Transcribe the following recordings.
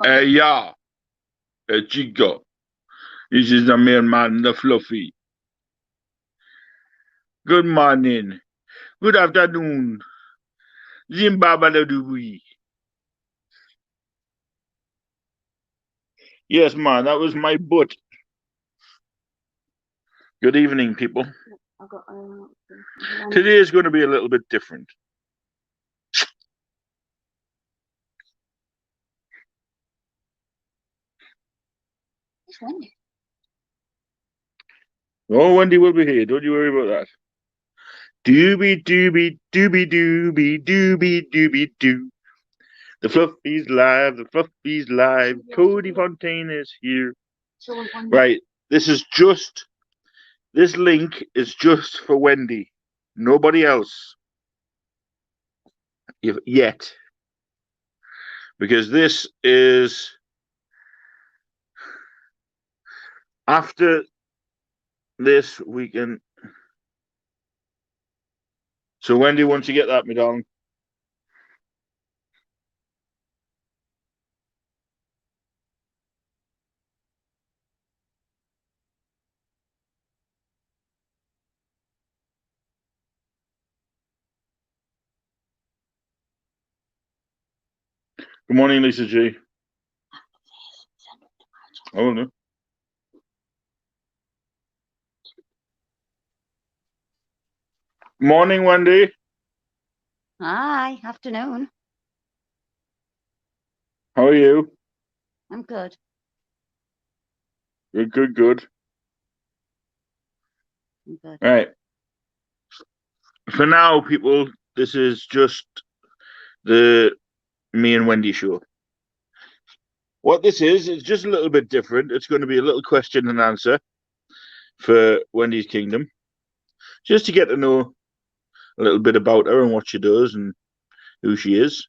Yeah, Chico. This is the main man, the Fluffy. Good morning. Good afternoon. Zimbabwe. Yes, man, that was my butt. Good evening, people. Today is going to be a little bit different. It's Wendy. Oh, Wendy will be here. Don't you worry about that. Dooby dooby dooby dooby dooby dooby doo. The Fluffy's live. The Fluffy's live. Cody Fontaine is here. Right. This link is just for Wendy. Nobody else. Yet. Because this is after this weekend. So Wendy, once you get that, me darling. Good morning, Lisa G. Oh no. Morning, Wendy. Hi, afternoon. How are you? I'm good. Good. I'm good. Right. For now, people, this is just the me and Wendy show. What this is just a little bit different. It's going to be a little question and answer for Wendy's Kingdom, just to get to know a little bit about her and what she does and who she is.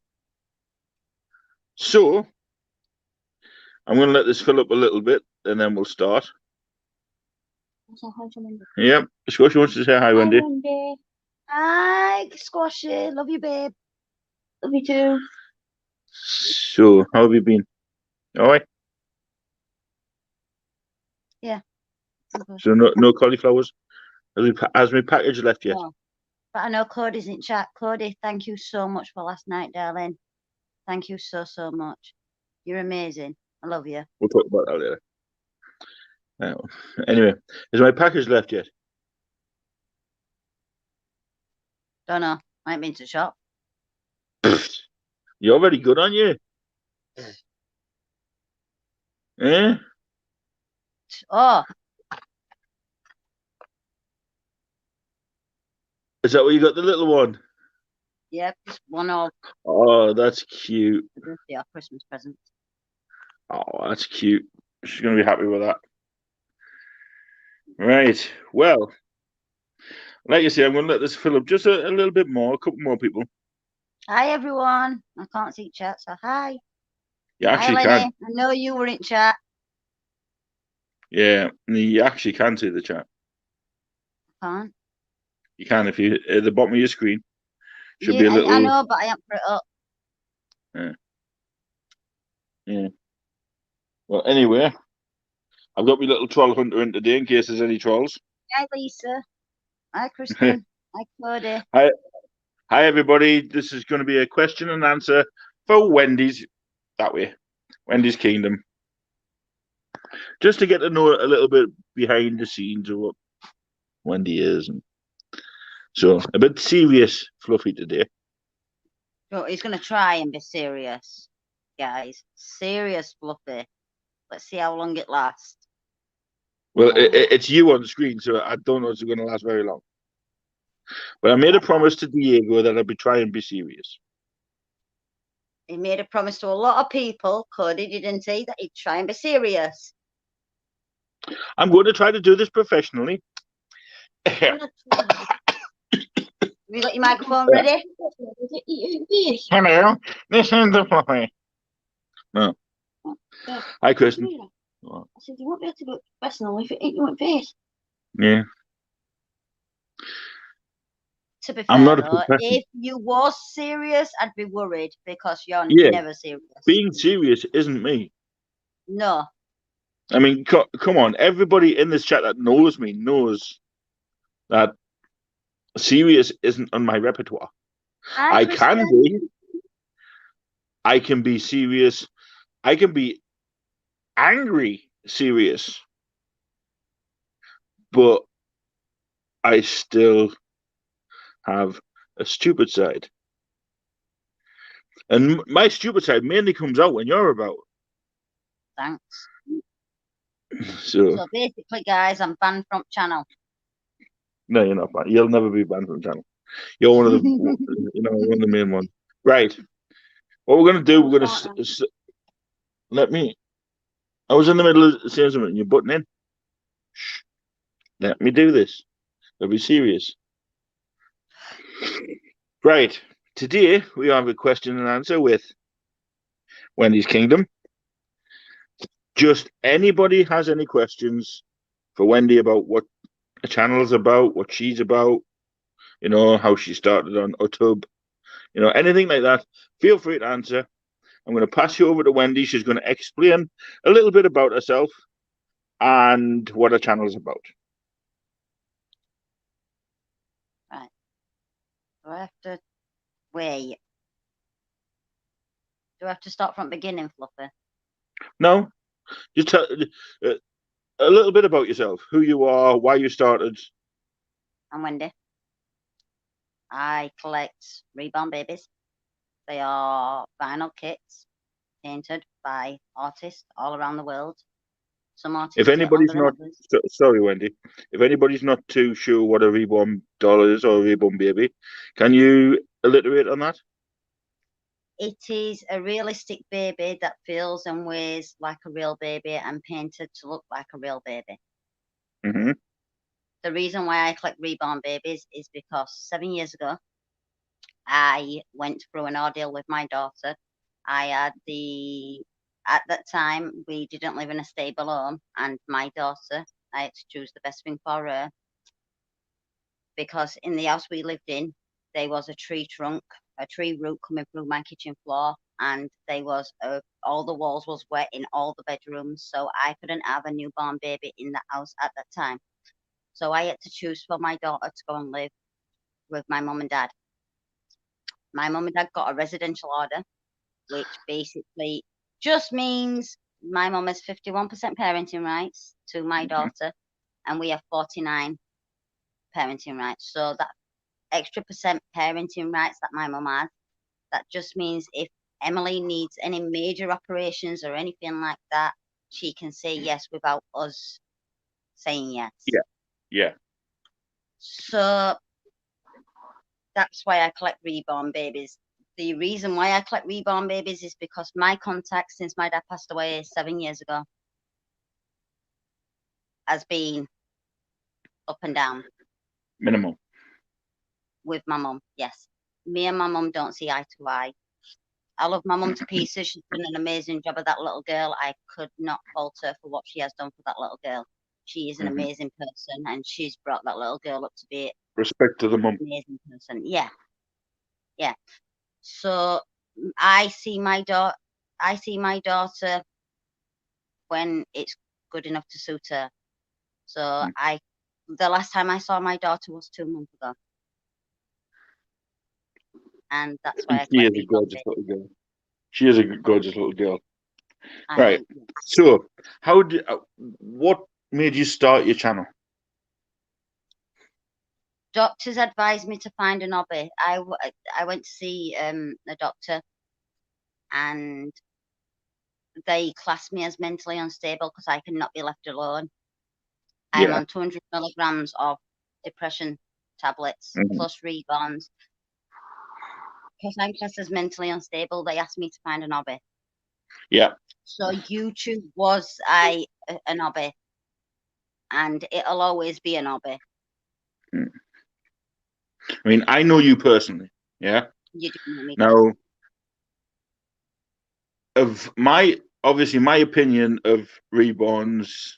So, I'm going to let this fill up a little bit, and then we'll start. Yep. Squashy wants to say hi, Wendy. Hi, Wendy. Hi, Squashy. Love you, babe. Love you too. So, how have you been? All right. Yeah. So no cauliflowers. Has my package left yet? No. But I know Cody's in chat. Cody, thank you so much for last night, darling. Thank you so much. You're amazing. I love you. We'll talk about that later. Anyway, is my package left yet? Don't know. Might be into the shop. You're very good, aren't you? Eh? Oh. Is that where you got the little one? Yep, just one of. Oh, that's cute. Yeah, Christmas present. Oh, that's cute. She's going to be happy with that. Right. Well, like you say, I'm going to let this fill up just a little bit more, a couple more people. Hi, everyone. I can't see chat, so hi. You actually hi, can. I know you were in chat. Yeah, you actually can see the chat. Can't. You can if you at the bottom of your screen. Should be a little. I know, but I haven't put it up. Yeah. Well, anyway, I've got my little troll hunter in today in case there's any trolls. Hi, Lisa. Hi, Kristen. Hi, Cody. Hi, everybody. This is going to be a question and answer for Wendy's. That way, Wendy's Kingdom. Just to get to know a little bit behind the scenes of what Wendy is. And so, a bit serious, fluffy today. So he's going to try and be serious, guys. Serious, fluffy. Let's see how long it lasts. Well, it's you on the screen, so I don't know if it's going to last very long. But I made a promise to Diego that I'd be trying to be serious. He made a promise to a lot of people, Cody, didn't he, that he'd try and be serious. I'm going to try to do this professionally. Have you got your microphone ready? Hello, this is the fluffy. No. Hi, Kristen. I said, you won't be able to do it professional if it ain't your face. Yeah. To be I'm fair not a though, professional. if you was serious, I'd be worried because you're Yeah, never serious. being serious isn't me. No, I mean, come on. Everybody in this chat that knows me knows that serious isn't on my repertoire. hi I can Kristen. be. I can be serious. I can be angry serious, but I still have a stupid side. And my stupid side mainly comes out when you're about. Thanks. So, So basically, guys, I'm banned from channel. no, you're not banned. You'll never be banned from the channel. You're one of the, one of the main ones. Right. What we're going to do, we're going to let me. I was in the middle of saying something. You're butting in. Shh. Let me do this. I'll be serious. Right. Today, we have a question and answer with Wendy's Kingdom. Just anybody has any questions for Wendy about what a channel is about, what she's about, how she started on YouTube, anything like that, feel free to answer. I'm going to pass you over to Wendy. She's going to explain a little bit about herself and what her channel is about. Right. Do I have to wait? Do I have to start from beginning, Fluffy? No, just tell a little bit about yourself, who you are, why you started. I'm Wendy. I collect reborn babies. They are vinyl kits painted by artists all around the world. Some If artists do it anybody's longer than not, others. sorry, Wendy, if anybody's not too sure what a reborn doll is or a reborn baby, can you alliterate on that? It is a realistic baby that feels and weighs like a real baby and painted to look like a real baby. Mm-hmm. The reason why I collect reborn babies is because 7 years ago, I went through an ordeal with my daughter. At that time, we didn't live in a stable home, and my daughter, I had to choose the best thing for her because in the house we lived in, there was a tree root coming through my kitchen floor, and all the walls was wet in all the bedrooms, so I couldn't have a newborn baby in the house at that time. So I had to choose for my daughter to go and live with my mum and dad. My mum and dad got a residential order, which basically just means my mum has 51% parenting rights to my daughter, and we have 49 parenting rights. So that extra percent parenting rights that my mum has, that just means if Emily needs any major operations or anything like that, she can say yes without us saying yes. Yeah, yeah. So that's why I collect reborn babies. The reason why I collect reborn babies is because my contact since my dad passed away 7 years ago has been up and down. Minimal. With my mum, yes. Me and my mum don't see eye to eye. I love my mum to pieces. She's done an amazing job of that little girl. I could not fault her for what she has done for that little girl. She is an amazing person, and she's brought that little girl up to be Respect to the mum. an amazing person. Yeah, yeah. So I see my daughter. I see my daughter when it's good enough to suit her. So the last time I saw my daughter was 2 months ago, and that's why I She collect is a reborn gorgeous babies. little girl. She is a gorgeous little girl. I Right. So, what made you start your channel? Doctors advised me to find an hobby. I went to see a doctor, and they classed me as mentally unstable because I cannot be left alone. I am Yeah. on 200 milligrams of depression tablets plus reborns. Because I'm classed as mentally unstable, they asked me to find an hobby. Yeah. So YouTube was an hobby, and it'll always be an hobby. I mean, I know you personally. Yeah. You do know me. Now, obviously my opinion of reborns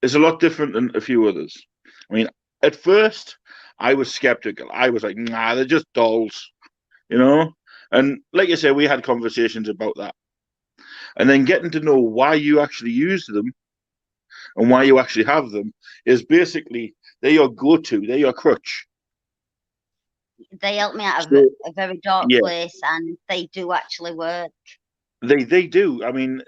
is a lot different than a few others. I mean, at first I was skeptical. I was like, nah, they're just dolls, you know? And like you said, we had conversations about that. And then getting to know why you actually use them and why you actually have them is basically they're your go-to, they're your crutch. They help me out of So a very dark yeah, place, and they do actually work. they do. I mean,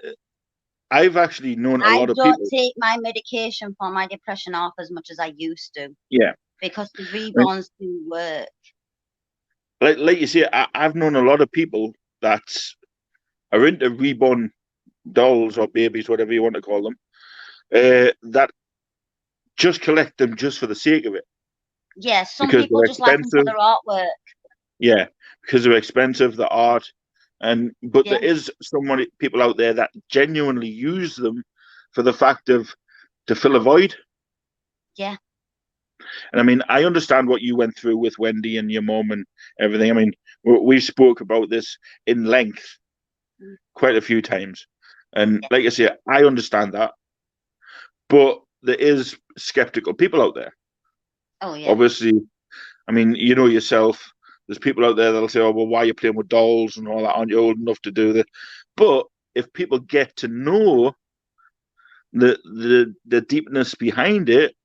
I've actually known a I lot of don't people. take my medication for my depression off as much as I used to, Yeah. because the I mean, reborns do work. like you say, I've known a lot of people that are into reborn dolls or babies, whatever you want to call them, that just collect them just for the sake of it Yeah, some because people they're just like them for expensive. their artwork. Yeah, because they're expensive, the art, but Yeah, there is somebody people out there that genuinely use them for the fact of to fill a void. yeah. And I mean, I understand what you went through with Wendy and your mom and everything. I mean, we spoke about this in length Mm, quite a few times, and yeah. like I say, I understand that, but there is skeptical people out there. Oh, yeah. Obviously, I mean, you know yourself. There's people out there that'll say, "Oh, well, why are you playing with dolls and all that? Aren't you old enough to do that?" But if people get to know the deepness behind it,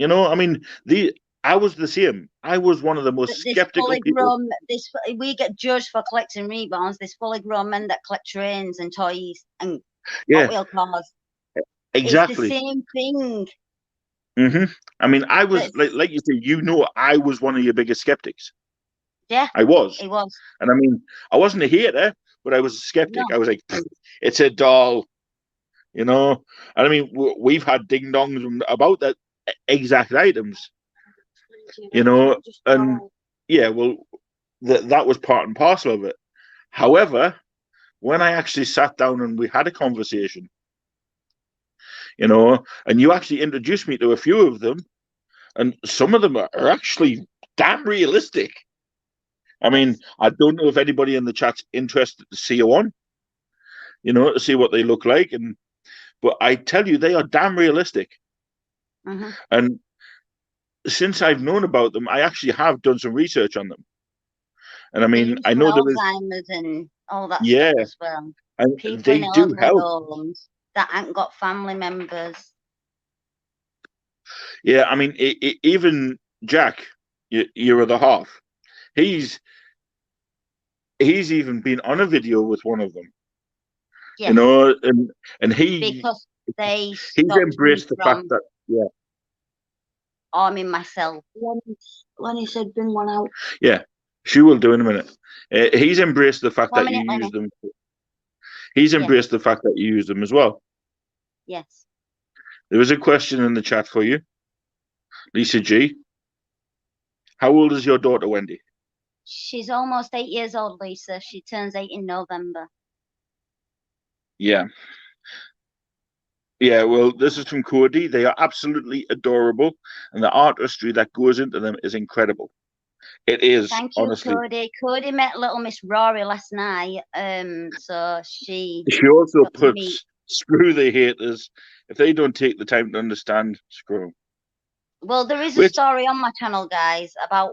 I mean, the I was the same. I was one of the most This skeptical fully people. grown, this we get judged for collecting reborns. This fully grown men that collect trains and toys and Hot Yeah, Wheel cars. It's the exactly. same thing. hmm I mean, I was That's like you say, I was one of your biggest skeptics. yeah. I was, It was and I mean, I wasn't a hater, but I was a skeptic. no. I was like, it's a doll, you know. And I mean, we've had ding dongs about that exact items, you know, and yeah, well, that was part and parcel of it. However, when I actually sat down and we had a conversation, and you actually introduced me to a few of them, and some of them are actually damn realistic. I mean, I don't know if anybody in the chat's interested to see one, to see what they look like, but I tell you, they are damn realistic. Mm-hmm. And since I've known about them, I actually have done some research on them. And I They're mean, used I for know there is, Alzheimer's and all that stuff yeah, as well. and People they in do elderly help. homes that ain't got family members. Yeah, I mean, even Jack, your other half, he's he's even been on a video with one of them, Yes, and because they he's stopped me embraced the fact from that yeah, harming myself. When he said bring one out. yeah, she will do in a minute. He's embraced the fact One that you minute, use Lenny. them. He's Yes, embraced the fact that you use them as well. yes. There is a question in the chat for you, Lisa G. How old is your daughter, Wendy? She's almost 8 years old, Lisa. She turns 8 in November. Yeah. Yeah, well, this is from Cody. They are absolutely adorable, and the artistry that goes into them is incredible. It is, Thank you, honestly. Cody. Cody met little Miss Rory last night. So she She also got to meet. puts screw the haters. If they don't take the time to understand, screw them. Well, there is a Which, story on my channel, guys, about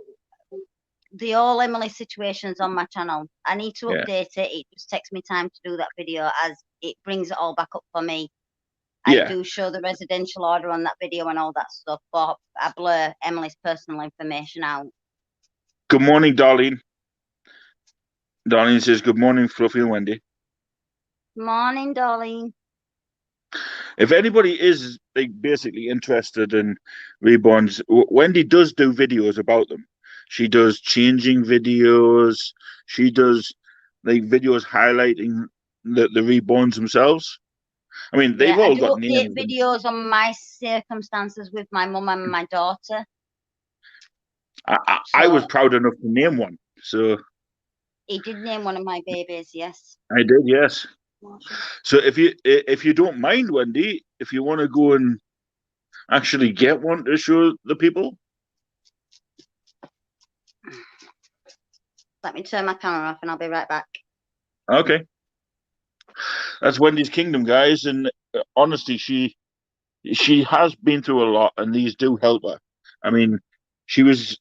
the all Emily situations on my channel. I need to yeah, update it. It just takes me time to do that video as it brings it all back up for me. I yeah. do show the residential order on that video and all that stuff, but I blur Emily's personal information out. Good morning, Darlene. Darlene says, good morning, Fluffy and Wendy. Morning, darling. If anybody is like basically interested in reborns, Wendy does do videos about them. She does changing videos. She does like videos highlighting the reborns themselves. I mean, Yeah, they've I all do got update names. videos on my circumstances with my mum and my daughter. I So was proud enough to name one, so he did name one of my babies, yes. I did. Yes. So if you don't mind, Wendy, if you want to go and actually get one to show the people, Let me turn my camera off and I'll be right back. okay. That's Wendy's Kingdom, guys, and honestly, she has been through a lot, and these do help her. I mean, she was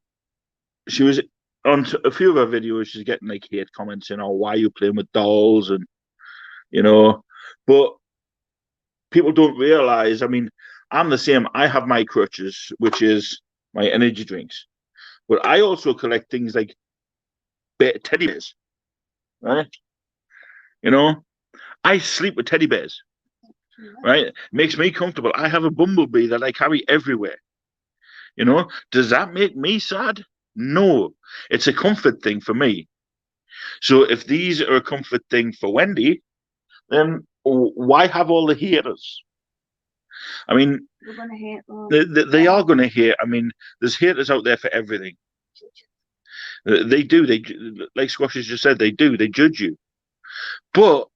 she was on a few of her videos. She's getting like hate comments, why are you playing with dolls, and you know, but people don't realize. I mean, I'm the same. I have my crutches, which is my energy drinks, but I also collect things like teddy bears, right? You know, I sleep with teddy bears, right? Makes me comfortable. I have a bumblebee that I carry everywhere. Does that make me sad? No, it's a comfort thing for me. So if these are a comfort thing for Wendy, then why have all the haters? I mean, We're gonna hate them. they are going to hate. I mean, there's haters out there for everything. They do. They, like Squash has just said, they do. They judge you. But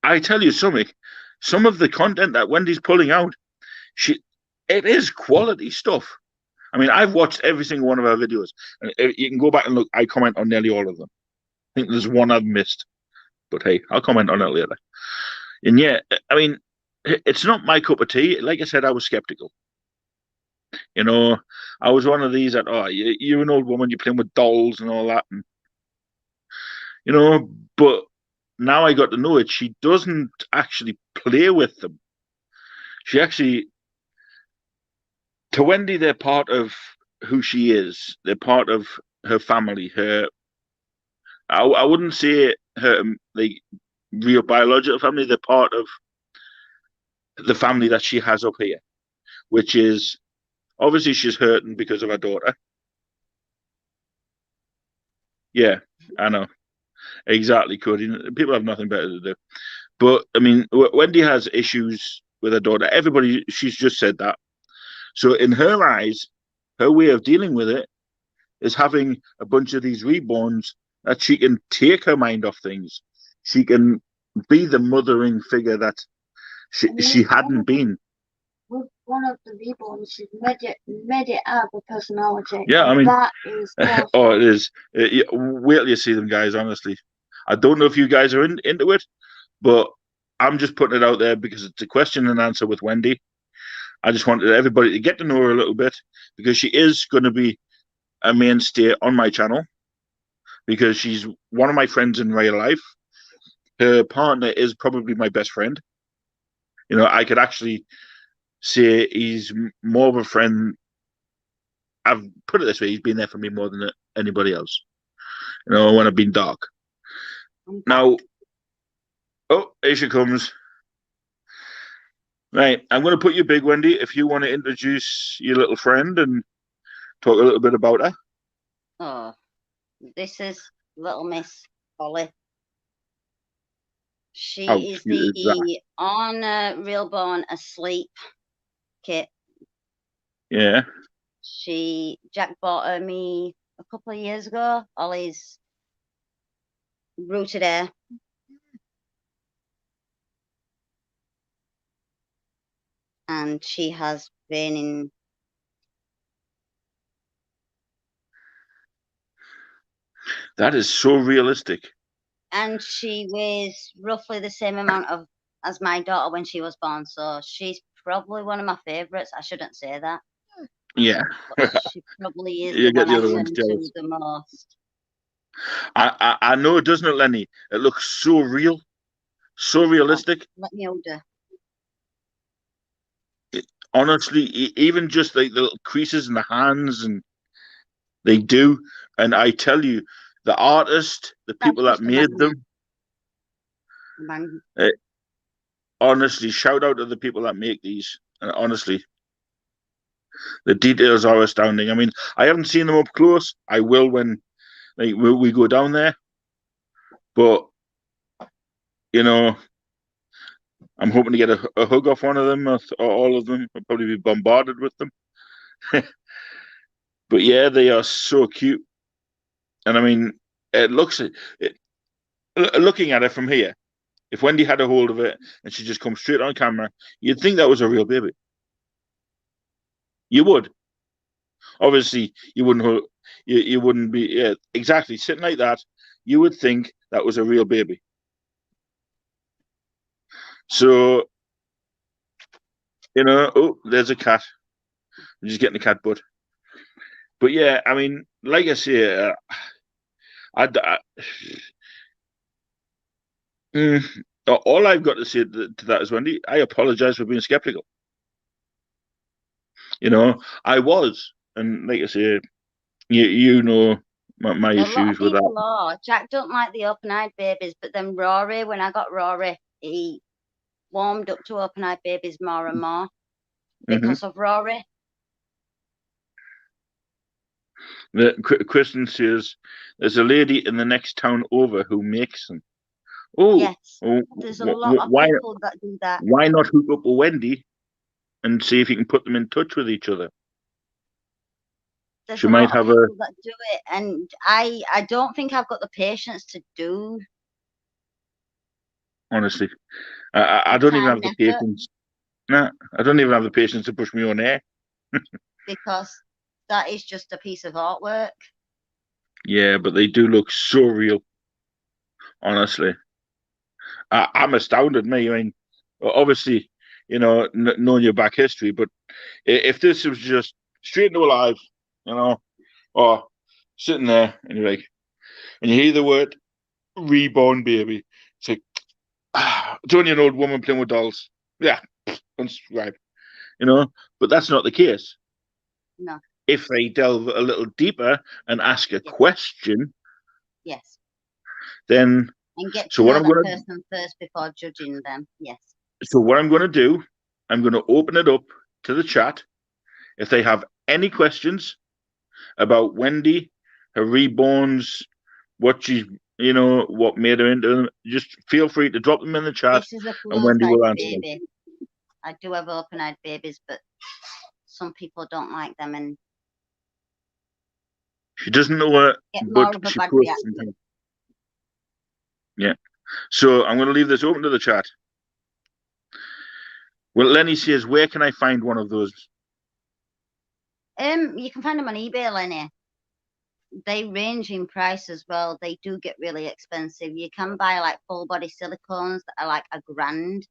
I tell you something, some of the content that Wendy's pulling out, it is quality stuff. I mean, I've watched every single one of her videos, and you can go back and look. I comment on nearly all of them. I think there's one I've missed, but hey, I'll comment on it later. And yeah, I mean, it's not my cup of tea. Like I said, I was skeptical. I was one of these that, you're an old woman, you're playing with dolls and all that, and but now I got to know it. She doesn't actually play with them. She actually, to Wendy, they're part of who she is. They're part of her family. I wouldn't say her like real biological family. They're part of the family that she has up here, which is obviously she's hurting because of her daughter. Yeah, I know. Exactly, Cody. People have nothing better to do. But I mean, Wendy has issues with her daughter. She's just said that. So in her eyes, her way of dealing with it is having a bunch of these reborns that she can take her mind off things. She can be the mothering figure that she hadn't been. With one of the reborns, she's made it have a personality. Yeah, I mean, that is awesome. Oh, it is. Wait till you see them, guys. Honestly, I don't know if you guys are into it, but I'm just putting it out there because it's a question and answer with Wendy. I just wanted everybody to get to know her a little bit because she is going to be a mainstay on my channel because she's one of my friends in real life. Her partner is probably my best friend. I could actually say he's more of a friend. I've put it this way: he's been there for me more than anybody else. When I've been dark. Now, here she comes. Right, I'm going to put you big, Wendy. If you want to introduce your little friend and talk a little bit about her. Oh, this is little Miss Holly. She is the on Real Born Asleep kit. Yeah. Jack bought her me a couple of years ago. Ollie's rooted hair. And she has been in. That is so realistic. And she weighs roughly the same amount as my daughter when she was born. So she's probably one of my favorites. I shouldn't say that. Yeah. She probably is the one I turn to the most. I know, doesn't it, Lenny? It looks so real, so realistic. Let me hold her. Honestly, even just like the little creases in the hands, and they do. And I tell you, the artist, the people that made them, honestly, shout out to the people that make these. Honestly, the details are astounding. I mean, I haven't seen them up close. I will when we go down there. But I'm hoping to get a hug off one of them or all of them. I'll probably be bombarded with them. But yeah, they are so cute. And I mean, looking at it from here, if Wendy had a hold of it and she just come straight on camera, you'd think that was a real baby. You would. Obviously, you wouldn't be exactly sitting like that. You would think that was a real baby. So, oh, there's a cat. I'm just getting the cat butt. But yeah, I mean, like I say, I mm, all I've got to say to that is, Wendy, I apologize for being skeptical. I was, and like I say, you know my A lot of issues with that. people are. Jack don't like the open-eyed babies, but then Rory, when I got Rory, he warmed up to open-eyed babies more and more Hmm. because of Rory. Kristen says there's a lady in the next town over who makes them. Oh, Yes, there's a lot of why people that do that. not hook up with Wendy and see if you can put them in touch with each other? There's She a might lot of have a people that do it, and I don't think I've got the patience to do honestly. the I don't even time have and the effort patience. Nah, I don't even have the patience to push my own hair. because that is just a piece of artwork. Yeah, but they do look so real. Honestly, I'm astounded. Me, I mean, obviously, knowing your back history, but if this was just straight into alive, or sitting there and you're like, and you hear the word reborn baby, it's like, it's only an old woman playing with dolls. Yeah, unsubscribe, but that's not the case. No, If they delve a little deeper and ask a yes, question, yes, then and get so to what know I'm that gonna person first before judging them. Yes, so what I'm gonna do, I'm gonna open it up to the chat. If they have any questions about Wendy, her reborns, what she's, what made her into them, just feel free to drop them in the chat, this is a and Wendy closed-eyed will answer them. baby. I do have open-eyed babies, but some people don't like them and She doesn't know it, get but more of a she bad posts reaction. something. Yeah. So I'm going to leave this open to the chat. Well, Lenny says, where can I find one of those? You can find them on eBay, Lenny. They range in price as well. They do get really expensive. You can buy like full body silicones that are like $1,000,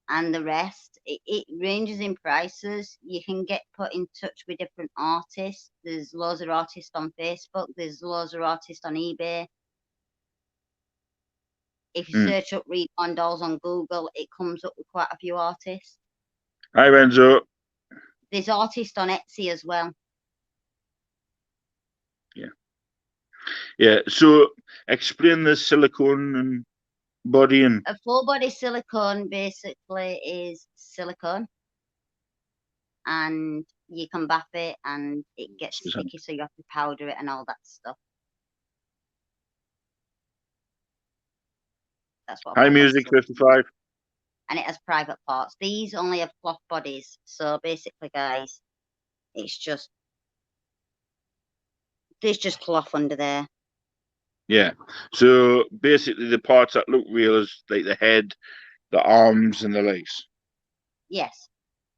and the rest it ranges in prices. You can get put in touch with different artists. There's loads of artists on Facebook. There's loads of artists on eBay. If you search up reborn dolls on Google, it comes up with quite a few artists. Hi, Renzo. There's artists on Etsy as well. Yeah. Yeah. So explain the silicone and body and A full body silicone basically is silicone, and you can bath it and it gets sticky, so you have to powder it and all that stuff. That's what a Hi, full body Music silicone 55. is. And it has private parts. These only have cloth bodies, so basically, guys, it's just there's just cloth under there. Yeah. So basically, the parts that look real is like the head, the arms, and the legs. Yes,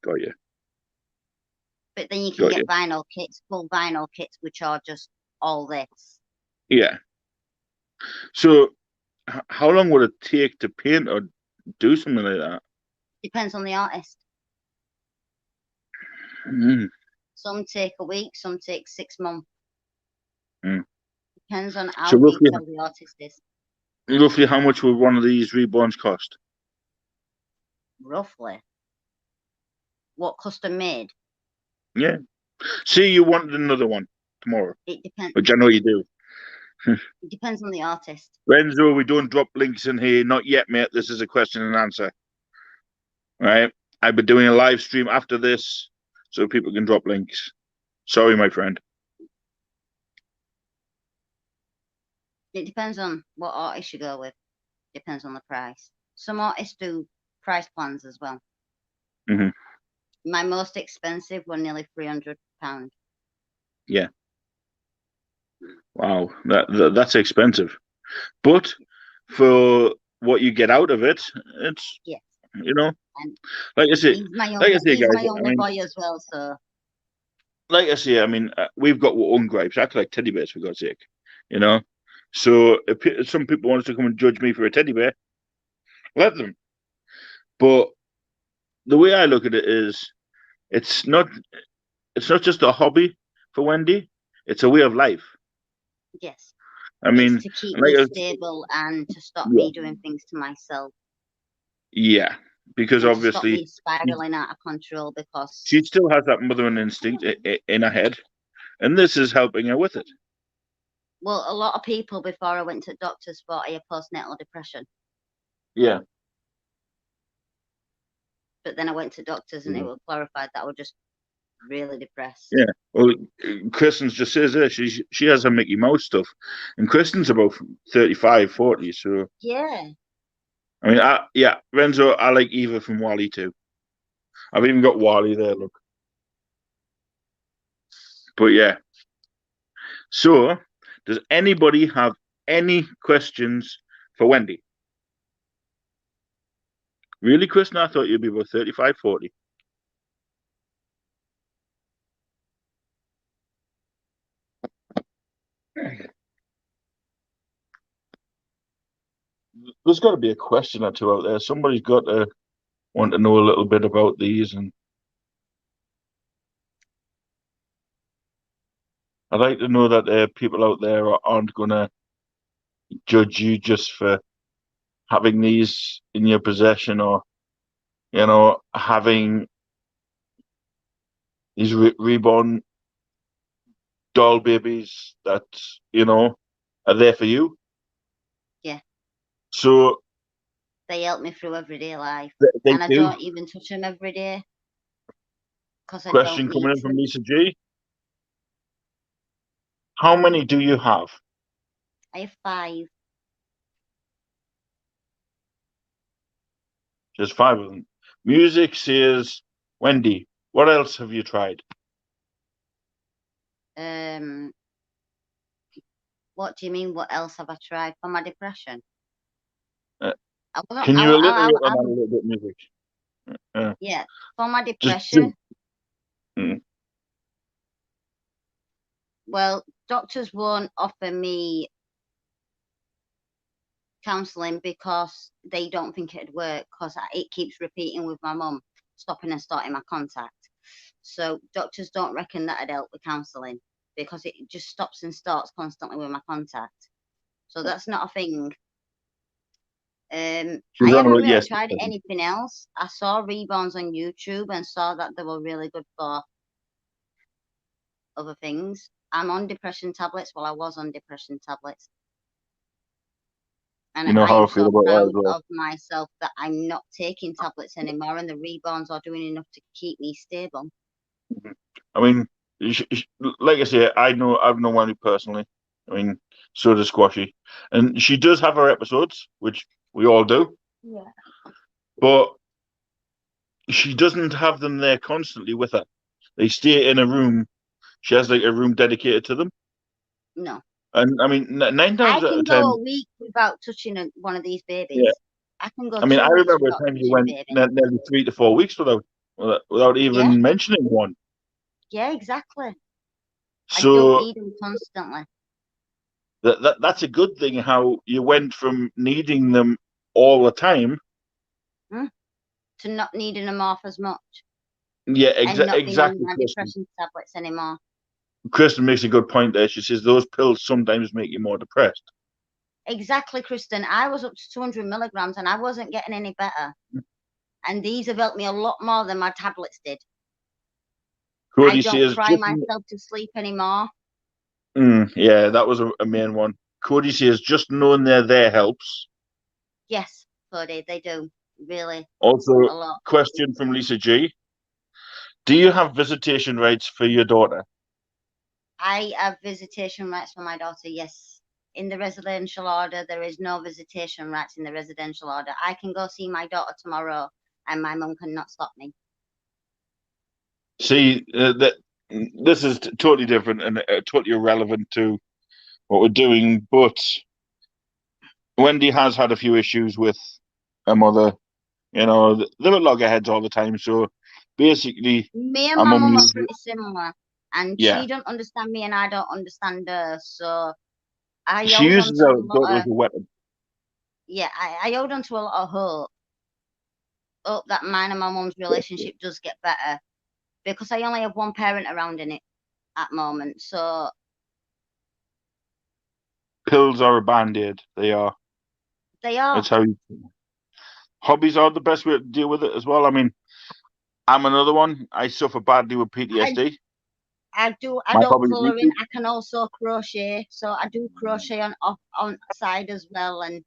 Got you. but then you can Got get you. vinyl kits, full vinyl kits, which are just all this. Yeah. So how long would it take to paint or do something like that? Depends on the artist. Mm. Some take a week, some take 6 months. Mm. Depends on how So detailed the artist is. roughly how much would one of these reborns cost? Roughly. What custom made? Yeah. See, you wanted another one tomorrow, It depends. which I know you do. It depends on the artist. Renzo, we don't drop links in here. Not yet, mate. This is a question and answer. Right? I'll be doing a live stream after this so people can drop links. Sorry, my friend. It depends on what artist you go with. Depends on the price. Some artists do price plans as well. Mm-hmm. My most expensive were nearly £300. Yeah. Wow, that's expensive. But for what you get out of it, it's Yes. And like I say, he's my guys. only boy as well, so Like I say, I mean, we've got our own gripes. I collect teddy bears for God's sake, you know. So if some people want to come and judge me for a teddy bear, let them. But the way I look at it is, it's not just a hobby. for Wendy. It's a way of life. Yes. I It's mean, to keep like, me stable and to stop yeah, me doing things to myself yeah, because and to stop obviously me spiraling out of control because, she still has that mothering instinct in her head, and this is helping her with it. well, a lot of people before I went to doctors thought I had postnatal depression. Yeah. But then I went to doctors and it was clarified that I was just really depressed. Yeah. Well, Kristen's just says there she has her Mickey Mouse stuff, and Kristen's about 35, 40. So Yeah. I mean, Renzo, I like Eva from Wally too. I've even got Wally there. Look. But yeah. So, does anybody have any questions for Wendy? Really, Kristen? I thought you'd be about 35, 40. There's got to be a question or two out there. Somebody's got to want to know a little bit about these, and I'd like to know that people out there aren't going to judge you just for having these in your possession, or having these reborn doll babies that are there for you. Yeah. So They help me through everyday life. they And I do. don't even touch them every day because I Question don't coming need in from to. Lisa G. How many do you have? I have 5. Just 5 of them. Music says, Wendy, what else have you tried? What do you mean? What else have I tried for my depression? Uh, I wasn't. can you elaborate on that a little bit, music? Yeah, for my Just, depression. mm, Well, doctors won't offer me counselling because they don't think it'd work because it keeps repeating with my mum, stopping and starting my contact. So doctors don't reckon that'd help with counselling because it just stops and starts constantly with my contact. So that's not a thing. I she's on haven't about really yes. tried anything else. I saw Reborns on YouTube and saw that they were really good for other things. I'm on depression tablets. Well, I was on depression tablets. And You know I how am I feel so about that as proud well. of myself that I'm not taking tablets anymore, and the Reborns are doing enough to keep me stable. I mean, like I say, I've known Wendy personally. I mean, so does Squashy, and she does have her episodes, which we all do. Yeah. But she doesn't have them there constantly with her. They stay in a room. She has like a room dedicated to them. No. And I mean, 9 times I out can of go 10, a week without touching one of these yeah. babies. I can go I mean, I 2 weeks remember a without time you touching a went baby. nearly 3 to 4 weeks without Yeah, even mentioning one. yeah, exactly. I don't So need them constantly. that's a good thing. How you went from needing them all the time, To not needing them off as much yeah, and not being on exactly. my depression tablets anymore. Kristen makes a good point there. She says those pills sometimes make you more depressed. Exactly, Kristen. I was up to 200 milligrams and I wasn't getting any better. And these have helped me a lot more than my tablets did. Cody I don't says cry just myself to sleep anymore. yeah, that was a main one. Cody says just knowing they're there helps. Yes, Cody, they do. Really, Also, a lot. question from Lisa G. Do you have visitation rights for your daughter? I have visitation rights for my daughter, yes. In the residential order, there is no visitation rights in the residential order. I can go see my daughter tomorrow and my mum cannot stop me. See, that this is totally different and totally irrelevant to what we're doing. But Wendy has had a few issues with her mother. They're at loggerheads all the time. So basically, Me and our my mum mum are used, pretty similar and yeah, she don't understand me and I don't understand her. So I she hold on uses to a her lot daughter of, as a weapon. yeah, I hold on to a lot of hope that mine and my mum's relationship does get better because I only have one parent around in it. at the moment. So Pills are a band-aid. They are. they are. That's how you... Hobbies are the best way to deal with it as well. I mean, I'm another one. I suffer badly with PTSD. I My don't hobby is colouring. music. I can also crochet. So I do crochet on side as well, and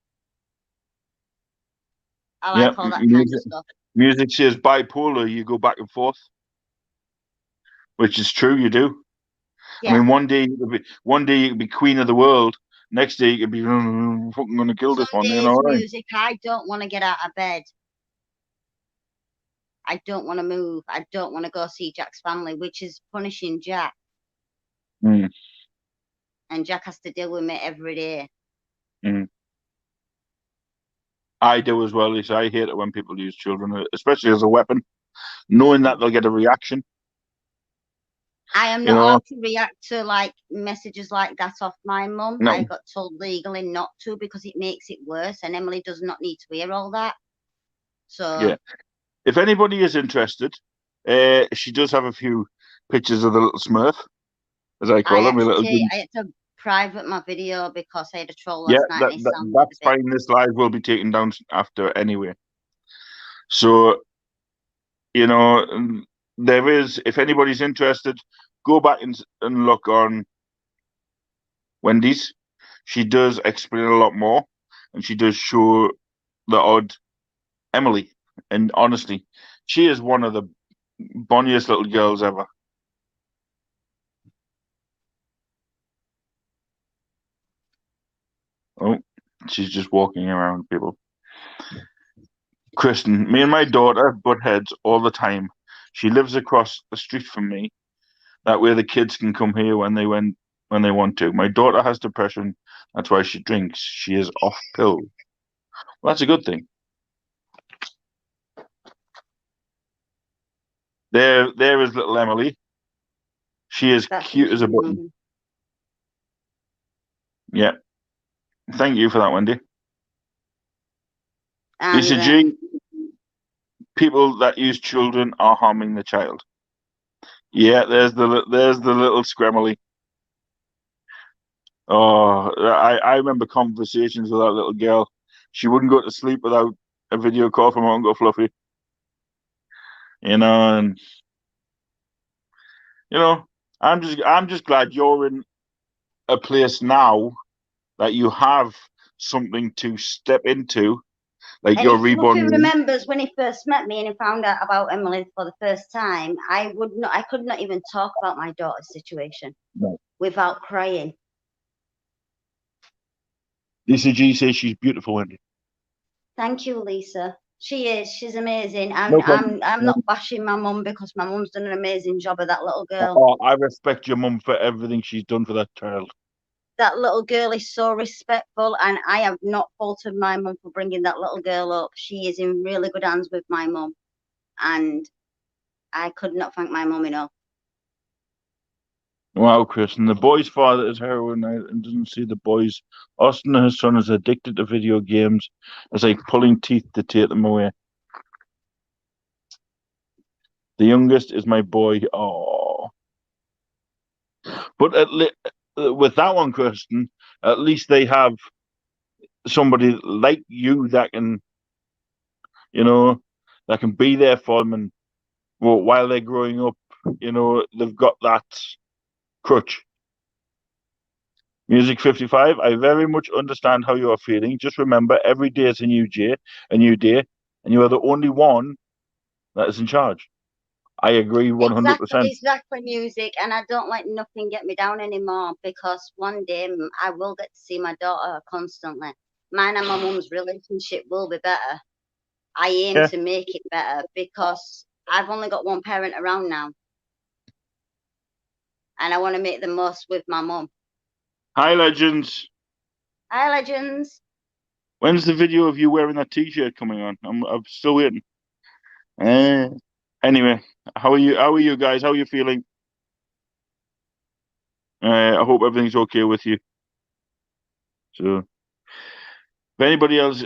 I Yeah, like all that kind of music. stuff. Music says bipolar. You go back and forth, which is true. You do. I Yeah. mean, one day you could be queen of the world. Next day you could be fucking gonna kill Some this one. You days know what I mean? music, I don't want to get out of bed. I don't want to move. I don't want to go see Jack's family, which is punishing Jack. Mm, And Jack has to deal with me every day. mm. I do as well, Lisa. I hate it when people use children, especially as a weapon, knowing that they'll get a reaction. I am You not know, allowed to react to like messages like that off my mum. no, I got told legally not to because it makes it worse, and Emily does not need to hear all that. So yeah. If anybody is interested, she does have a few pictures of the little Smurf, as I call him, a little. I had to private my video because I had a troll Yeah, last night and he sounded a that's bit. fine. This live will be taken down after anyway. So, you know, there is, if anybody's interested, go back and look on Wendy's. She does explain a lot more, and she does show the odd Emily. And honestly, she is one of the bonniest little girls ever. Oh, she's just walking around, people. Kristen, me and my daughter butt heads all the time. She lives across the street from me. That way the kids can come here when they want to. My daughter has depression. That's why she drinks. She is off pills. Well, that's a good thing. There is little Emily. She is That's cute as a button. Yeah. Thank you for that, Wendy. Lisa And G, people that use children are harming the child. Yeah, there's the little Scremely. Oh, I remember conversations with that little girl. She wouldn't go to sleep without a video call from her Uncle Fluffy. You know, and you know, I'm just glad you're in a place now that you have something to step into, like And your if reborn Fluffy room. remembers when he first met me and he found out about Emily for the first time, I could not even talk about my daughter's situation No. without crying. Lisa G says she's beautiful, Wendy. Thank you, Lisa. She is. She's amazing. And No problem. I'm not bashing my mum because my mum's done an amazing job of that little girl. Oh, I respect your mum for everything she's done for that child. That little girl is so respectful, and I have not faulted my mum for bringing that little girl up. She is in really good hands with my mum, and I could not thank my mum enough. Wow, Chris. And the boy's father is heroin and doesn't see the boys. Austin and his son is addicted to video games. It's like pulling teeth to take them away. The youngest is my boy. Oh. But with that one, Kristen, at least they have somebody like you that can, you know, that can be there for them, and well, while they're growing up, you know, they've got that crutch. Music 55, I very much understand how you are feeling. Just remember, every day is a new day, and you are the only one that is in charge. I agree 100%. Exactly, music, and I don't let nothing get me down anymore because one day I will get to see my daughter constantly. Mine and my mum's relationship will be better. I aim Yeah. to make it better because I've only got one parent around now, and I want to make the most with my mum. Hi, legends. Hi, legends. When's the video of you wearing that T-shirt coming on? I'm still waiting. Anyway, how are you? How are you guys? How are you feeling? I hope everything's okay with you. So, if anybody else,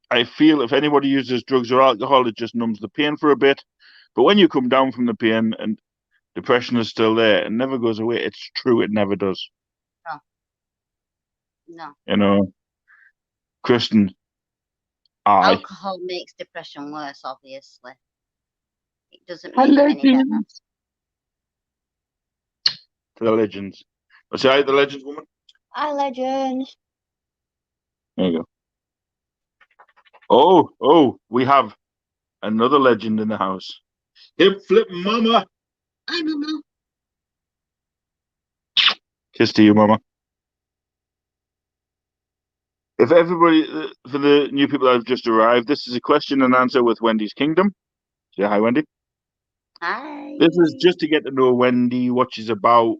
I feel if anybody uses drugs or alcohol, it just numbs the pain for a bit. But when you come down from the pain, and Depression is still there. It never goes away. It's true. It never does. No, no. You know, Kristen, I. Alcohol makes depression worse, obviously. It doesn't Hi, make it any better. legends. To the legends. What's that, the legends woman? Hi, legends. There you go. Oh, we have another legend in the house. Hip flip mama. Hi, Mama. Kiss to you, mama. If everybody, for the new people that have just arrived, this is a question and answer with Wendy's Kingdom. Say hi, Wendy. Hi. This is just to get to know Wendy, what she's about,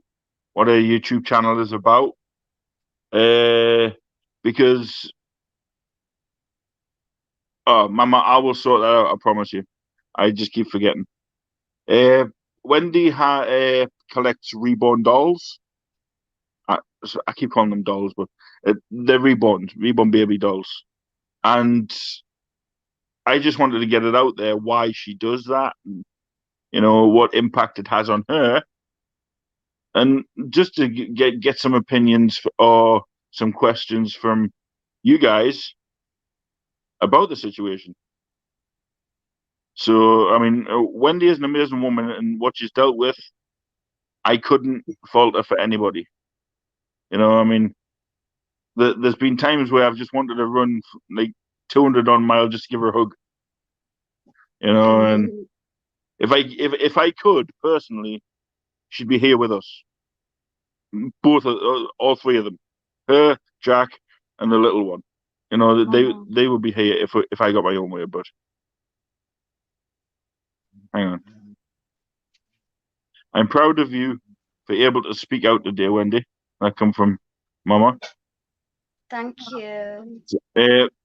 what her YouTube channel is about. Because, oh, Mama, I will sort that out. I promise you. I just keep forgetting. Wendy collects reborn dolls. I keep calling them dolls, but they're reborn baby dolls. And I just wanted to get it out there why she does that, and, what impact it has on her, and just to get some opinions or some questions from you guys about the situation. So, I mean, Wendy is an amazing woman, and what she's dealt with, I couldn't fault her for anybody. I mean, there's been times where I've just wanted to run like 200 on mile just to give her a hug. And if I could personally, she'd be here with us, both all three of them, her, Jack, and the little one. They would be here if I got my own way. But hang on, I'm proud of you for able to speak out today, Wendy. That come from Mama. Thank you.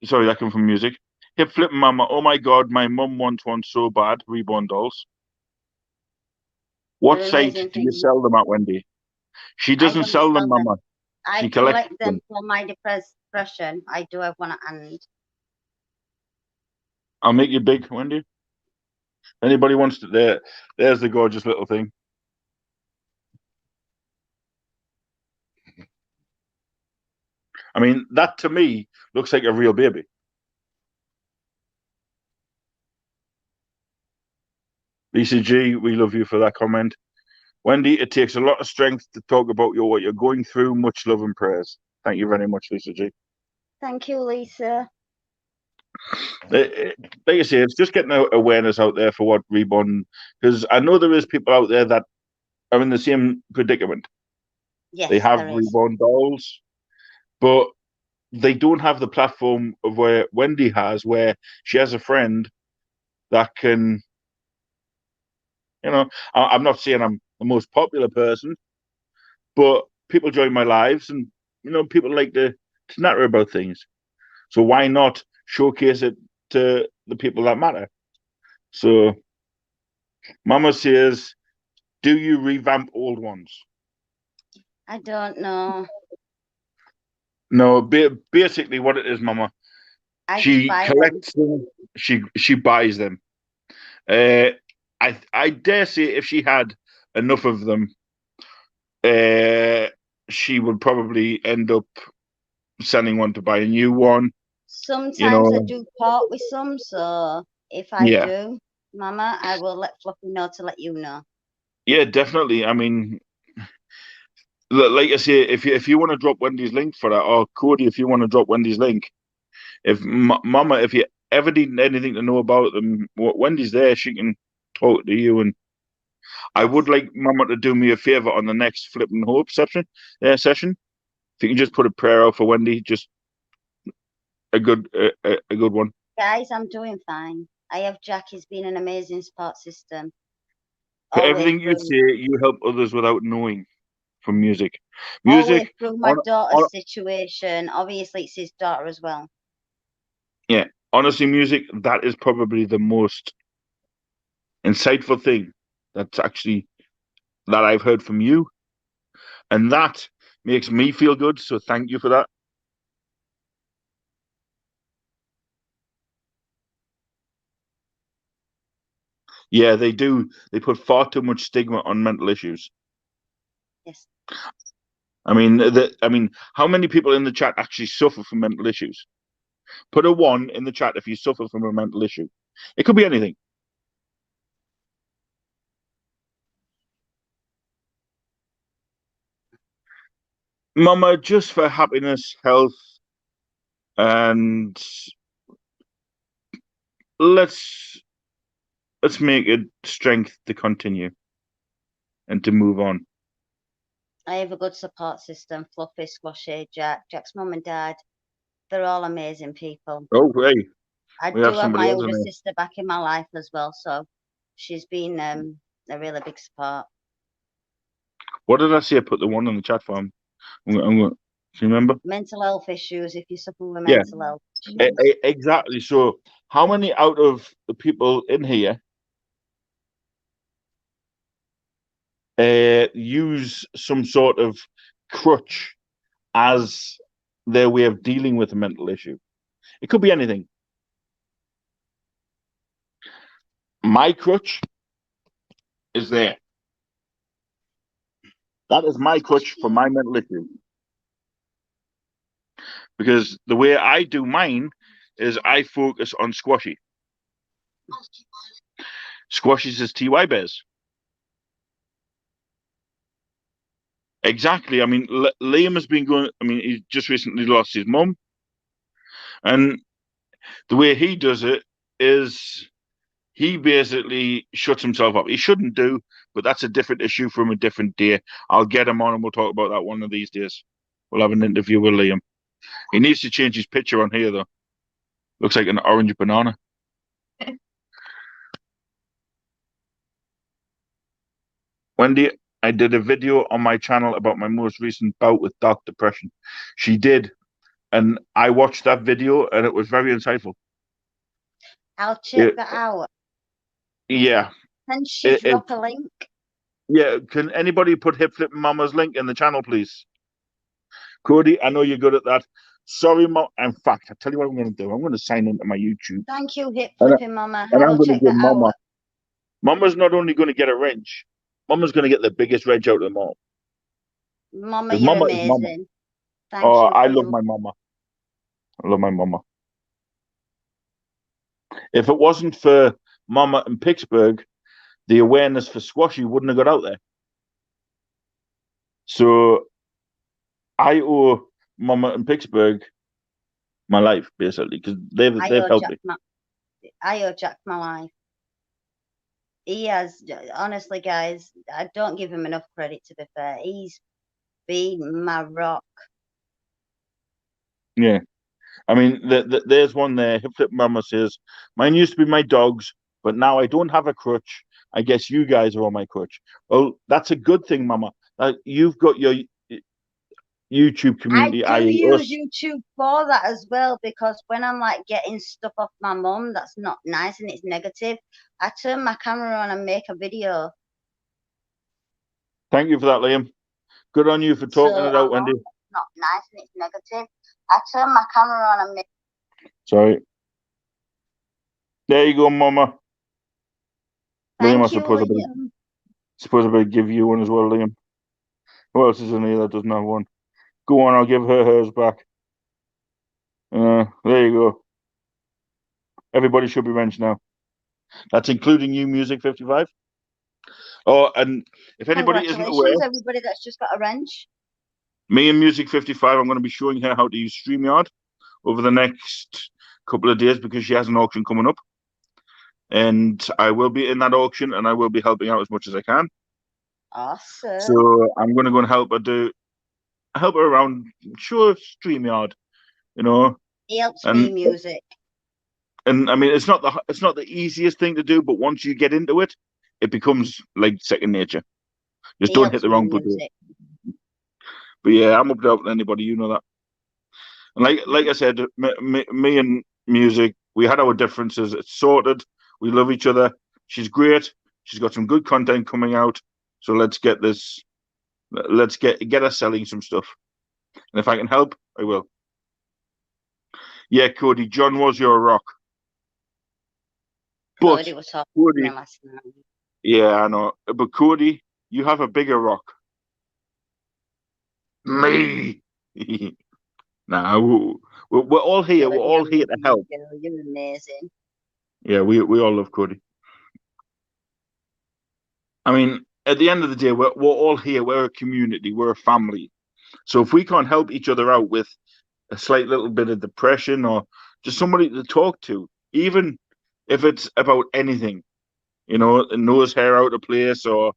Sorry, that come from music. Hip flip, Mama. Oh my God, my mum wants one so bad. Reborn dolls. What They're site amazing do you things. sell them at, Wendy? She I doesn't don't sell them, sell them. Mama. I She collects collect them for my depression. I do have one at hand. I'll make you big, Wendy. Anybody wants to? There's the gorgeous little thing. I mean, that to me looks like a real baby. Lisa G, we love you for that comment. Wendy, it takes a lot of strength to talk about what you're going through. Much love and prayers. Thank you very much, Lisa G. Thank you, Lisa. Like I say, it's just getting awareness out there for what reborn, because I know there is people out there that are in the same predicament. Yes, They have there is. reborn dolls, but they don't have the platform of where Wendy has, where she has a friend that can, I'm not saying I'm the most popular person, but people join my lives, and people like to natter about things. So why not showcase it to the people that matter? So Mama says, do you revamp old ones? I don't know. No, basically what it is, Mama. I just She buy them. collects them. She buys them. I dare say if she had enough of them, she would probably end up sending one to buy a new one. Sometimes I do part with some, so if I Yeah. do, Mama, I will let Fluffy know to let you know. Yeah, definitely. I mean, like I say, if you want to drop Wendy's link for that, or Cody, if you want to drop Wendy's link, if Mama, if you ever need anything to know about them, Wendy's there. She can talk to you, and I would like Mama to do me a favor on the next Flipping Hope session. If you can just put a prayer out for Wendy, just a good one. Guys, I'm doing fine. I have Jack. He's been an amazing support system. For All the way everything you through. say, you help others without knowing. From music, All the way through my daughter's on, situation. Obviously, it's his daughter as well. yeah, honestly, music, that is probably the most insightful thing that I've heard from you, and that makes me feel good. So thank you for that. Yeah, they do. They put far too much stigma on mental issues. Yes. I mean, how many people in the chat actually suffer from mental issues? Put a 1 in the chat if you suffer from a mental issue. It could be anything. Mama, just for happiness, health, and let's make it strength to continue and to move on. I have a good support system. Fluffy, Squashy, Jack's mum and dad. They're all amazing people. Oh, hey, I we do have have somebody my else in older here. sister back in my life as well, so she's been a really big support. What did I say? I put the 1 in the chat for him. Do you remember? Mental health issues, if you suffer with Yeah, mental health issues. exactly. So, how many out of the people in here use some sort of crutch as their way of dealing with a mental issue? It could be anything. My crutch is there. That is my crutch for my mental issue. Because the way I do mine is I focus on Squashy. Squashy's is TY Bears. Exactly. I mean, Liam has been going. I mean, he just recently lost his mum, and the way he does it is he basically shuts himself up. He shouldn't do, but that's a different issue from a different day. I'll get him on, and we'll talk about that one of these days. We'll have an interview with Liam. He needs to change his picture on here, though. Looks like an orange banana. Wendy, I did a video on my channel about my most recent bout with dark depression. She did, and I watched that video, and it was very insightful. I'll check It, that out. yeah, Can she drop a link? yeah. Can anybody put Hip Flip Mama's link in the channel, please? Cody, I know you're good at that. Sorry, Mom. In fact, I'll tell you what I'm going to do. I'm going to sign into my YouTube. Thank you, Hip And, Flipping Mama. and I I'm will going to check give that Mama. out. Mama's not only going to get a wrench, Mama's going to get the biggest wrench out of them all. Mama, Because you're Mama is Mama. amazing. Thank Oh, you I for love your my Mama. I love my Mama. If it wasn't for Mama in Pittsburgh, the awareness for Squashy wouldn't have got out there. So I owe Mama in Pittsburgh my life, basically, because they've helped me. I owe Jack my life. He has, honestly, guys, I don't give him enough credit, to be fair. He's been my rock. Yeah. I mean, there's one there. Hip Flip Mama says, mine used to be my dogs, but now I don't have a crutch. I guess you guys are on my crutch. Well, that's a good thing, Mama. You've got your YouTube community. I do i.e. use us. YouTube for that as well, because when I'm like getting stuff off my mum that's not nice and it's negative, I turn my camera on and make a video. Thank you for that, Liam. Good on you for talking it out, Wendy. Not nice and it's negative. I turn my camera on and make. Sorry. There you go, Mama. Thank Liam, I you, suppose I better give you one as well, Liam. Who else is in here that doesn't have one? Go on, I'll give her hers back. There you go. Everybody should be wrenched now. That's including you, Music 55. Oh, and if anybody isn't aware, Congratulations, everybody that's just got a wrench. me and Music 55, I'm going to be showing her how to use StreamYard over the next couple of days because she has an auction coming up. And I will be in that auction and I will be helping out as much as I can. Awesome. So I'm going to go and help her around, show StreamYard, you know. He helps me music. And I mean, it's not the easiest thing to do, but once you get into it, it becomes like second nature. Just don't hit the wrong button. But yeah, I'm up to helping anybody, you know that. And like I said, me and Music, we had our differences. It's sorted. We love each other. She's great. She's got some good content coming out. So let's get this. Let's get her selling some stuff. And if I can help, I will. Yeah, Cody, John was your rock. But Cody was talking to me Cody, last night. yeah, I know. But Cody, you have a bigger rock. Me. Nah, we're all here. We're Cody, I all here love to you, help. girl. You're amazing. Yeah, we all love Cody. I mean, at the end of the day, we're all here. We're a community. We're a family. So if we can't help each other out with a slight little bit of depression or just somebody to talk to, even if it's about anything, a nose hair out of place or,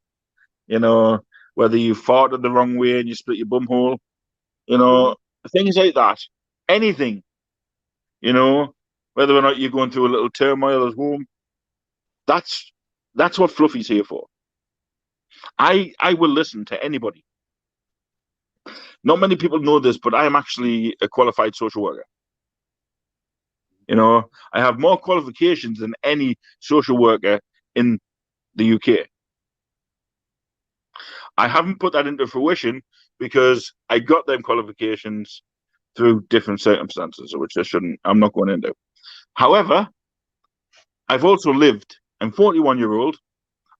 you know, whether you farted the wrong way and you split your bum hole, things like that. Anything, you know, whether or not you're going through a little turmoil at home, that's that's what Fluffy's here for. I will listen to anybody. Not many people know this, but I am actually a qualified social worker. I have more qualifications than any social worker in the UK. I haven't put that into fruition because I got them qualifications through different circumstances, which I'm not going into. However, I've also lived. I'm 41-year-old.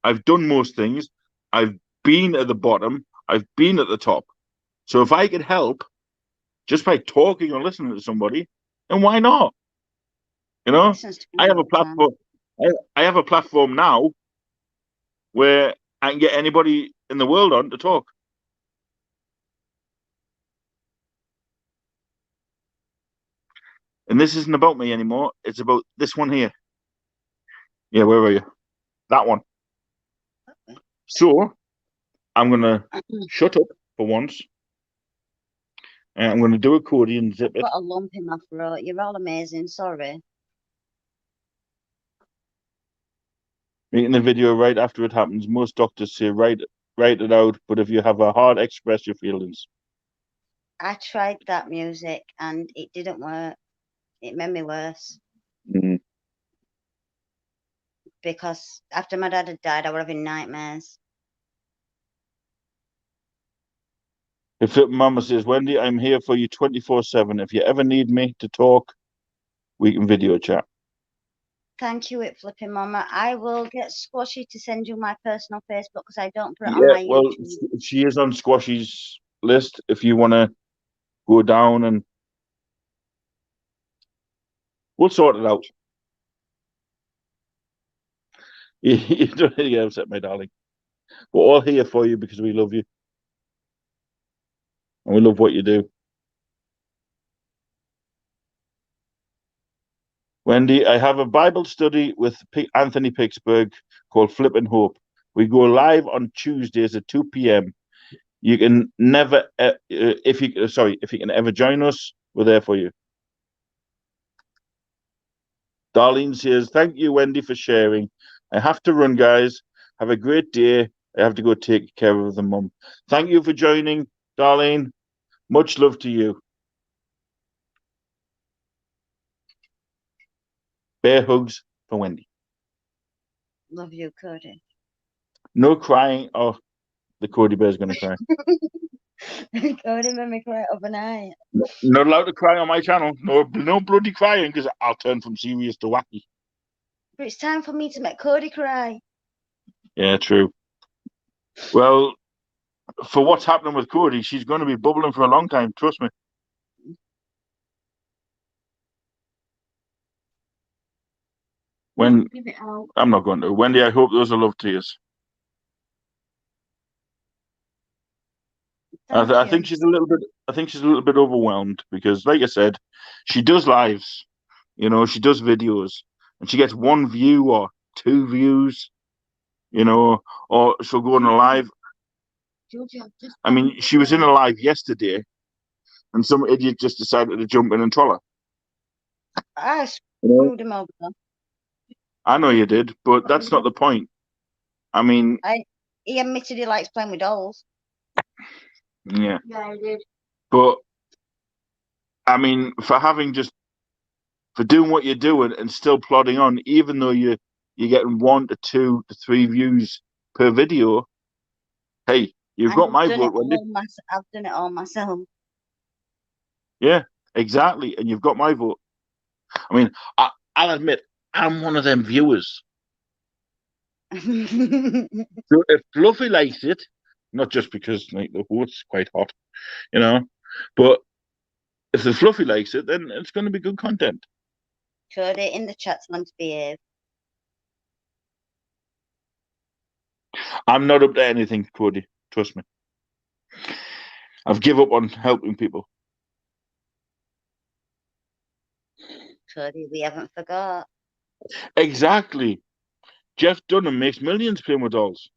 I've done most things. I've been at the bottom. I've been at the top. So if I could help just by talking or listening to somebody, then why not? He listens to me I have a all the time. platform. I have a platform now where I can get anybody in the world on to talk. And this isn't about me anymore. It's about this one here. Yeah, where are you? That one. So I'm gonna shut up for once, and I'm gonna do a Cody and zip I've it. got a lump in my throat. You're all amazing. Sorry. Making the video right after it happens. Most doctors say write it out, but if you have a heart, express your feelings. I tried that music and it didn't work. It made me worse Mm. because after my dad had died, I was having nightmares. If Mama says, Wendy, I'm here for you 24/7. If you ever need me to talk, we can video chat. Thank you, it flipping mama. I will get Squashy to send you my personal Facebook because I don't put it on my YouTube. She is on Squashy's list. If you want to go down and we'll sort it out. You don't need to get upset, my darling. We're all here for you because we love you and we love what you do. Wendy, I have a Bible study with Anthony Pittsburgh called Flip and Hope. We go live on Tuesdays at 2 p.m. You can never, if you can ever join us, we're there for you. Darlene says, thank you, Wendy, for sharing. I have to run, guys. Have a great day. I have to go take care of the mum. Thank you for joining, Darlene. Much love to you. Bear hugs for Wendy. Love you, Cody. No crying. Oh, the Cody Bear's going to cry. Cody made me cry overnight. Not allowed to cry on my channel. No bloody crying because I'll turn from serious to wacky. But it's time for me to make Cody cry. Yeah, true. Well, for what's happening with Cody, she's going to be bubbling for a long time. Trust me. Give it out. I'm not going to. Wendy, I hope those are love tears. I think she's a little bit. I think she's a little bit overwhelmed because, like I said, she does lives. She does videos, and she gets one view or two views. Or she'll go on a live. I mean, she was in a live yesterday, and some idiot just decided to jump in and troll her. I screwed him over. I know you did, but that's not the point. I mean, he admitted he likes playing with dolls. Yeah. Yeah, I did. But I mean, for doing what you're doing and still plodding on, even though you're getting 1 to 2 to 3 views per video, hey, you've got my vote, Wendy. I've done it all myself. Yeah, exactly, and you've got my vote. I mean, I'll admit, I'm one of them viewers. So if Fluffy likes it, not just because like the host's quite hot, you know, but if the Fluffy likes it, then it's going to be good content. Cody in the chat, tell him to behave. I'm not up to anything, Cody. Trust me. I've give up on helping people. Cody, we haven't forgot. Exactly. Jeff Dunham makes millions playing with dolls.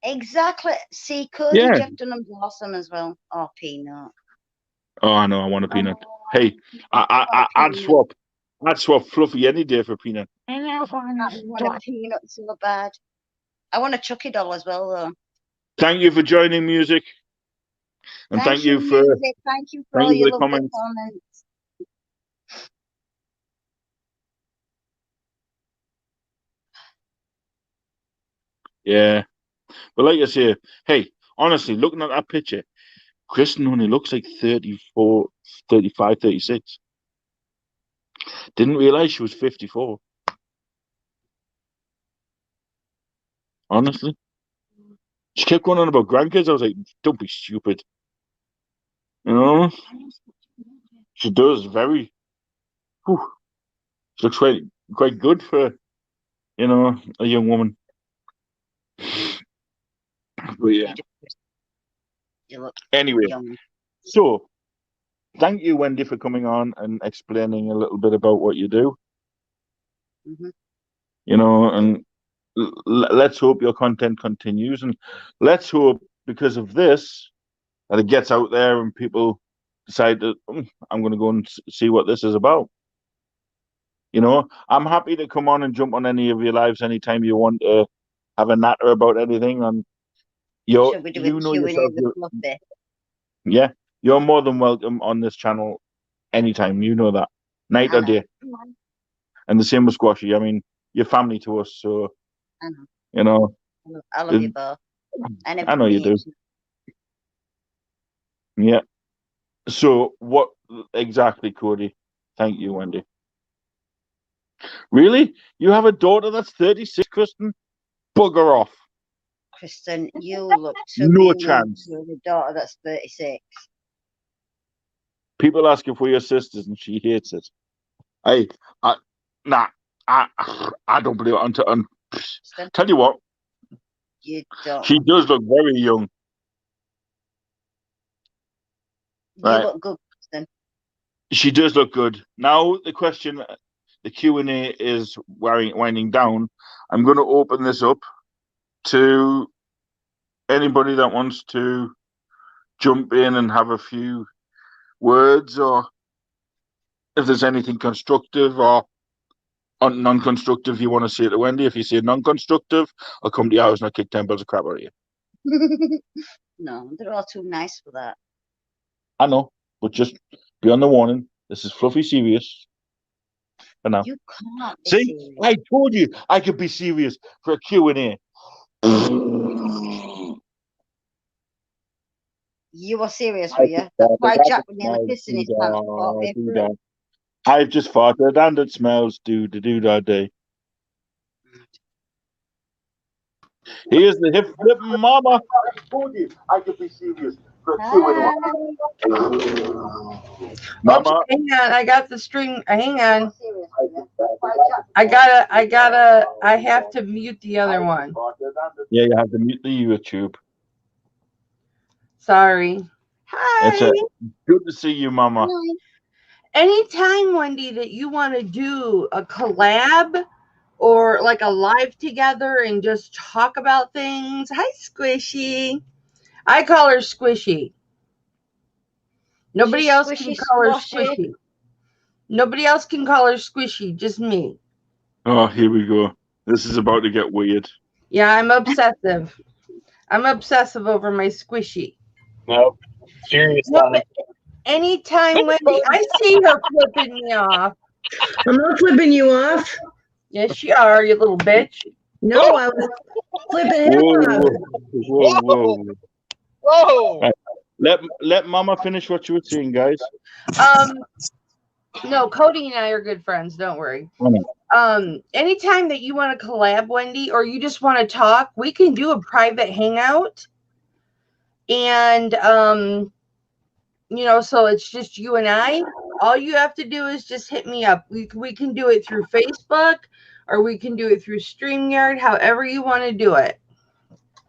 Exactly. See, Cody, Yeah. Jeff Dunham's awesome as well. Oh, Peanut. Oh, I know. I want a peanut. Hey, Oh, I'd Peanut. swap Fluffy any day for peanut. I want a Peanut so bad. I want a Chucky doll as well, though. Thank you for joining music, and Thank you, music. Thank you for all your the lovely comments. comments. Yeah, but like I say, hey, honestly, looking at that picture, Kristen only looks like 34, 35, 36. Didn't realize she was 54. Honestly, she kept going on about grandkids. I was like, don't be stupid. You know, she does very. Whew, she looks quite good for a young woman. But yeah. You look Anyway, young. so thank you, Wendy, for coming on and explaining a little bit about what you do. Mhm. And let's hope your content continues, and let's hope because of this that it gets out there and people decide that I'm going to go and see what this is about. I'm happy to come on and jump on any of your lives anytime you want to have a natter about anything. And Should we do a you know Q&A yourself, with Fluffy? yeah, you're more than welcome on this channel anytime. You know that, night I or know. day. And the same with Squashy. I mean, you're family to us, so I know. you know. I love you both. And I know you do. Yeah. So what exactly, Cody? Thank you, Wendy. Really? You have a daughter that's 36, Kristen? Bugger off. Kristen, you look too No young chance. for a daughter that's 36. People ask if we're your sisters, and she hates it. Nah, I don't believe it. Kristen, Tell you what, you don't she look. does look very young. You Right. look good, Kristen. She does look good. Now the question, the Q&A is winding down. I'm going to open this up to anybody that wants to jump in and have a few words, or if there's anything constructive or non-constructive you want to say to Wendy. If you say non-constructive, I'll come to your house and I'll kick 10 bells of crap out of you. No, they're all too nice for that. I know, but just be on the warning. This is fluffy serious for now. You can't be See, serious. I told you I could be serious for a Q&A. You were serious, were you? That's why Jack was nearly pissing his pants halfway through. I've just farted and it smells do day. Here's the hip flip mama. I told you I could be serious for a Q&A. Mama. Oops, hang on, I got the string. Hang on. Serious, I have to mute the other one. Yeah, you have to mute the YouTube. Sorry. Hi. It's good to see you, Mama. Anytime, Wendy, that you want to do a collab or like a live together and just talk about things. Hi, Squishy. I call her Squishy. Nobody else can call her Squishy. Nobody else can call her Squishy, just me. Oh, here we go. This is about to get weird. Yeah, I'm obsessive. I'm obsessive over my Squishy. No, seriously. No, anytime, Wendy, I see her flipping me off. I'm not flipping you off. Yes, you are, you little bitch. No, I was flipping him off. Whoa. Right. Let Mama finish what you were saying, guys. No, Cody and I are good friends. Don't worry. Anytime that you want to collab, Wendy, or you just want to talk, we can do a private hangout. And so it's just you and I. All you have to do is just hit me up. We can do it through Facebook, or we can do it through StreamYard, however you want to do it.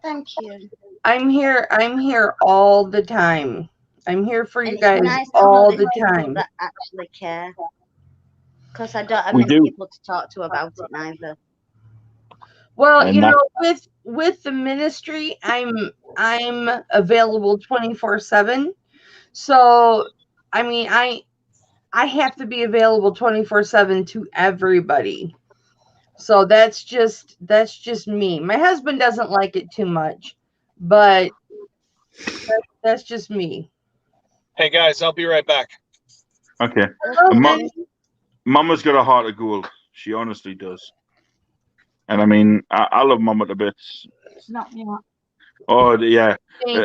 Thank you. I'm here all the time. I'm here for you And guys it's nice to all know the there's people time. that actually care. Because I don't have We many do. people to talk to about it neither. Well, And that- with the ministry, I'm available 24/7. So, I mean, I have to be available 24/7 to everybody. So that's just me. My husband doesn't like it too much, but that's just me. Hey guys, I'll be right back. Okay. Okay. Mama's got a heart of gold. She honestly does. And I mean, I love Mama to bits. It's not me. Oh yeah, Thank you.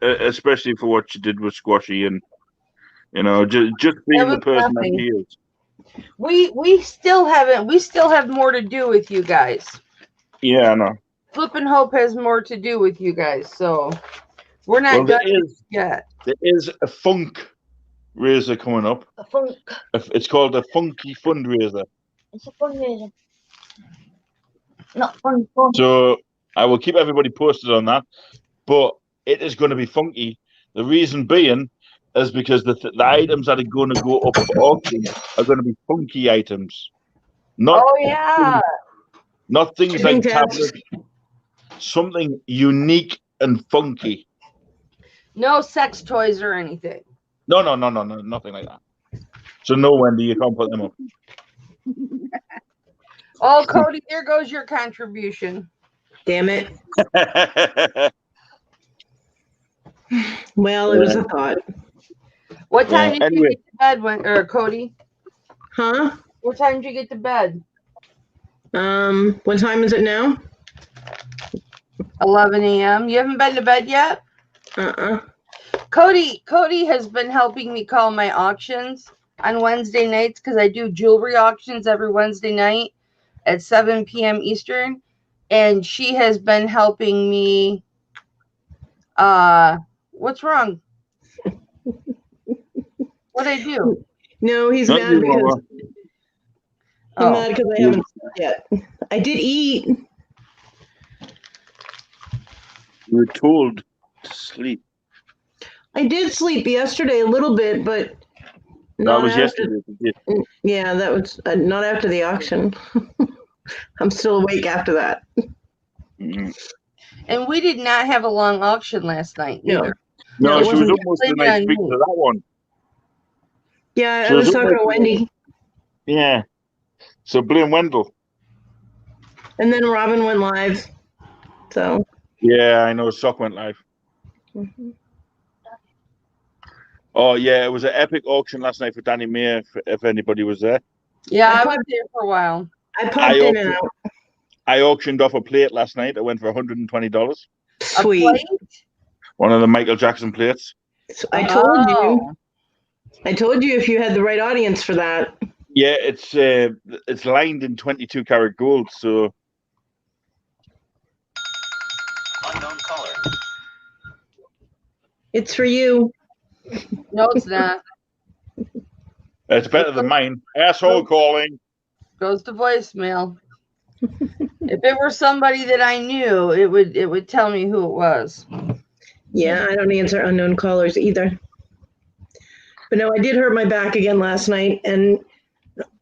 especially for what she did with Squashy, and just being the was person that nothing. she is. We still have more to do with you guys. Yeah, I know. Flip and Hope has more to do with you guys, so we're not Well, done yet. there is a funk raiser coming up. A funk. It's called a funky fundraiser. It's a fundraiser. Not fun. So I will keep everybody posted on that, but it is going to be funky. The reason being is because the items that are going to go up for auction are going to be funky items, not Oh yeah. not things Shipping like tax. tablets. Something unique and funky. No sex toys or anything. No, nothing like that. So no, Wendy, you can't put them up. Oh, Cody, there goes your contribution. Damn it. Well, it was a thought. What time did anyway. you get to bed, Cody? Huh? What time did you get to bed? What time is it now? 11 a.m. You haven't been to bed yet? Cody has been helping me call my auctions on Wednesday nights because I do jewelry auctions every Wednesday night at 7 p.m. Eastern. And she has been helping me. What's wrong? What'd I do? No, he's Not mad you, because Mama. I'm mad because I haven't slept yet. I did eat. You were told to sleep. I did sleep yesterday a little bit, but That not was after. yesterday. Yeah, that was not after the auction. I'm still awake after that. Mm-hmm. And we did not have a long auction last night either. No, it she was wasn't. almost a Blame it nice on speak me. to that one. Yeah, She I was talking to almost- Wendy, Yeah. So blame Wendell. and then Robin went live. So. Yeah, I know. Sock went live. Mm-hmm. Oh yeah, it was an epic auction last night for Danny Mayer. If anybody was there. Yeah, I was popped- there for a while. I popped in and out. I auctioned off a plate last night. It went for $120. Sweet. A plate? One of the Michael Jackson plates. I told you. Oh. I told you if you had the right audience for that. Yeah, it's lined in 22 karat gold. So Unknown caller. It's for you. No, it's not. it's better than mine. Asshole calling. Goes to voicemail. If it were somebody that I knew, it would tell me who it was. Yeah, I don't answer unknown callers either. But no, I did hurt my back again last night, and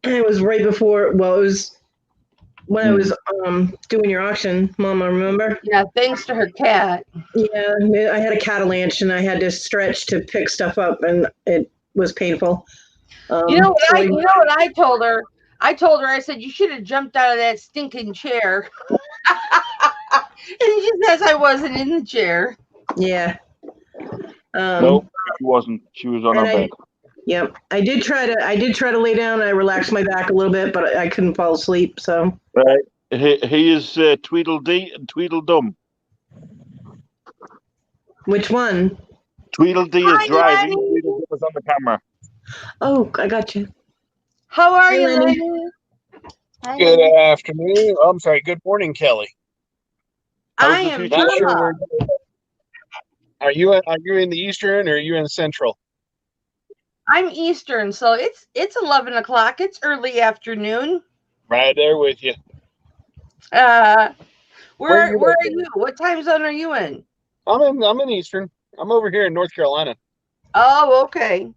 it was right before. Well, it was when I was doing your auction, Mama. Remember? Yeah, thanks to her cat. Yeah, I had a catalanch, and I had to stretch to pick stuff up, and it was painful. You know what I told her? I said, you should have jumped out of that stinking chair. And she says I wasn't in the chair. Yeah. No, she wasn't. She was on her bed. Yep. I did try to lay down. I relaxed my back a little bit, but I couldn't fall asleep. So. Right. He is Tweedledee and Tweedledum. Which one? Tweedledee Hi, is driving. Lenny. Tweedledum is on the camera. Oh, I got you. How are Hey, you, Lenny. Lenny? Hi, Good Lenny. afternoon. I'm sorry. Good morning, Kelly. I How's the am future Not looking? sure Irma. where. Are you in the Eastern or are you in Central? I'm Eastern, so it's 11 o'clock. It's early afternoon. Right there with you. Uh, Where are you where are located? you? What time zone are you in? I'm in Eastern. I'm over here in North Carolina. Oh, okay.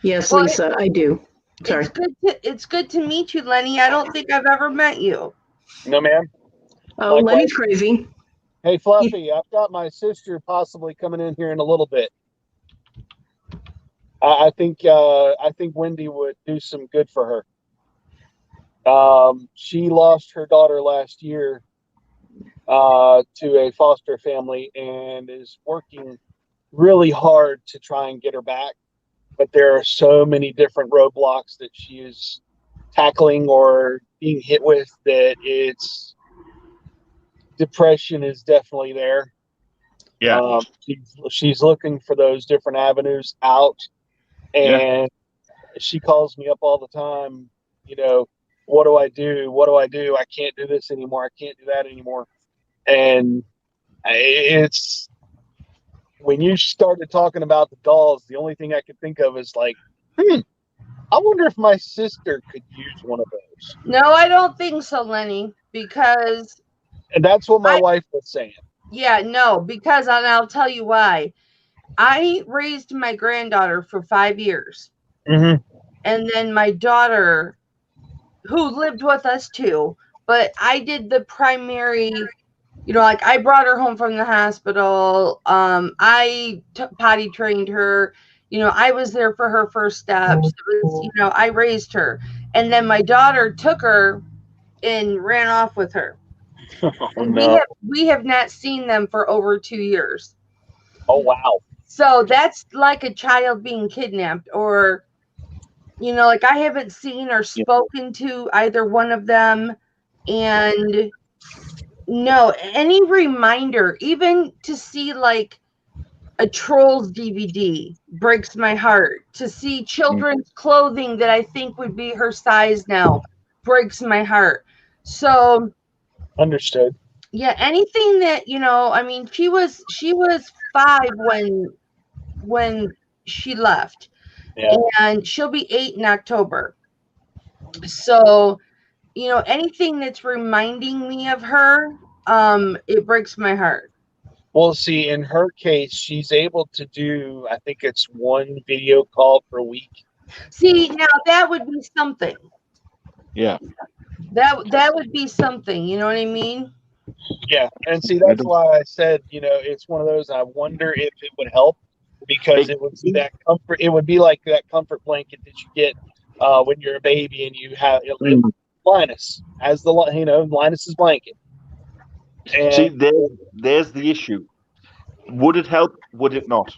Yes, Well, Lisa, I do. Sorry. it's good to meet you, Lenny. I don't think I've ever met you. No, ma'am. Oh, Likewise. Lenny's crazy. Hey, Fluffy, I've got my sister possibly coming in here in a little bit. I think Wendy would do some good for her. She lost her daughter last year to a foster family and is working really hard to try and get her back. But there are so many different roadblocks that she is tackling or being hit with that it's depression is definitely there. Yeah. She's looking for those different avenues out, and she calls me up all the time. You know, what do I do? What do I do? I can't do this anymore. I can't do that anymore. And it's when you started talking about the dolls, the only thing I could think of is like, I wonder if my sister could use one of those. No, I don't think so, Lenny, because And that's what my wife was saying. yeah, no, because and I'll tell you why. I raised my granddaughter for 5 years. Mm-hmm. And then my daughter, who lived with us too, but I did the primary, like I brought her home from the hospital. I potty trained her. I was there for her first steps. It was, I raised her. And then my daughter took her and ran off with her. Oh, And no. we have not seen them for over 2 years. Oh, wow. So that's like a child being kidnapped, or like I haven't seen or spoken to either one of them. And no, any reminder, even to see like a Trolls DVD breaks my heart. To see children's clothing that I think would be her size now breaks my heart. So Understood. yeah, anything that, I mean, she was 5 when she left. Yeah. And she'll be 8 in October. So, anything that's reminding me of her, it breaks my heart. Well, see, in her case, she's able to do, I think it's one video call per week. See, now that would be something. Yeah. That would be something, you know what I mean? Yeah. And see, that's why I said, it's one of those, I wonder if it would help because it would be that comfort. It would be like that comfort blanket that you get when you're a baby and you have Linus as the, Linus's blanket. And See, there's the issue. Would it help? Would it not?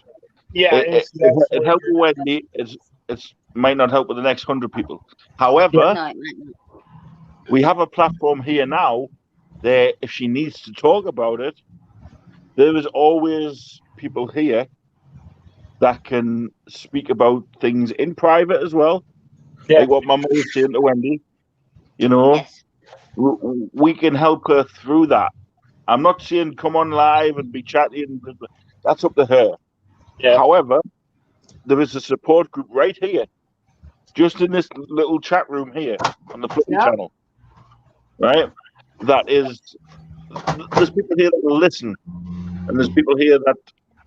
yeah, It helped with Wendy. It's might not help with the next 100 people. However, No, it might not. we have a platform here now that if she needs to talk about it, there is always people here that can speak about things in private as well. Yeah. Like what my mother was saying to Wendy. You know, Yes. we can help her through that. I'm not saying come on live and be chatting. That's up to her. Yeah. However, there is a support group right here, just in this little chat room here on the Flippy channel, right? That is, there's people here that will listen, and there's people here that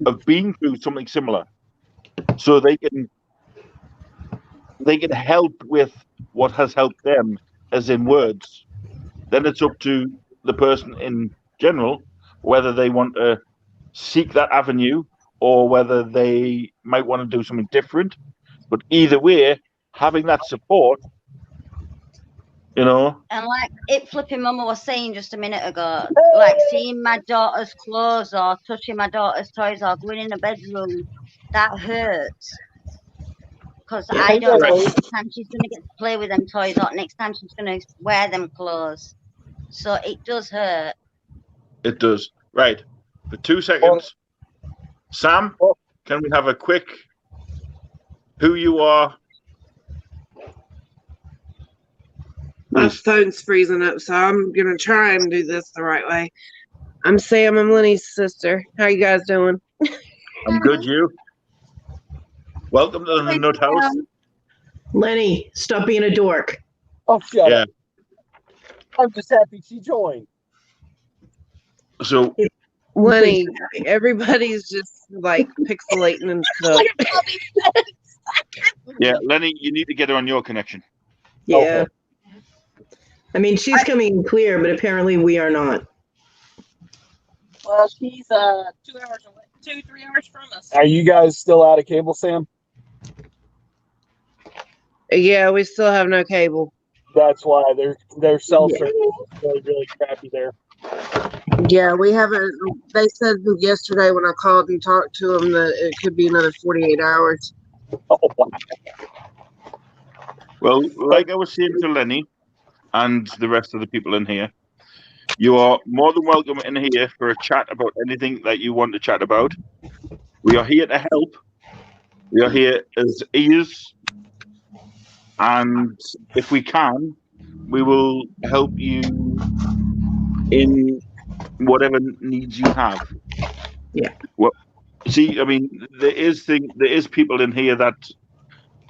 have been through something similar, so they can help with what has helped them, as in words. Then it's up to the person in general whether they want to seek that avenue or whether they might want to do something different. But either way, having that support, And like flipping mama was saying just a minute ago, like seeing my daughter's clothes or touching my daughter's toys or going in the bedroom, that hurts. Because I don't know next time she's going to get to play with them toys or next time she's going to wear them clothes. So it does hurt. it does. Right. For 2 seconds, Sam, can we have a quick who you are. My Is phone's freezing up, so I'm gonna try and do this the right way. I'm Sam. I'm Lenny's sister. How you guys doing? I'm good. You. Welcome to the Nut House. Lenny, stop being a dork. Oh, shut Yeah. up. I'm just happy she joined. So Lenny, everybody's just like pixelating and stuff. yeah, Lenny, you need to get her on your connection. Yeah. I mean, she's coming in clear, but apparently we are not. Well, she's 2 hours away, 2-3 hours from us. Are you guys still out of cable, Sam? Yeah, we still have no cable. That's why their cell service is really, really crappy there. Yeah, we haven't. They said yesterday when I called and talked to them that it could be another 48 hours. Oh, wow. Well, like I was saying to Lenny and the rest of the people in here, you are more than welcome in here for a chat about anything that you want to chat about. We are here to help. We are here as ears, and if we can, we will help you in whatever needs you have. Yeah. Well, see, I mean, there is people in here that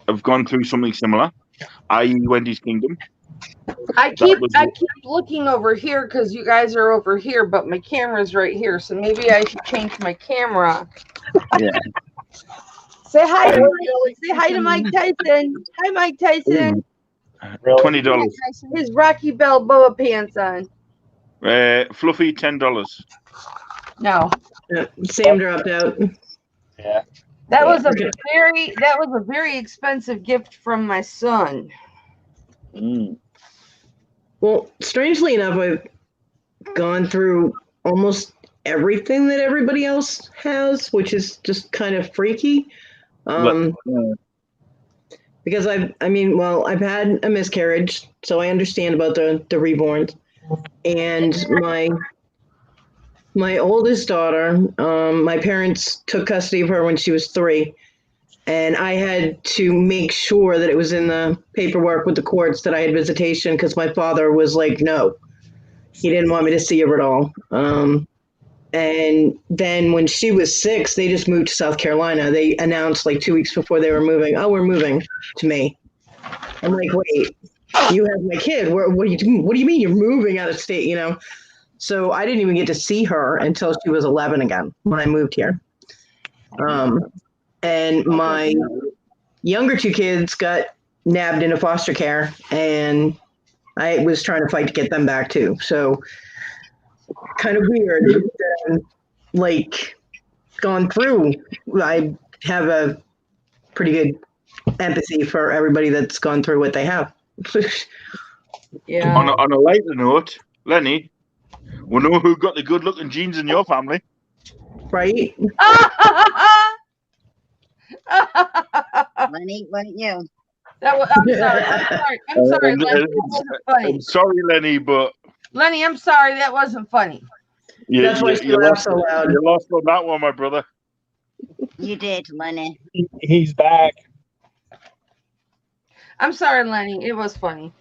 have gone through something similar, i.e., Wendy's Kingdom. I keep looking over here because you guys are over here, but my camera's right here, so maybe I should change my camera. Yeah. Say hi to Mike Tyson. Hi, Mike Tyson. Really? $20. His Rocky Balboa pants on. Fluffy $10. No, Sam dropped out. Yeah. that was a very expensive gift from my son. Well, strangely enough, I've gone through almost everything that everybody else has, which is just kind of freaky. Because I've had a miscarriage, so I understand about the reborns. And my oldest daughter, my parents took custody of her when she was 3. And I had to make sure that it was in the paperwork with the courts that I had visitation because my father was like, no, he didn't want me to see her at all. And then when she was 6, they just moved to South Carolina. They announced like 2 weeks before they were moving, oh, we're moving to me. I'm like, wait, you have my kid. What do you mean you're moving out of state, you know? So I didn't even get to see her until she was 11 again when I moved here. And my younger 2 kids got nabbed into foster care, and I was trying to fight to get them back too. So kind of weird, like gone through. I have a pretty good empathy for everybody that's gone through what they have. Yeah. On a lighter note, Lenny, we know who got the good-looking genes in your family. Right? Lenny, weren't you? I'm sorry, Lenny. That wasn't funny. I'm sorry, Lenny, but Lenny, I'm sorry. That wasn't funny. That's why she laughed so loud. You lost on that one, my brother. You did, Lenny. He's back. I'm sorry, Lenny. It was funny.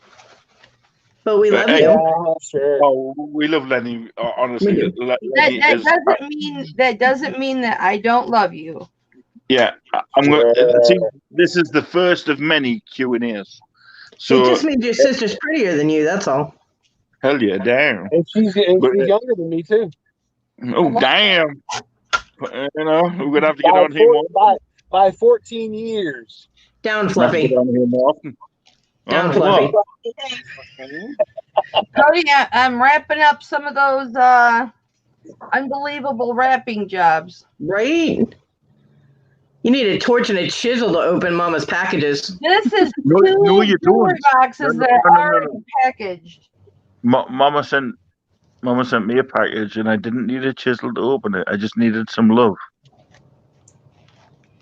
But we love Hey, you. Yeah, sure. Oh, we love Lenny. Honestly, We do. Lenny is, That doesn't mean that I don't love you. yeah. I'm going. See, this is the first of many Q&As. So It just means your sister's prettier than you, that's all. hell yeah, damn. And she's younger than me, too. Oh damn. You know, we're gonna have to get on here more. By 14 years. Down, We'll have to Fluffy. get on here more often. Down, Oh, Fluffy. well, Cody, I'm wrapping up some of those unbelievable wrapping jobs. Right? You need a torch and a chisel to open Mama's packages. This is No, two you jewelry don't. boxes No, that no, are no, no, already no. packaged. Mama sent me a package, and I didn't need a chisel to open it. I just needed some love.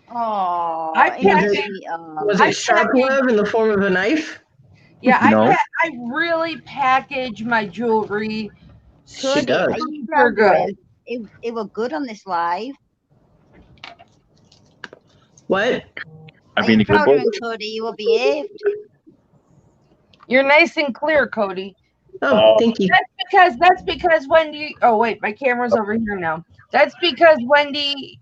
Oh, Was it sharp love in the form of a knife? Yeah, No. I really package my jewelry. She does. Are you Super good. It was good on this live. What? I've been a good boy. Crowder and Cody, you will behave. You're nice and clear, Cody. Oh, thank you. That's because Wendy. Oh wait, my camera's over here now. That's because Wendy.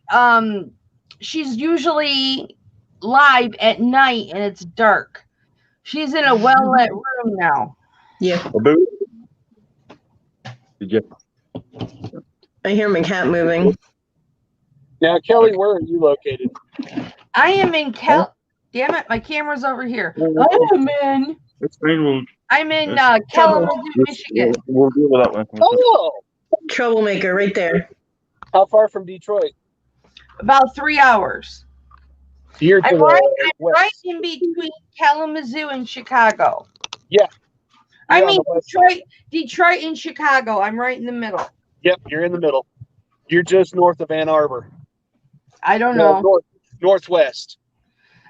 She's usually live at night and it's dark. She's in a well lit room now. Yeah, Did you? I hear my cat moving. Now, Kelly, where are you located? I am in Damn it, my camera's over here. I'm in Kalamazoo, Michigan. We'll deal with that one. Oh, Troublemaker right there. how far from Detroit? About 3 hours. You're to I'm the right west. in between Kalamazoo and Chicago. Yeah. I You're on mean the west Detroit and Chicago. I'm right in the middle. Yep, you're in the middle. You're just north of Ann Arbor. I don't No, know. northwest.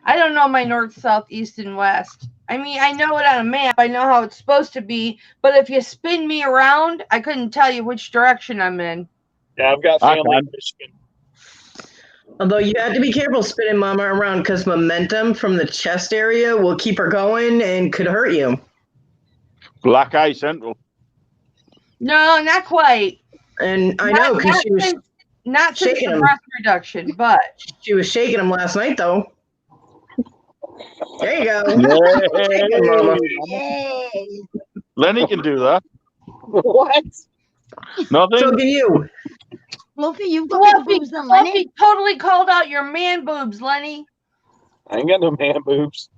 I don't know my north, south, east, and west. I mean, I know it on a map. I know how it's supposed to be. But if you spin me around, I couldn't tell you which direction I'm in. Yeah, I've got family in Michigan. Although you have to be careful spinning Mama around because momentum from the chest area will keep her going and could hurt you. Black Eye Central. No, not quite. And I know because she was not since shaking the him. breast reduction, but She was shaking him last night, though. There you go. Yay. Mama. Yay. Lenny can do that. What? Nothing. So can you. Fluffy, you've got big boobs then, Lenny. Fluffy totally called out your man boobs, Lenny. I ain't got no man boobs.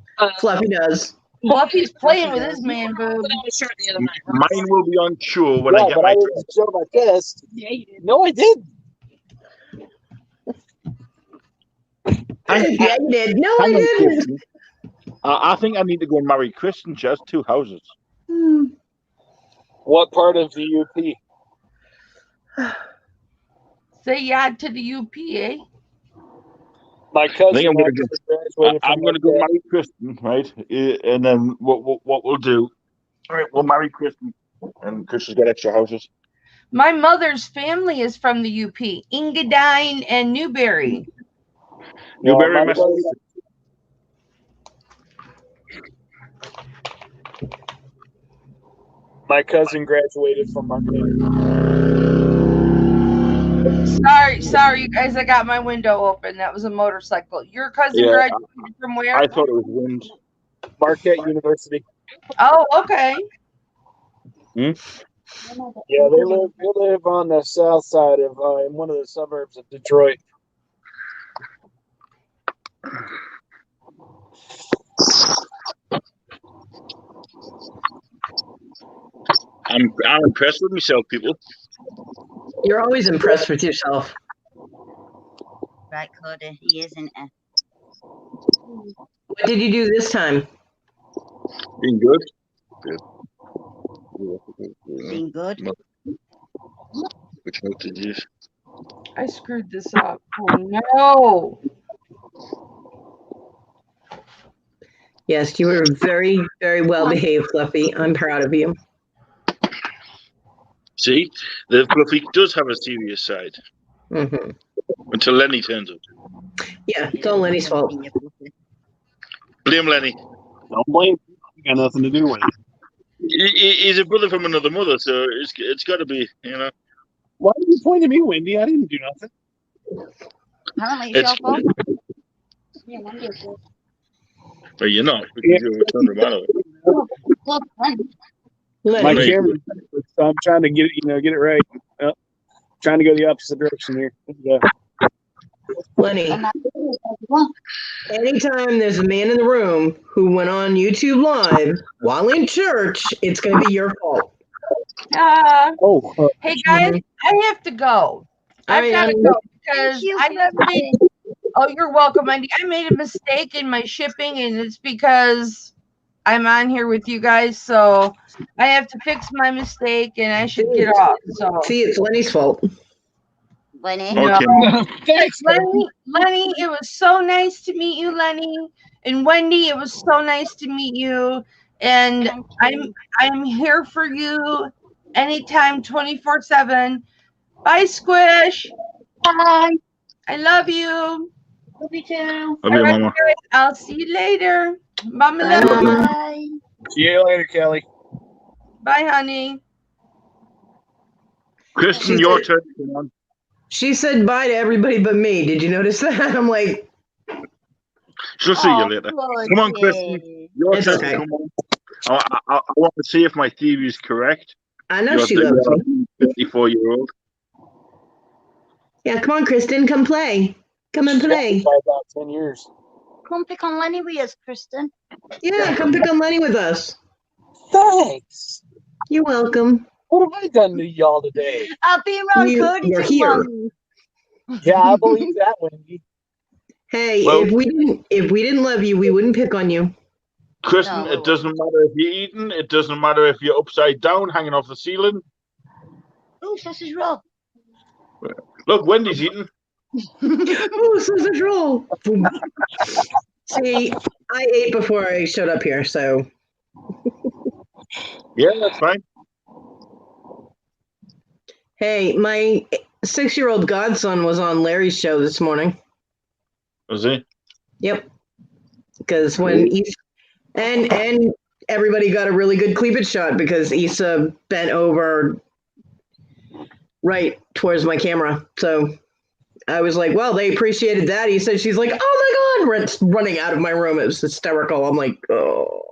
Fluffy does. Fluffy's playing with his man boobs. Mine will be on show when Yeah, I get but my I didn't show my chest. Yeah, you did. No, I didn't. Yeah, you did. No, I didn't. I think I need to go and marry Kristen. She has 2 houses. What part of the UP? Say yeah to the UP, eh? My I cousin think I'm going actually graduated I'm from going to go Marquette. marry Kristen, right? And then what we'll do? All right, we'll marry Kristen, and Kristen's got extra houses. My mother's family is from the UP, Engadine and Newberry. Newberry, my Massachusetts. My cousin graduated from Marquette. Sorry, you guys. I got my window open. That was a motorcycle. Your cousin Yeah, graduated from where? I thought it was wind. Marquette University. Oh, okay. Yeah, they live on the south side of in one of the suburbs of Detroit. I'm impressed with myself, people. You're always impressed with yourself. Right, Cody, he is, isn't he? What did you do this time? Being good. Being good. Which note did you use? I screwed this up. Oh no. Yes, you were very, very well behaved, Fluffy. I'm proud of you. See, the Fluffy does have a serious side Mm-hmm. until Lenny turns up. Yeah, it's all Lenny's fault. Blame Lenny. Don't blame. Got nothing to do with it. He's a brother from another mother, so it's got to be, you know. Why are you pointing at me, Wendy? I didn't do nothing. Apparently it's your fault. Yeah, wonderful. But you're not, because you're a return remodel. Look, My Lenny, camera. So I'm trying to get it right. Trying to go the opposite direction here. Yeah. Lenny, anytime there's a man in the room who went on YouTube Live while in church, it's going to be your fault. Oh. Hey guys, I have to go. I've got to go because I have made. Oh, you're welcome, Andy. I made a mistake in my shipping, and it's because I'm on here with you guys, so I have to fix my mistake, and I should get off. So See, it's Lenny's fault. Lenny. Okay. Thanks, Lenny, it was so nice to meet you, Lenny. And Wendy, it was so nice to meet you. And I'm here for you anytime, 24/7. Bye, Squish. Bye. I love you. Love you too. Love you, All right, Mama. guys, I'll see you later. Mama Bye. love you. Bye. See you later, Kelly. Bye, honey. Kristen, She your said, turn. Come on. she said bye to everybody but me. Did you notice that? I'm like, She'll see you Oh, later. good. Come on, Kristen. Your it's turn. okay. Come on. I want to see if my theory is correct. I know You're she loves me. 54-year-old. Yeah, come on, Kristen, come play. Come and She's got me play. by about 10 years. Come pick on Lenny with us, Kristen. Yeah, come pick on Lenny with us. Thanks. You're welcome. What have I done to y'all today? I've been around Cody You're too here. long. Yeah, I believe that, Wendy. Hey, Well- if we didn't love you, we wouldn't pick on you. Kristen, No, it doesn't matter if you're eating. It doesn't matter if you're upside down, hanging off the ceiling. Oh, sausage roll. Look, Wendy's eating. Oh, sausage roll. See, I ate before I showed up here, so Yeah, that's fine. hey, my 6-year-old godson was on Larry's show this morning. Was he? Yep. Because when Issa and everybody got a really good cleavage shot because Issa bent over right towards my camera. So I was like, well, they appreciated that. He said, she's like, oh my God, running out of my room. It was hysterical. I'm like, oh.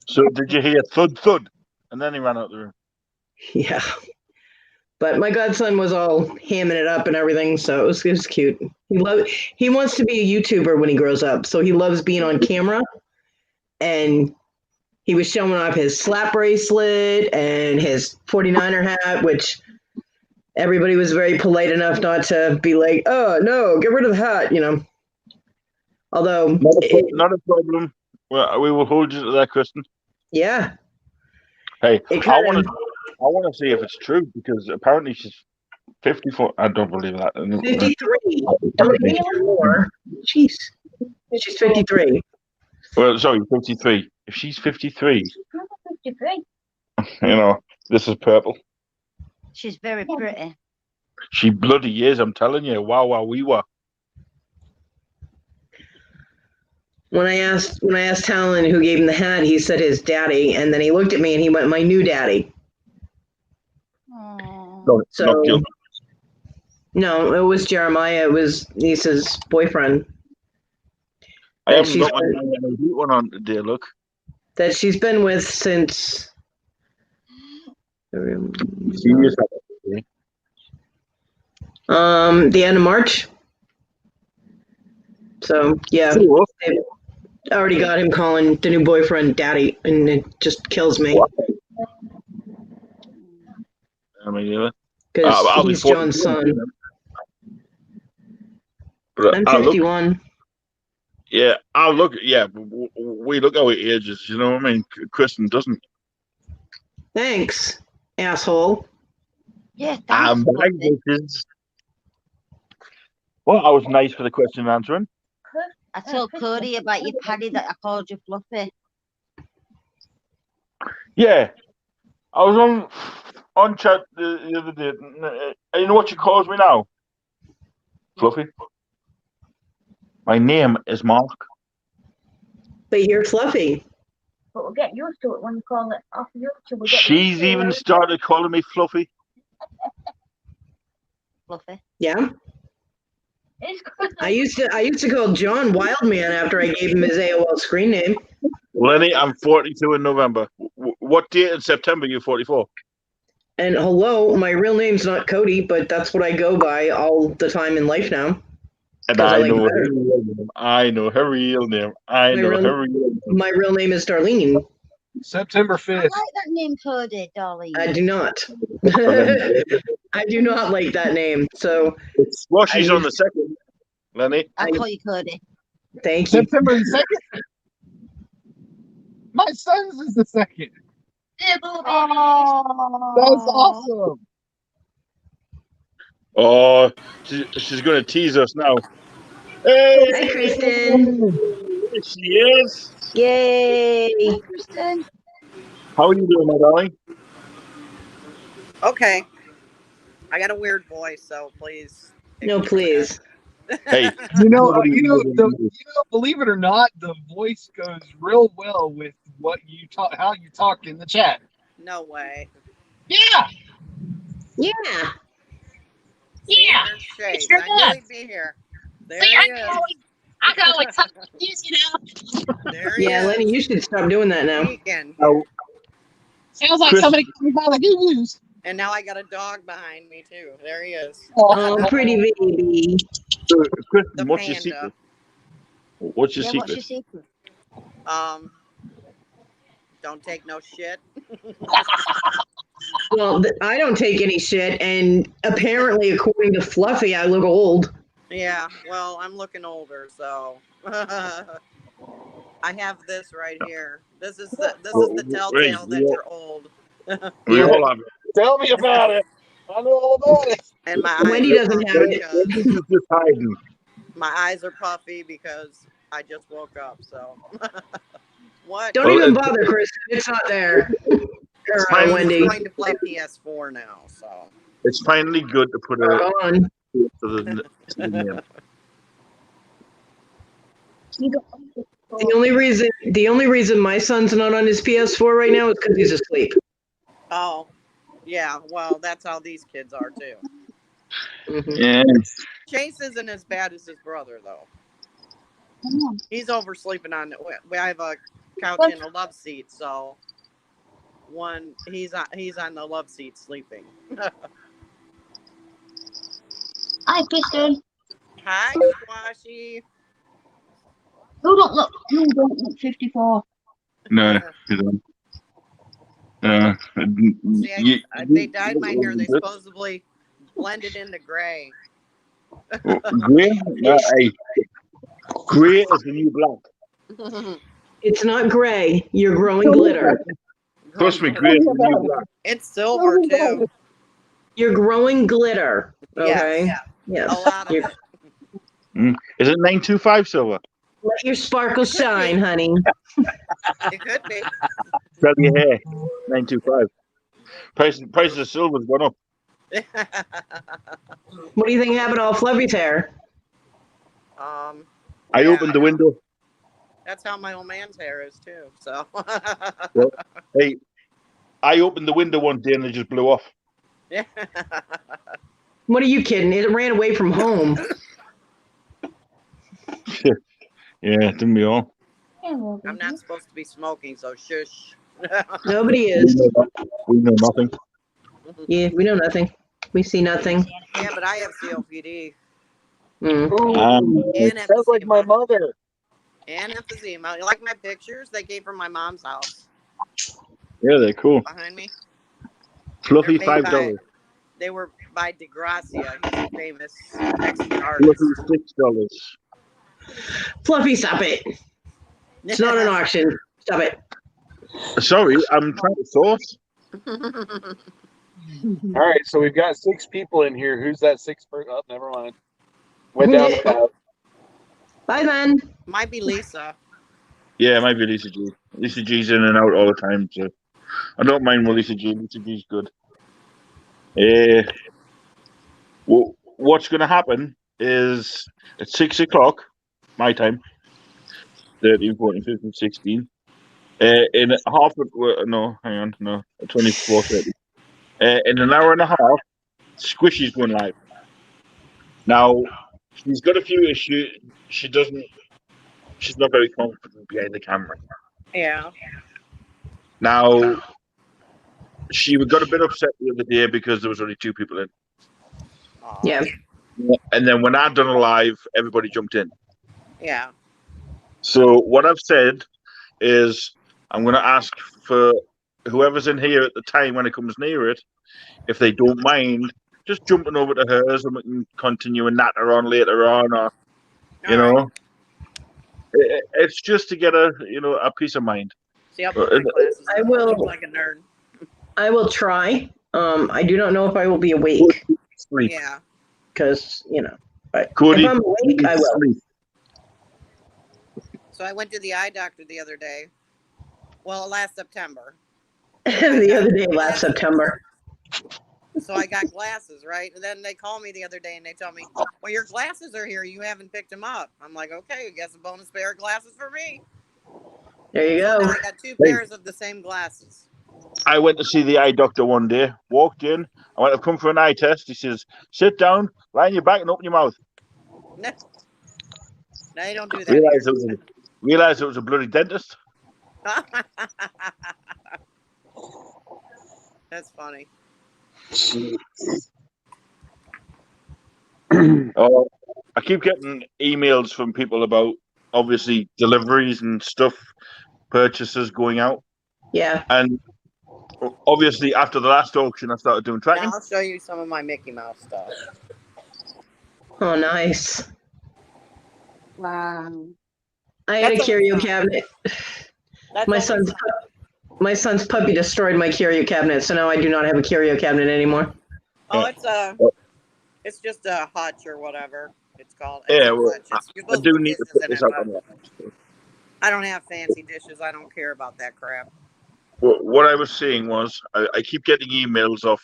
So did you hear thud thud? And then he ran out the room. Yeah. But my godson was all hamming it up and everything, so it was cute. He wants to be a YouTuber when he grows up, so he loves being on camera. And he was showing off his slap bracelet and his 49er hat, which everybody was very polite enough not to be like, oh no, get rid of the hat, you know. Although Not a problem. Well, we will hold you to that, Kristen. yeah. Hey, It I kinda- want to see if it's true because apparently she's 54. I don't believe that. 53. Don't make it more. Jeez. She's 53. Well, sorry, 53. If she's 53, 53. this is purple. She's very pretty. She bloody is, I'm telling you. Wow, we were. When I asked Talon who gave him the hat, he said his daddy, and then he looked at me and he went, my new daddy. No, So not Gil. no, it was Jeremiah. It was Nisa's boyfriend. I haven't she's got my one on today, look. That she's been with since Serious. the end of March. So yeah, Cool. they already got him calling the new boyfriend daddy, and it just kills me I mean, yeah. because be he's 42 John's son. But I'm I look, 51. yeah, I look, yeah, we look our ages, you know what I mean? Kristen doesn't. Thanks, asshole. Yeah, thanks. Fluffy. Well, I was nice for the question answering. I told Cody about your paddy that I called you Fluffy. Yeah, I was on chat the other day. You know what she calls me now? Fluffy. My name is Mark. But you're fluffy. But we'll get used to it when you call it off YouTube. We'll get She's used to even it. started calling me Fluffy. Fluffy. Yeah. It's good. I used to call John Wildman after I gave him his AOL screen name. Lenny, I'm 42 in November. What date in September are you 44? And hello, my real name's not Cody, but that's what I go by all the time in life now. And 'Cause I like know better. her real name. I know her real name. My real name is Darlene. September I 5th. like that name, Cody, darling. I do not. I do not like that name. So Squashy's on the second, Lenny. I'll call you Cody. Thank you. September the 2nd? My son's is the 2nd. Oh, That's awesome. Oh, she's going to tease us now. Hey, Hi, Kristen. there she is. Yay. Kristen. How are you doing, my darling? Okay. I got a weird voice, so please. No, please. Hey, You know, nobody believe it or not, the voice goes real well with what you talk, how you talk in the chat. No way. Yeah, Yeah. See, Yeah, there's Chase. sure I knew does. he'd be here. There See, he I is. can always talk like this, you know. There he Yeah, is. Lenny, you should stop doing that now. Speaking. Now, Sounds like Chris- somebody coming by the good news. And now I got a dog behind me too. There he is. Oh, pretty baby. Kristen, The what's your panda. secret? What's your Yeah, secret? what's your secret? Don't take no shit. Well, I don't take any shit, and apparently, according to Fluffy, I look old. Yeah, well, I'm looking older, so I have this right here. This is the telltale that you're old. We Yeah. all have it. tell me about it. I know all about it. And my Wendy eyes are doesn't puffy have it. because This is just hiding. my eyes are puffy because I just woke up. So what? Don't Well, even it's- bother, Chris. It's not there. Or, fine. Wendy. I'm going to play PS4 now. So It's finally good to put Rock a on. to the name. The only reason my son's not on his PS4 right now is because he's asleep. oh yeah, well that's how these kids are too. Mhm. Yeah. Chase isn't as bad as his brother though. He's oversleeping on. We have a couch and a love seat, so he's on the love seat sleeping. Hi, Kristen. Hi, Squashy. You don't look 54. No, you don't. See, they dyed my hair. They supposedly blended into gray. Grey? No, hey. Grey is the new black. It's not gray. You're growing glitter. Trust me, grey is the new black. It's silver too. You're growing glitter. Okay. Yes. Yes. A lot of You're- it. Is it 925 silver? Let your sparkles shine, honey. It could be. Sell your hair. 925. Price of silver's gone up. What do you think happened to all Fluffy's hair? I yeah, opened the window. That's how my old man's hair is too. So. Well, hey, I opened the window one day and it just blew off. Yeah. What are you kidding? It ran away from home. Yeah, didn't we all? I'm not supposed to be smoking, so shush. Nobody We is. know nothing. Yeah, we know nothing. We see nothing. Yeah, but I have COPD Mm. and Sounds like my emphysema. mother. And emphysema. You like my pictures they gave from my mom's house Yeah, they're cool. behind me? Fluffy They're made $5. They were by DeGracia. He's a famous Mexican artist. Fluffy $6. Fluffy, stop it. It's not an auction. Stop it. Sorry, I'm trying to source. All right, so we've got 6 people in here. Who's that 6th person? Oh, never mind. Went down the path. Bye, then. Might be Lisa. Yeah, it might be Lisa G. Lisa G's in and out all the time, so I don't mind with Lisa G. Lisa G's good. Well, what's going to happen is at 6 o'clock, my time, 13, 14, 15, 16, in half, no, hang on, no, 24, 30. In an hour and a half, Squishy's going live. Now, she's got a few issues. She's not very confident behind the camera. Yeah. Now, she got a bit upset the other day because there was only 2 people in. Aw. Yeah. And then when I done a live, everybody jumped in. Yeah. So what I've said is I'm going to ask for whoever's in here at the time when it comes near it, if they don't mind, just jumping over to hers and we can continue and natter on later on, or you All know, right. it's just to get a peace of mind. See, I'll put my glasses I on. will- Look like a nerd. I will try. I do not know if I will be awake Sleep. Yeah. because, but Cody, if I'm awake, I will. sleep. So I went to the eye doctor the other day. Well, last September. The other day, last September. So I got glasses, right? And then they call me the other day and they tell me, well, your glasses are here. You haven't picked them up. I'm like, okay, I guess a bonus pair of glasses for me. There you So go. now I got 2 pairs of the same glasses. I went to see the eye doctor one day, walked in, I went, I've come for an eye test. He says, sit down, lie on your back and open your mouth. No, you don't do that here. Realized it was a bloody dentist. That's funny. Oh, I keep getting emails from people about obviously deliveries and stuff, purchases going out. Yeah. And obviously after the last auction, I started doing tracking. Now I'll show you some of my Mickey Mouse stuff. Oh, nice. Wow. I had a That's curio always cabinet. That's My always son's puppy destroyed my curio cabinet, so now I do not have a curio cabinet anymore. Oh, it's just a hutch or whatever it's called. It's Yeah, a well, hutch. You're I supposed do to put need to dishes put in this it, up but on that. I don't have fancy dishes. I don't care about that crap. What I was saying was, I keep getting emails off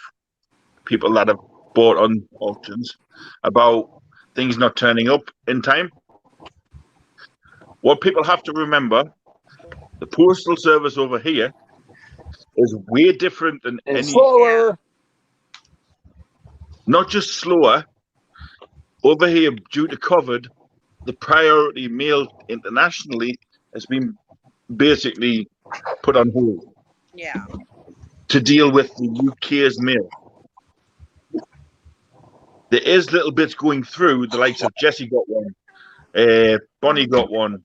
people that have bought on auctions about things not turning up in time. What people have to remember, the postal service over here is way different than And any, slower. not just slower. Over here, due to COVID, the priority mail internationally has been basically put on hold Yeah. to deal with the UK's mail. There is little bits going through, the likes of Jesse got one, Bonnie got one,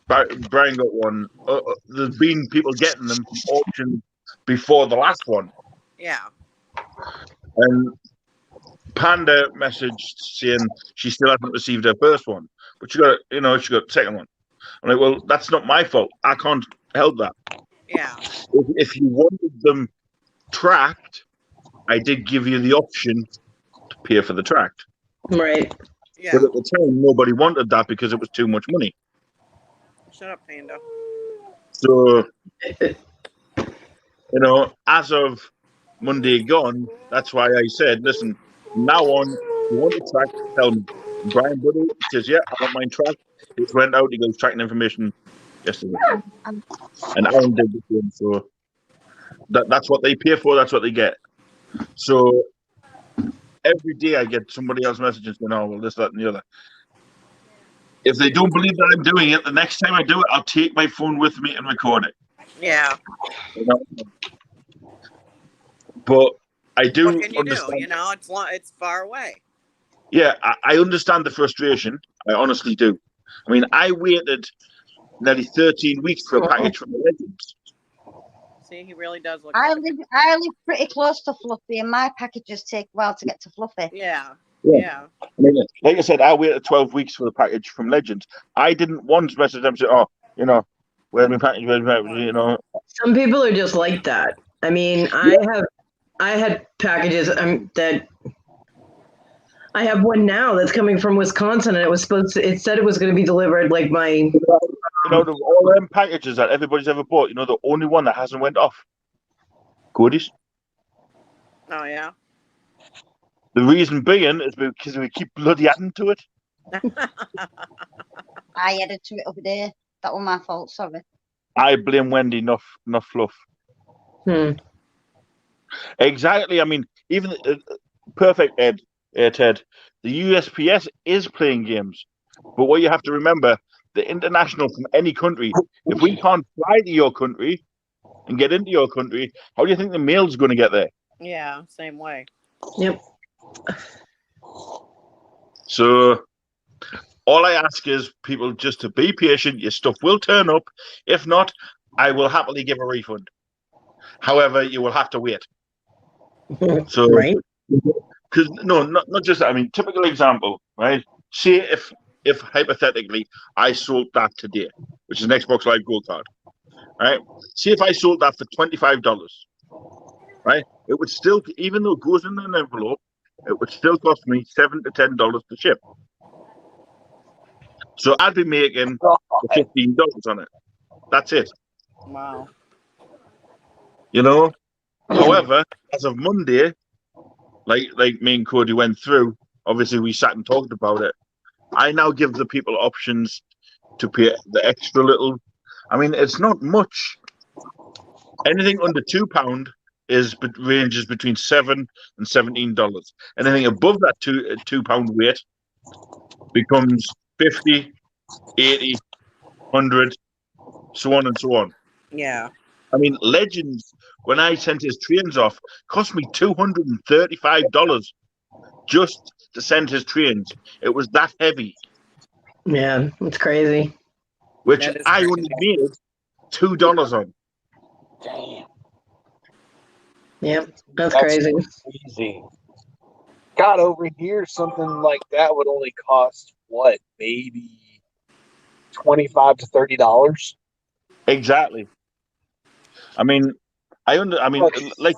Brian got one. There's been people getting them from auction before the last one. Yeah. And Panda messaged saying she still hasn't received her first one, but she got the second one. I'm like, well, that's not my fault. I can't help that. Yeah. If you wanted them tracked, I did give you the option to pay for the tracked. Right. Yeah. But at the time, nobody wanted that because it was too much money. Shut up, Panda. So, as of Monday gone, that's why I said, listen, from now on, if you want to track, tell me. And Brian Buddy says, yeah, I don't mind track. He just went out, he goes tracking information yesterday. And Aaron did the same, so that's what they pay for, that's what they get. So every day I get somebody else messages going, oh, well, this, that, and the other. If they don't believe that I'm doing it, the next time I do it, I'll take my phone with me and record it. Yeah. But I do What can you understand. do? It's far away. Yeah, I understand the frustration. I honestly do. I mean, I waited nearly 13 weeks for a package from the Legends. See, he really does look. I live pretty close to Fluffy, and my packages take a while to get to Fluffy. Yeah. I mean, like I said, I waited 12 weeks for the package from Legends. I didn't once message them and say, oh, where's my package, Some people are just like that. I mean, I had packages that I have one now that's coming from Wisconsin, and it said it was going to be delivered like my. All them packages that everybody's ever bought, the only one that hasn't went off. Goodies. Oh, yeah. The reason being is because we keep bloody adding to it. I added to it over there. That was my fault, sorry. I blame Wendy, not Fluff. Exactly. I mean, even perfect, Ted. The USPS is playing games, but what you have to remember, the international from any country, if we can't fly to your country and get into your country, how do you think the mail's going to get there? Yeah, same way. Yep. So all I ask is people just to be patient. Your stuff will turn up. If not, I will happily give a refund. However, you will have to wait. So, right? Because not just that. I mean, typical example, right? Say if hypothetically I sold that today, which is an Xbox Live Gold card, right? See if I sold that for $25, right? It would still, even though it goes in an envelope, it would still cost me $7 to $10 to ship. So I'd be making $15 on it. That's it. Wow. However, as of Monday, like me and Cody went through. Obviously, we sat and talked about it. I now give the people options to pay the extra little. I mean, it's not much. Anything under £2 ranges between $7 and $17. Anything above that £2 weight becomes 50, 80, 100, so on and so on. Yeah. I mean, Legends, when I sent his trains off, cost me $235 just to send his trains. It was that heavy, Yeah, it's crazy. which That is I crazy. only made $2 on. Damn. Yep, that's crazy. Easy. God, over here, something like that would only cost what, maybe $25 to $30. Exactly. I mean, I mean, like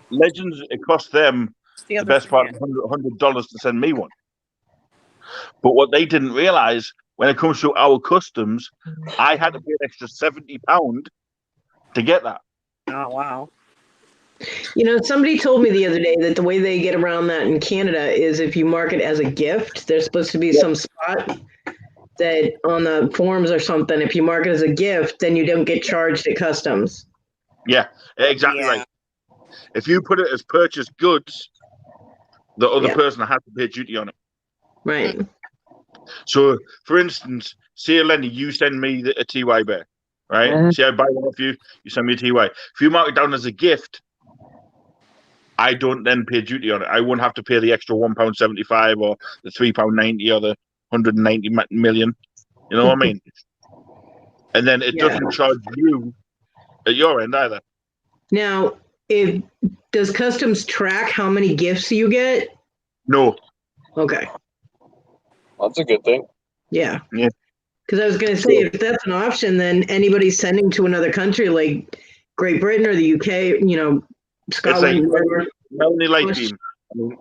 Legends, it cost them It's the the other best part strand. of $100 to send me one. But what they didn't realize, when it comes to our customs, I had to pay an extra £70 to get that. Oh wow. You know, somebody told me the other day that the way they get around that in Canada is if you mark it as a gift, there's supposed to be some spot that on the forms or something, if you mark it as a gift, then you don't get charged at customs. Yeah, exactly Yeah. right. If you put it as purchased goods, the other Yeah. person has to pay duty on it. Right. So, for instance, say, Lenny, you send me a TY bear, right? Mhm. Say I buy one off you, you send me a TY. If you mark it down as a gift, I don't then pay duty on it. I won't have to pay the extra £1.75 or the £3.90 or the 190 million. You know what I mean? And then it doesn't charge you at your end either. Now, does customs track how many gifts you get? No. Okay. That's a good thing. Yeah. Yeah. Because I was going to say, if that's an option, then anybody sending to another country like Great Britain or the UK, you know, Scotland, wherever. Melanie Lightbeam.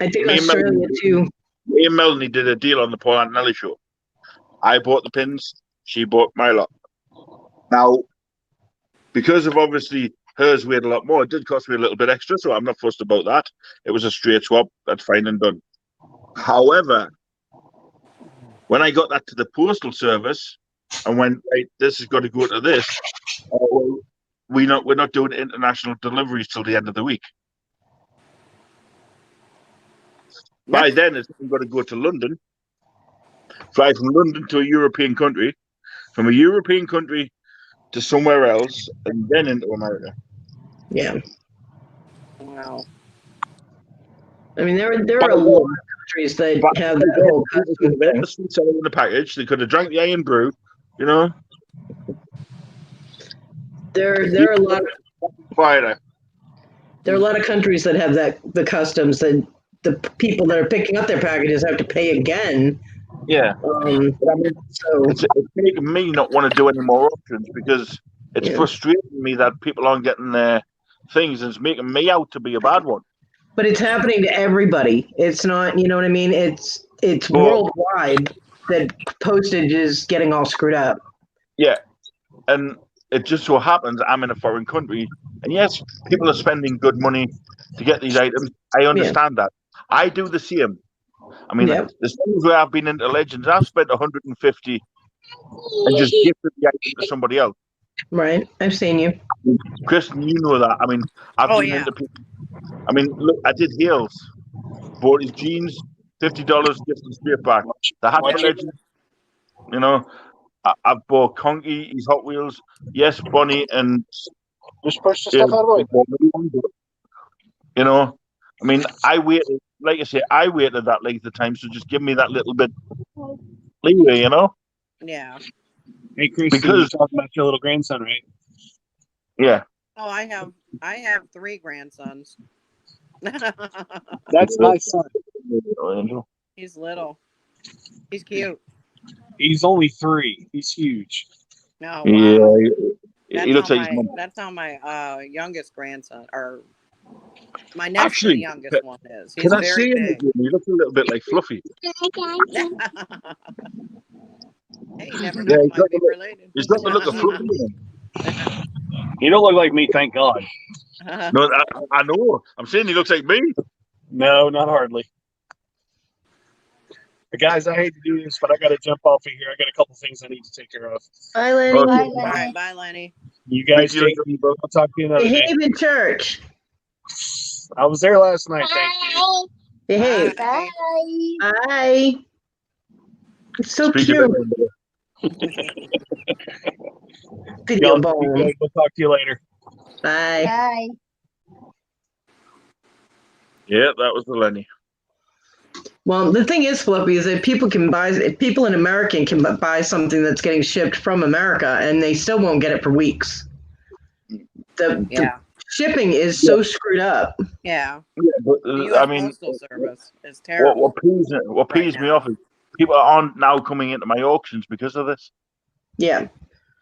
I think Australia too. Me and Melanie did a deal on the Paul Antonelli show. I bought the pins, she bought my lot. Now, because of obviously hers weighed a lot more, it did cost me a little bit extra, so I'm not fussed about that. It was a straight swap. That's fine and done. However, when I got that to the postal service and went, right, this has got to go to this, well, we're not doing international deliveries till the end of the week. By then, it's got to go to London, fly from London to a European country, from a European country to somewhere else, and then into America. Yeah. Wow. I mean, there are a lot of countries that have that whole custom thing. The sweet sour in the package. They could have drank the iron brew, you know. There are a lot. Quieter. There are a lot of countries that have the customs that the people that are picking up their packages have to pay again. Yeah. So it's making me not want to do any more options because it's frustrating me that people aren't getting their things, and it's making me out to be a bad one. But it's happening to everybody. It's not, you know what I mean? It's worldwide that postage is getting all screwed up. Yeah. And it just so happens I'm in a foreign country, and yes, people are spending good money to get these items. I understand that. I do the same. I mean, there's times where I've been into Legends, I've spent 150 and just gifted the item to somebody else. Right. I've seen you. Kristen, you know that. I mean, I've been into people. I mean, look, I did heels. Bought his jeans, $50, gifted straight back. The hat for Legends, you know. I've bought Conky, his Hot Wheels. Yes, Bonnie, and just push the stuff out of the way. You know, I mean, I waited, like I say, I waited that length of time, so just give me that little bit leeway, you know? Yeah. Hey, Chris, you're talking about your little grandson, right? Yeah. Oh, I have 3 grandsons. That's my son. He's little. He's cute. He's only 3. He's huge. Oh, wow. Yeah, he looks like his mom. That's how my youngest grandson, or my next to the youngest one is. He's very big. He looks a little bit like Fluffy. Hey, you never know. Might be related. He's got the look of Fluffy. You don't look like me, thank God. No, I know. I'm saying he looks like me. No, not hardly. But guys, I hate to do this, but I got to jump off of here. I got a couple things I need to take care of. Bye, Lenny. Okay. Bye, All Lenny. right, bye, Lenny. You guys Speak to take you me. later. I'll talk to you another day. Behave in church. I was there last night. Thank you. Behave. Bye. Bye. Bye. It's so Speak to you cute. later. Video Y'all be bone. good. We'll talk to you later. Bye. Bye. Yeah, that was the Lenny. Well, the thing is, Flippy, is that people in America can buy something that's getting shipped from America, and they still won't get it for weeks. The Yeah. shipping is so screwed up. Yeah. Yeah, but The I U.S. mean, Postal Service is terrible. what right pees me now. off is people aren't now coming into my auctions because of this. Yeah.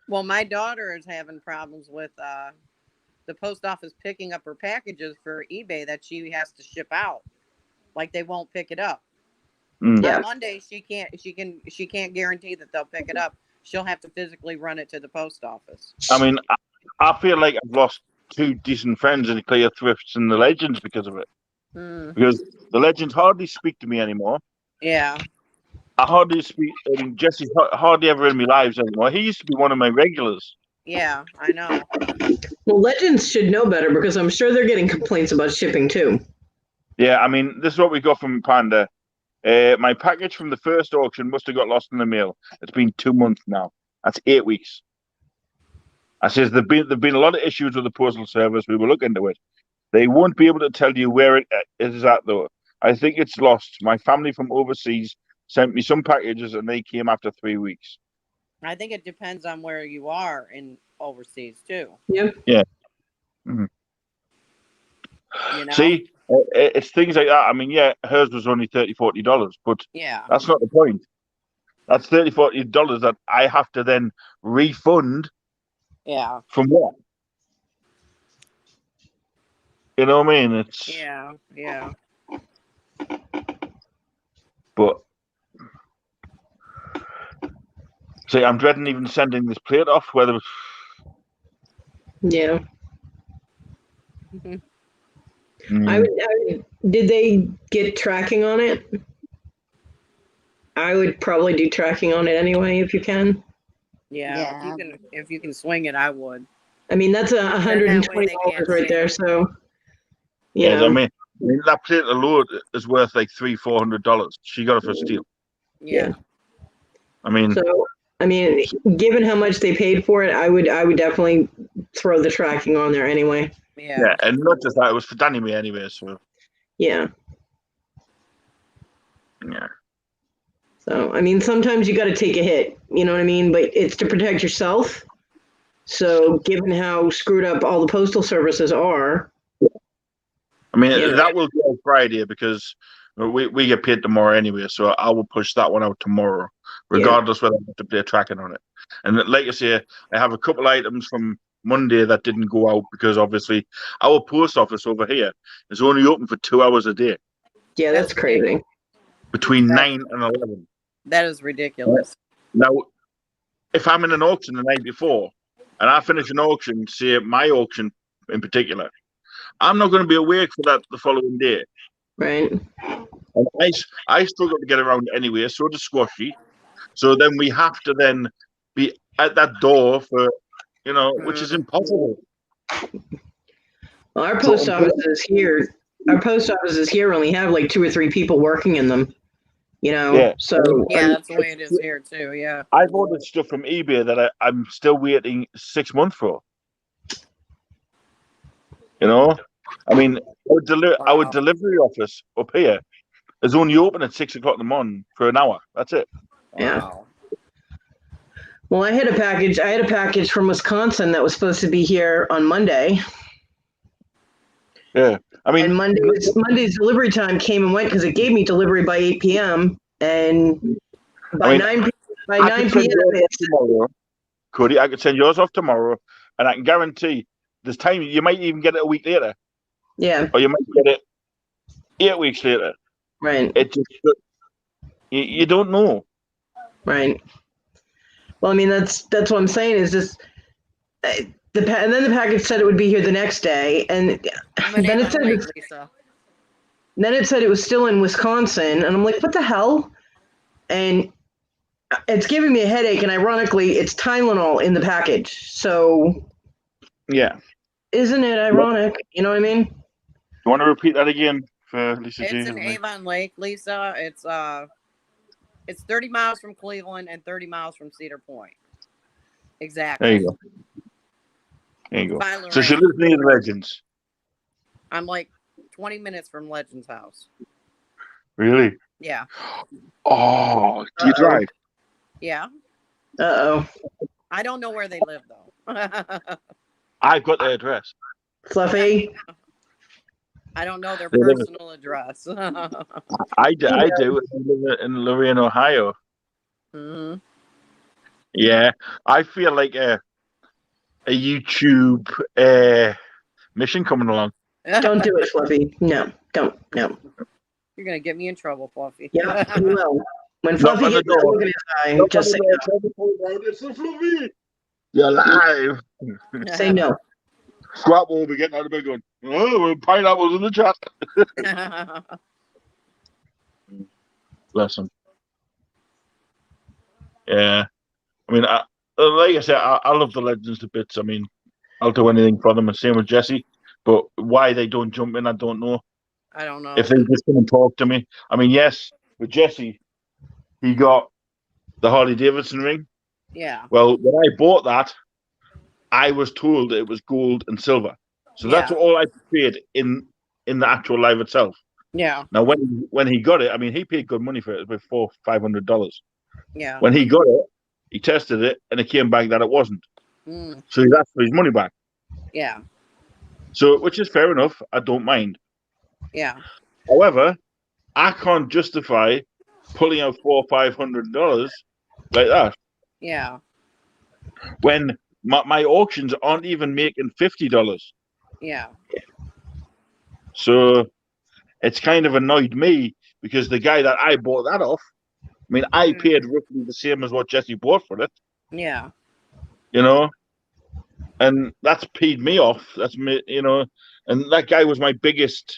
Well, my daughter is having problems with the post office picking up her packages for eBay that she has to ship out. Like they won't pick it up. Yeah. On Monday she can't guarantee that they'll pick it up. She'll have to physically run it to the post office. I mean, I feel like I've lost 2 decent friends in the Clear Thrifts and the Legends because of it. Because the Legends hardly speak to me anymore. Yeah. I hardly speak. I mean, Jesse's hardly ever in my lives anymore. He used to be one of my regulars. Yeah, I know. Well, Legends should know better because I'm sure they're getting complaints about shipping too. Yeah, I mean, this is what we got from Panda. My package from the first auction must have got lost in the mail. It's been 2 months now. That's 8 weeks. I says there've been a lot of issues with the postal service. We will look into it. They won't be able to tell you where it is at though. I think it's lost. My family from overseas sent me some packages and they came after 3 weeks. I think it depends on where you are in overseas too. Yep. Yeah. Mm-hmm. You know? See, it's things like that. I mean, yeah, hers was only $30-40, but Yeah. that's not the point. That's $30-40 that I have to then refund. Yeah. From what? You know what I mean? It's Yeah. Yeah. But see, I'm dreading even sending this plate off. Whether Yeah. Mm-hmm. Did they get tracking on it? I would probably do tracking on it anyway if you can. Yeah. If you can swing it, I would. I mean, that's $120 right there. So, you know. I mean, that plate alone is worth like $300-400. She got it for steal. Yeah. I mean, given how much they paid for it, I would definitely throw the tracking on there anyway. Yeah, and not just that, it was for Danny me anyway. So yeah. Yeah. So, I mean, sometimes you got to take a hit, you know what I mean? But it's to protect yourself. So, given how screwed up all the postal services are. I mean, that will go Friday because we get paid tomorrow anyway. So I will push that one out tomorrow, regardless whether I have to play tracking on it. And like I say, I have a couple items from Monday that didn't go out because obviously our post office over here is only open for 2 hours a day. Yeah, that's crazy. Between 9 and 11. That is ridiculous. Now, if I'm in an auction the night before and I finish an auction, say my auction in particular, I'm not going to be awake for that the following day. Right. And I struggle to get around anyway, so does Squashy. So then we have to then be at that door for, which is impossible. Well, our post offices here only have like 2 or 3 people working in them. Yeah. So that's the way it is here too. Yeah. I've ordered stuff from eBay that I'm still waiting 6 months for. I mean, our delivery office up here is only open at 6 o'clock in the morning for an hour. That's it. Yeah. Well, I had a package from Wisconsin that was supposed to be here on Monday. Yeah. I mean, and Monday's delivery time came and went because it gave me delivery by 8 p.m. and by 9 p.m. Cody, I could send yours off tomorrow, and I can guarantee there's time you might even get it a week later. Yeah. Or you might get it 8 weeks later. Right. It just you don't know. Right. Well, I mean that's what I'm saying is just and then the package said it would be here the next day, and then it said Lisa. And then it said it was still in Wisconsin, and I'm like, what the hell? And it's giving me a headache, and ironically, it's Tylenol in the package. So, Yeah. isn't it ironic? You know what I mean? You want to repeat that again for Lisa G? It's in Avon Lake, Lisa. It's 30 miles from Cleveland and 30 miles from Cedar Point. Exactly. There you go. There you go. By So she Lorraine. lives near the Legends. I'm like 20 minutes from Legends' house. Really? Yeah. Oh, do you drive? Yeah. Uh-oh. I don't know where they live, though. I've got their address. Fluffy? I don't know their They live- personal address. I do. I do. I live in Lorraine, Ohio. hmm Yeah. I feel like a YouTube mission coming along. Don't do it, Fluffy. No, don't. No. You're going to get me in trouble, Fluffy. Yeah, you will. When Knock Fluffy on the gets that door. look in his eye, Knock just on say the door. It's a Fluffy. You're live. no. Say no. Swap will be getting out of bed going, oh, we're pineapples in the chat. Bless him. Yeah. I mean, like I said, I love the Legends to bits. I mean, I'll do anything for them. And same with Jesse. But why they don't jump in, I don't know. I don't know. If they just come and talk to me. I mean, yes, with Jesse, he got the Harley Davidson ring. Yeah. Well, when I bought that, I was told it was gold and silver. So that's Yeah. all I paid in the actual live itself. Yeah. Now, when he got it, I mean, he paid good money for it. It was about $500. Yeah. When he got it, he tested it, and it came back that it wasn't. Mm. So he's asked for his money back. Yeah. So, which is fair enough. I don't mind. Yeah. However, I can't justify pulling out $400 or $500 like that Yeah. when my auctions aren't even making $50. Yeah. So it's kind of annoyed me because the guy that I bought that off, I mean, I paid roughly the same as what Jesse bought for it, Yeah. you know, and that's paid me off. That's me, you know, and that guy was my biggest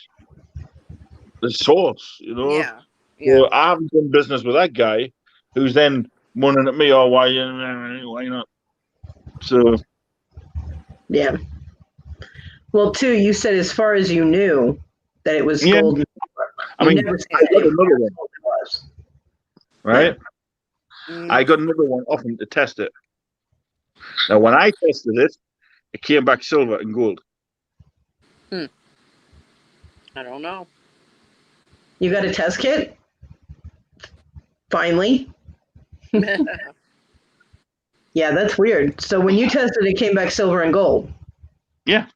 source, you know. Yeah. Yeah. So I haven't done business with that guy who's then moaning at me, oh, why not? So, Yeah. Well, too, you said as far as you knew that it was Yeah. gold. I You mean, never said I got anything another one, else it was. right? Mm. I got another one off him to test it. Now, when I tested it, it came back silver and gold. I don't know. You got a test kit? Finally? Yeah, that's weird. So when you tested, it came back silver and gold. Yeah.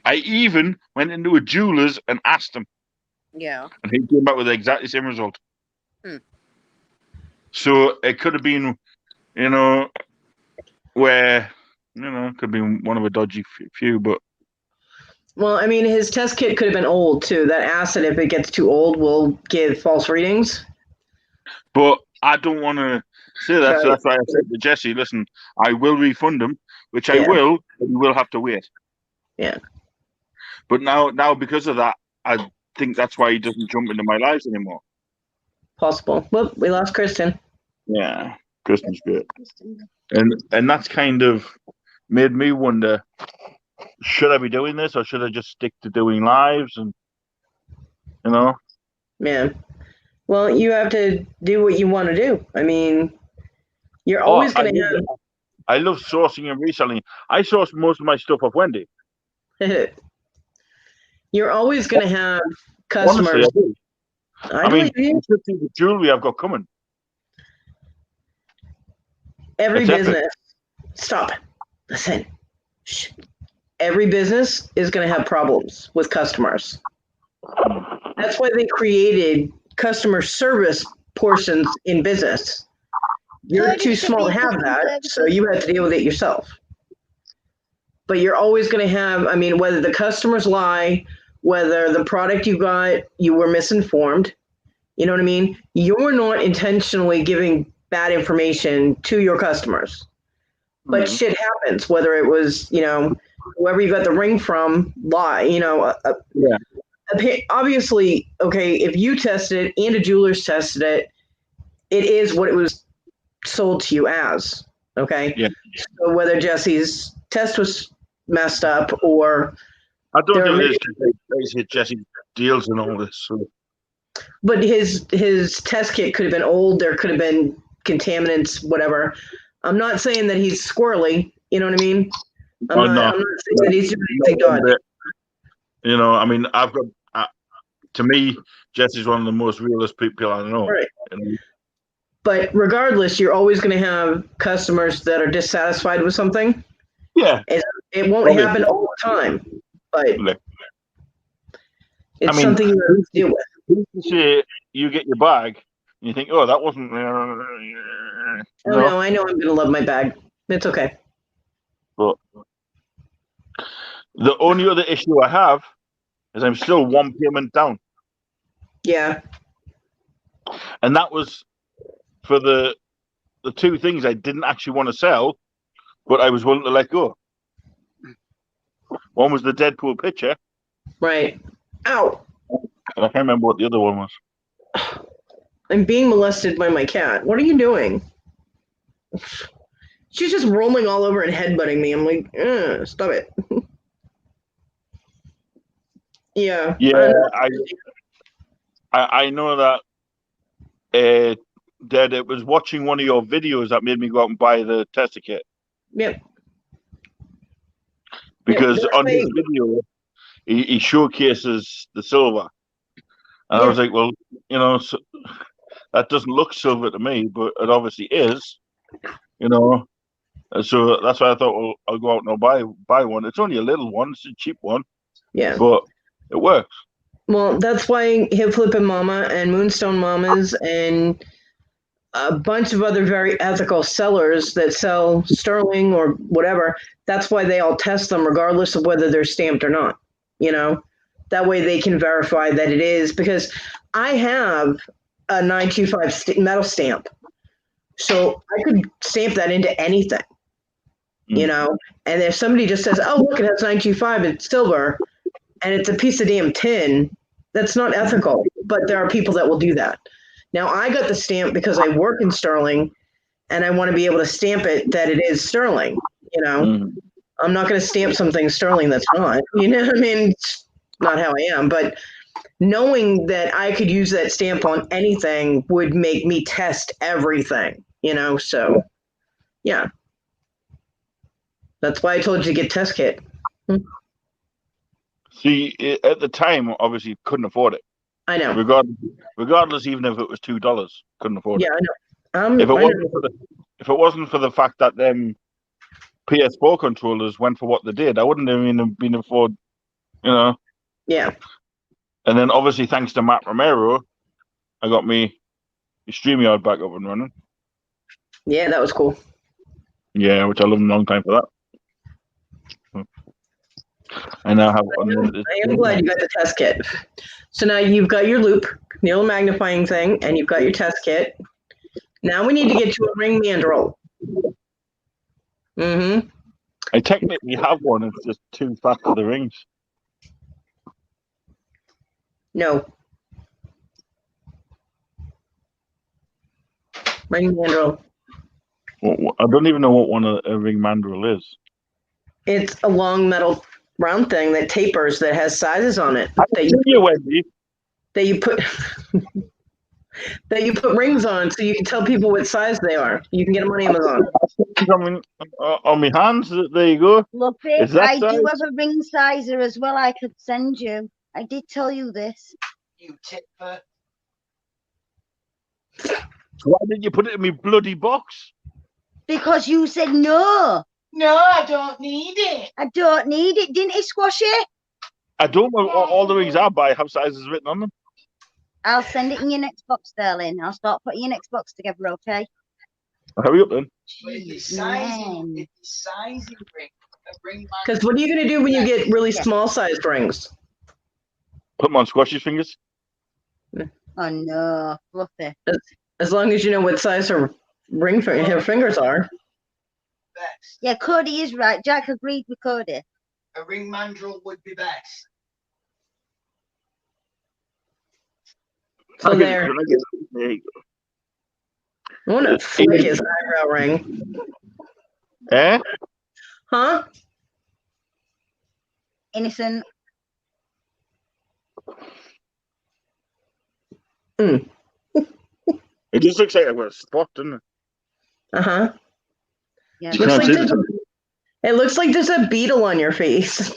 I even went into a jeweler's and asked him, Yeah. and he came back with the exactly same result. Hmm. So it could have been, you know, where, you know, it could be one of a dodgy few, but Well, I mean, his test kit could have been old, too. That acid, if it gets too old, will give false readings. I don't want to say that. So that's why I said to Jesse, listen, I will refund him, which I Yeah. will, but you will have to wait. Yeah. But now because of that, I think that's why he doesn't jump into my lives anymore. Possible. Whoop, we lost Kristen. Yeah, Christmas bit. And that's kind of made me wonder, should I be doing this or should I just stick to doing lives? And, you know? Yeah. Well, you have to do what you want to do. I mean, you're always going to I love sourcing and reselling. I source most of my stuff off Wendy. have. You're always going to have Honestly, customers. I do. I I mean, believe you. you should see the jewelry I've got coming. Every It's epic. business. Stop. Listen. Shh. Every business is going to have problems with customers. That's why they created customer service portions in business. You're too small to have that, so you have to deal with it yourself. But you're always going to have, I mean, whether the customers lie, whether the product you got, you were misinformed, you know what I mean? You're not intentionally giving bad information to your customers. But shit happens, whether it was, you know, whoever you got the ring from, lie, you know. Yeah. obviously, okay, if you tested it and a jeweler's tested it, it is what it was sold to you as. Okay. Yeah. So whether Jesse's test was messed up or I don't there think are it is because Jesse deals and all this. So. but his test kit could have been old. There could have been contaminants, whatever. I'm not saying that he's squirrely. You know what I mean? I'm not saying that he's doing anything dodgy. You know, I mean, I've got. To me, Jesse's one of the most realist people I know. Right. You know? But regardless, you're always going to have customers that are dissatisfied with something. Yeah. It won't happen all the time, but it's something you have to deal with. You say you get your bag, and you think, "Oh, that wasn't." No, I know I'm going to love my bag. It's okay. But the only other issue I have is I'm still one payment down. Yeah. And that was for the two things I didn't actually want to sell, but I was willing to let go. One was the Deadpool picture. Right. Ow. And I can't remember what the other one was. I'm being molested by my cat. What are you doing? She's just rolling all over and headbutting me. I'm like, stop it. Yeah. Yeah, I know that that it was watching one of your videos that made me go out and buy the tester kit. Yep. Because on his video, he showcases the silver. And I was like, well, you know, so, that doesn't look silver to me, but it obviously is, you know. So that's why I thought, well, I'll go out and I'll buy one. It's only a little one. It's a cheap one. Yeah. But it works. Well, that's why Hip Flippin' Mama and Moonstone Mamas and a bunch of other very ethical sellers that sell sterling or whatever, that's why they all test them regardless of whether they're stamped or not, you know? That way they can verify that it is, because I have a 925 metal stamp. So I could stamp that into anything, you know? And if somebody just says, oh, look, it has 925, it's silver, and it's a piece of damn tin, that's not ethical. But there are people that will do that. Now, I got the stamp because I work in sterling, and I want to be able to stamp it that it is sterling, you know? I'm not going to stamp something sterling that's not, you know what I mean? It's not how I am. But knowing that I could use that stamp on anything would make me test everything, you know? So, yeah. That's why I told you to get test kit. See, at the time, obviously, couldn't afford it. I know. Regardless, even if it was $2, couldn't afford it. Yeah, I know. If it wasn't for the fact that them PS4 controllers went for what they did, I wouldn't have even been afford, you know. Yeah. And then obviously, thanks to Matt Romero, I got me StreamYard back up and running. Yeah, that was cool. Yeah, which I love a long time for that. And I have. I am glad you got the test kit. So now you've got your loop, needle magnifying thing, and you've got your test kit. Now we need to get you a ring mandrel. Mm-hmm. I technically have one. It's just too fat for the rings. No. Ring mandrel. Well, I don't even know what one a ring mandrel is. It's a long metal round thing that tapers, that has sizes on it. Wendy. That you put that you put rings on, so you can tell people what size they are. You can get them on Amazon. On my hands, there you go. Look, I do have a ring sizer as well. I could send you. I did tell you this. You tipper. Why didn't you put it in my bloody box? Because you said no. No, I don't need it. I don't need it. Didn't he, Squashy? I don't know. All the rings I buy have sizes written on them. I'll send it in your next box, darling. I'll start putting your next box together, okay? Hurry up then. Sizing ring. Because what are you going to do when you get really small sized rings? Put them on Squashy's fingers. Oh no, fluffy. As long as you know what size her fingers are. Best. Yeah, Cody is right. Jack agreed with Cody. A ring mandrel would be best. So there. There you I want to flick his eyebrow ring. go. Eh? Huh? Innocent. Mm. It just looks like I've got a spot, doesn't it? Uh-huh. Yeah, You Looks can't like see there's the it looks like there's a beetle on your face.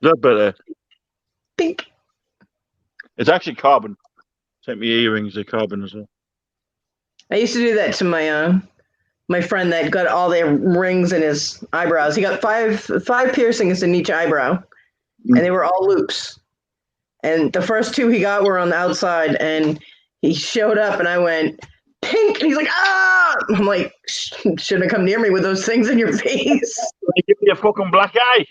that better. Pink. It's actually carbon. Sent me earrings, they're carbon as well. I used to do that to my friend that got all the rings in his eyebrows. He got five piercings in each eyebrow, and they were all loops. And the first two he got were on the outside, and he showed up, and I went pink, and he's like, ah! I'm like, shouldn't have come near me with those things in your face. Give me a fucking black eye.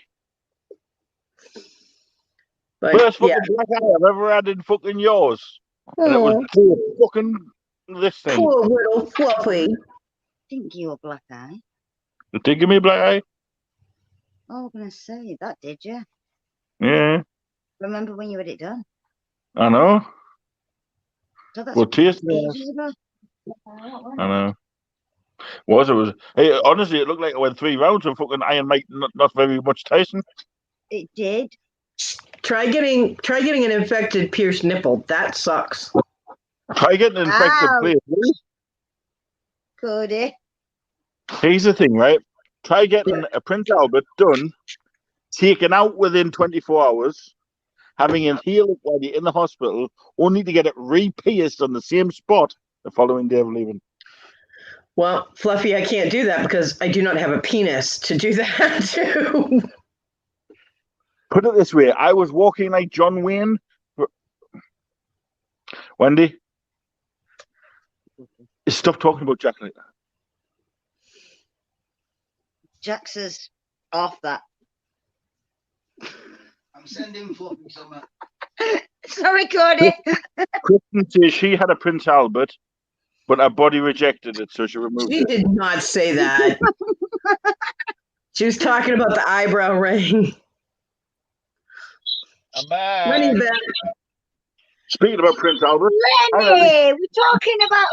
But First fucking yeah, black eye I've ever had in fucking yours. And it was oh, poor fucking this thing. poor little Fluffy. think you were black eye. Did they give me a black eye? Oh, I'm gonna say that, did you? Yeah, Remember when you had it done? I know. So that's Well, taste ages ago. I know. Was it was? Hey, honestly, it looked like I went 3 rounds of fucking Iron Mike, not very much Tyson. It did. Try getting an infected pierced nipple. That sucks. Try getting an infected Ow. place. Cody. Here's the thing, right? Try getting a Prince Albert done, taken out within 24 hours, having it healed while you're in the hospital, only to get it re-pierced on the same spot the following day of leaving. Well, Fluffy, I can't do that because I do not have a penis to do that too. Put it this way, I was walking like John Wayne. Wendy, stop talking about Jack like that. Jax is off that. I'm sending Fluffy something. Sorry, Cody. Kristen says she had a Prince Albert, but her body rejected it, so she removed She it. did not say that. She was talking about the eyebrow ring. I'm back. Lenny's back. Speaking about Prince Albert, Lenny, we're talking about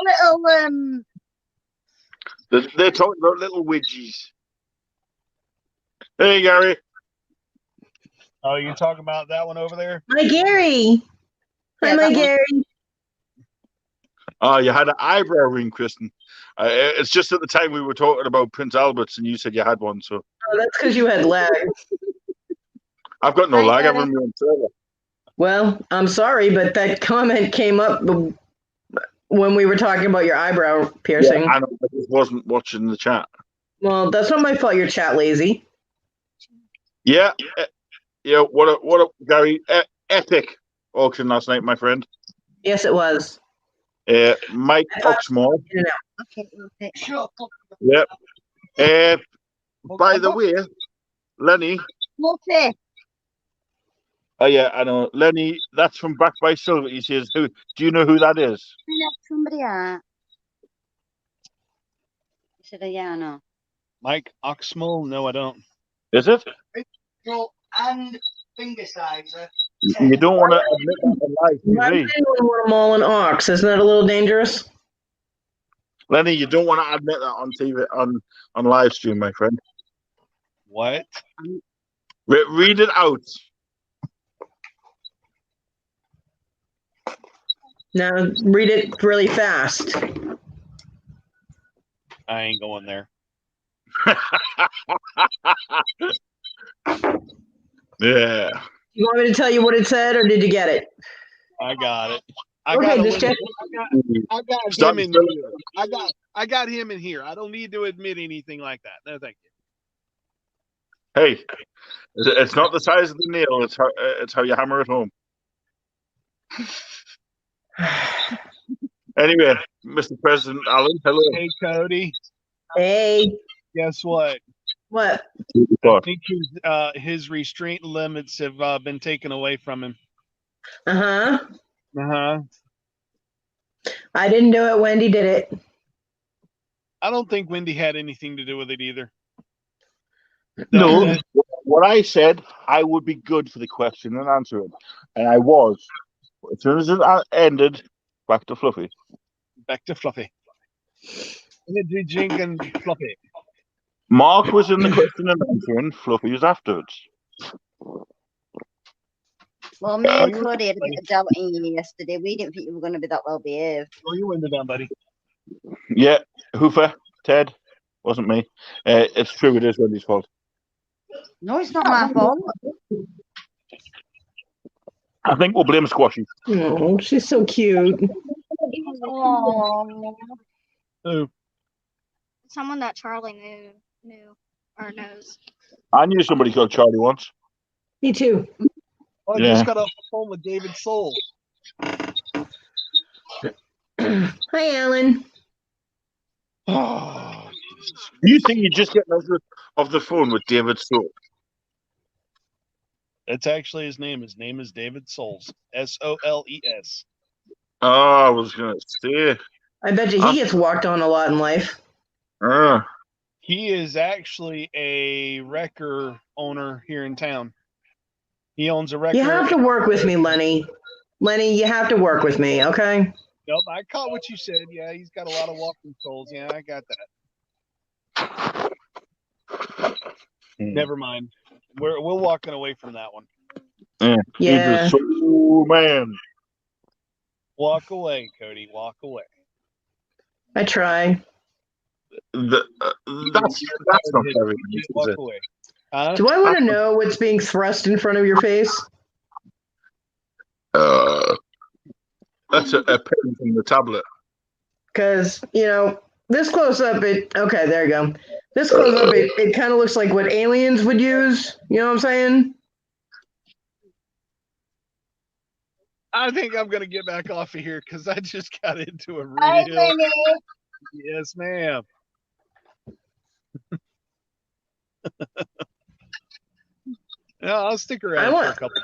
little they're talking about little widgies. Hey, Gary. Oh, you talking about that one over there? Hi, Gary. Hi, Yeah, my that one. Gary. Oh, you had an eyebrow ring, Kristen. It's just at the time we were talking about Prince Alberts, and you said you had one. So Oh, that's because you had lag. I've got no Hi, lag. I'm Gary. on my own server. Well, I'm sorry, but that comment came up when we were talking about your eyebrow piercing. Yeah, I know. I just wasn't watching the chat. Well, that's not my fault. You're chat lazy. Yeah, yeah. What a Gary epic auction last night, my friend. Yes, it was. Mike Oxmoor. Okay, okay. Shut up. Yep. By the way, Lenny. Fluffy. Oh yeah, I know. Lenny, that's from Back by Silver. He says, "Who? Do you know who that is?" Somebody out. I said, yeah, I know. Mike Oxmole? No, I don't. Is it? Go and finger sizer. You don't want to admit that on Why live would TV. anyone want them all in ox? Isn't that a little dangerous? Lenny, you don't want to admit that on TV on live stream, my friend. What? Read it out. Now read it really fast. I ain't going there. Yeah. You want me to tell you what it said, or did you get it? I got it. I Okay, got, just check. I got Stop him in spelling here. I got him in here. I don't need to admit anything like that. No, thank you. Hey, it's not the size of the nail. It's how you hammer it home. Anyway, Mr. President Allen, hello. Hey, Cody. Hey, Guess what? what? I think his restraint limits have been taken away from him. Uh-huh. Uh-huh. I didn't do it. Wendy did it. I don't think Wendy had anything to do with it either. No, what I said, I would be good for the question and answering, and I was. As soon as it ended, back to Fluffy. Back to Fluffy. Energy drink and Fluffy. Mark was in the question and answering. Fluffy was afterwards. Well, me Oh, and you Claudia had a buddy. bit of doubt in you yesterday. We didn't think you were going to be that well behaved. Throw your window down, buddy. Yeah, Hoofer, Ted, wasn't me. It's true. It is Wendy's fault. No, it's not my fault. I think we'll blame Squashy. Oh, she's so cute. Oh, Who? Someone that Charlie knew or knows. I knew somebody called Charlie once. Me too. Oh, I Yeah. just got off the phone with David Soul. Hi, Alan. Oh, You think you just get off the phone with David Soul? that's actually his name. His name is David Souls. Soles. Oh, I was gonna say. I bet you he gets walked on a lot in life. He is actually a wrecker owner here in town. He owns a wrecker. You have to work with me, Lenny. Lenny, you have to work with me, okay? Nope, I caught what you said. Yeah, he's got a lot of walking souls. Yeah, I got that. Never mind. We're walking away from that one. Yeah. He's a soul man. Walk away, Cody. Walk away. I try. That's not very nice, Walk is it? away. Do I want to know what's being thrust in front of your face? That's a pen from the tablet. Because, this close up, okay, there you go. This close up, it kind of looks like what aliens would use. You know what I'm saying? I think I'm going to get back off of here because I just got into a hi, real. Lenny. Yes, ma'am. Yeah, I'll stick around for a couple.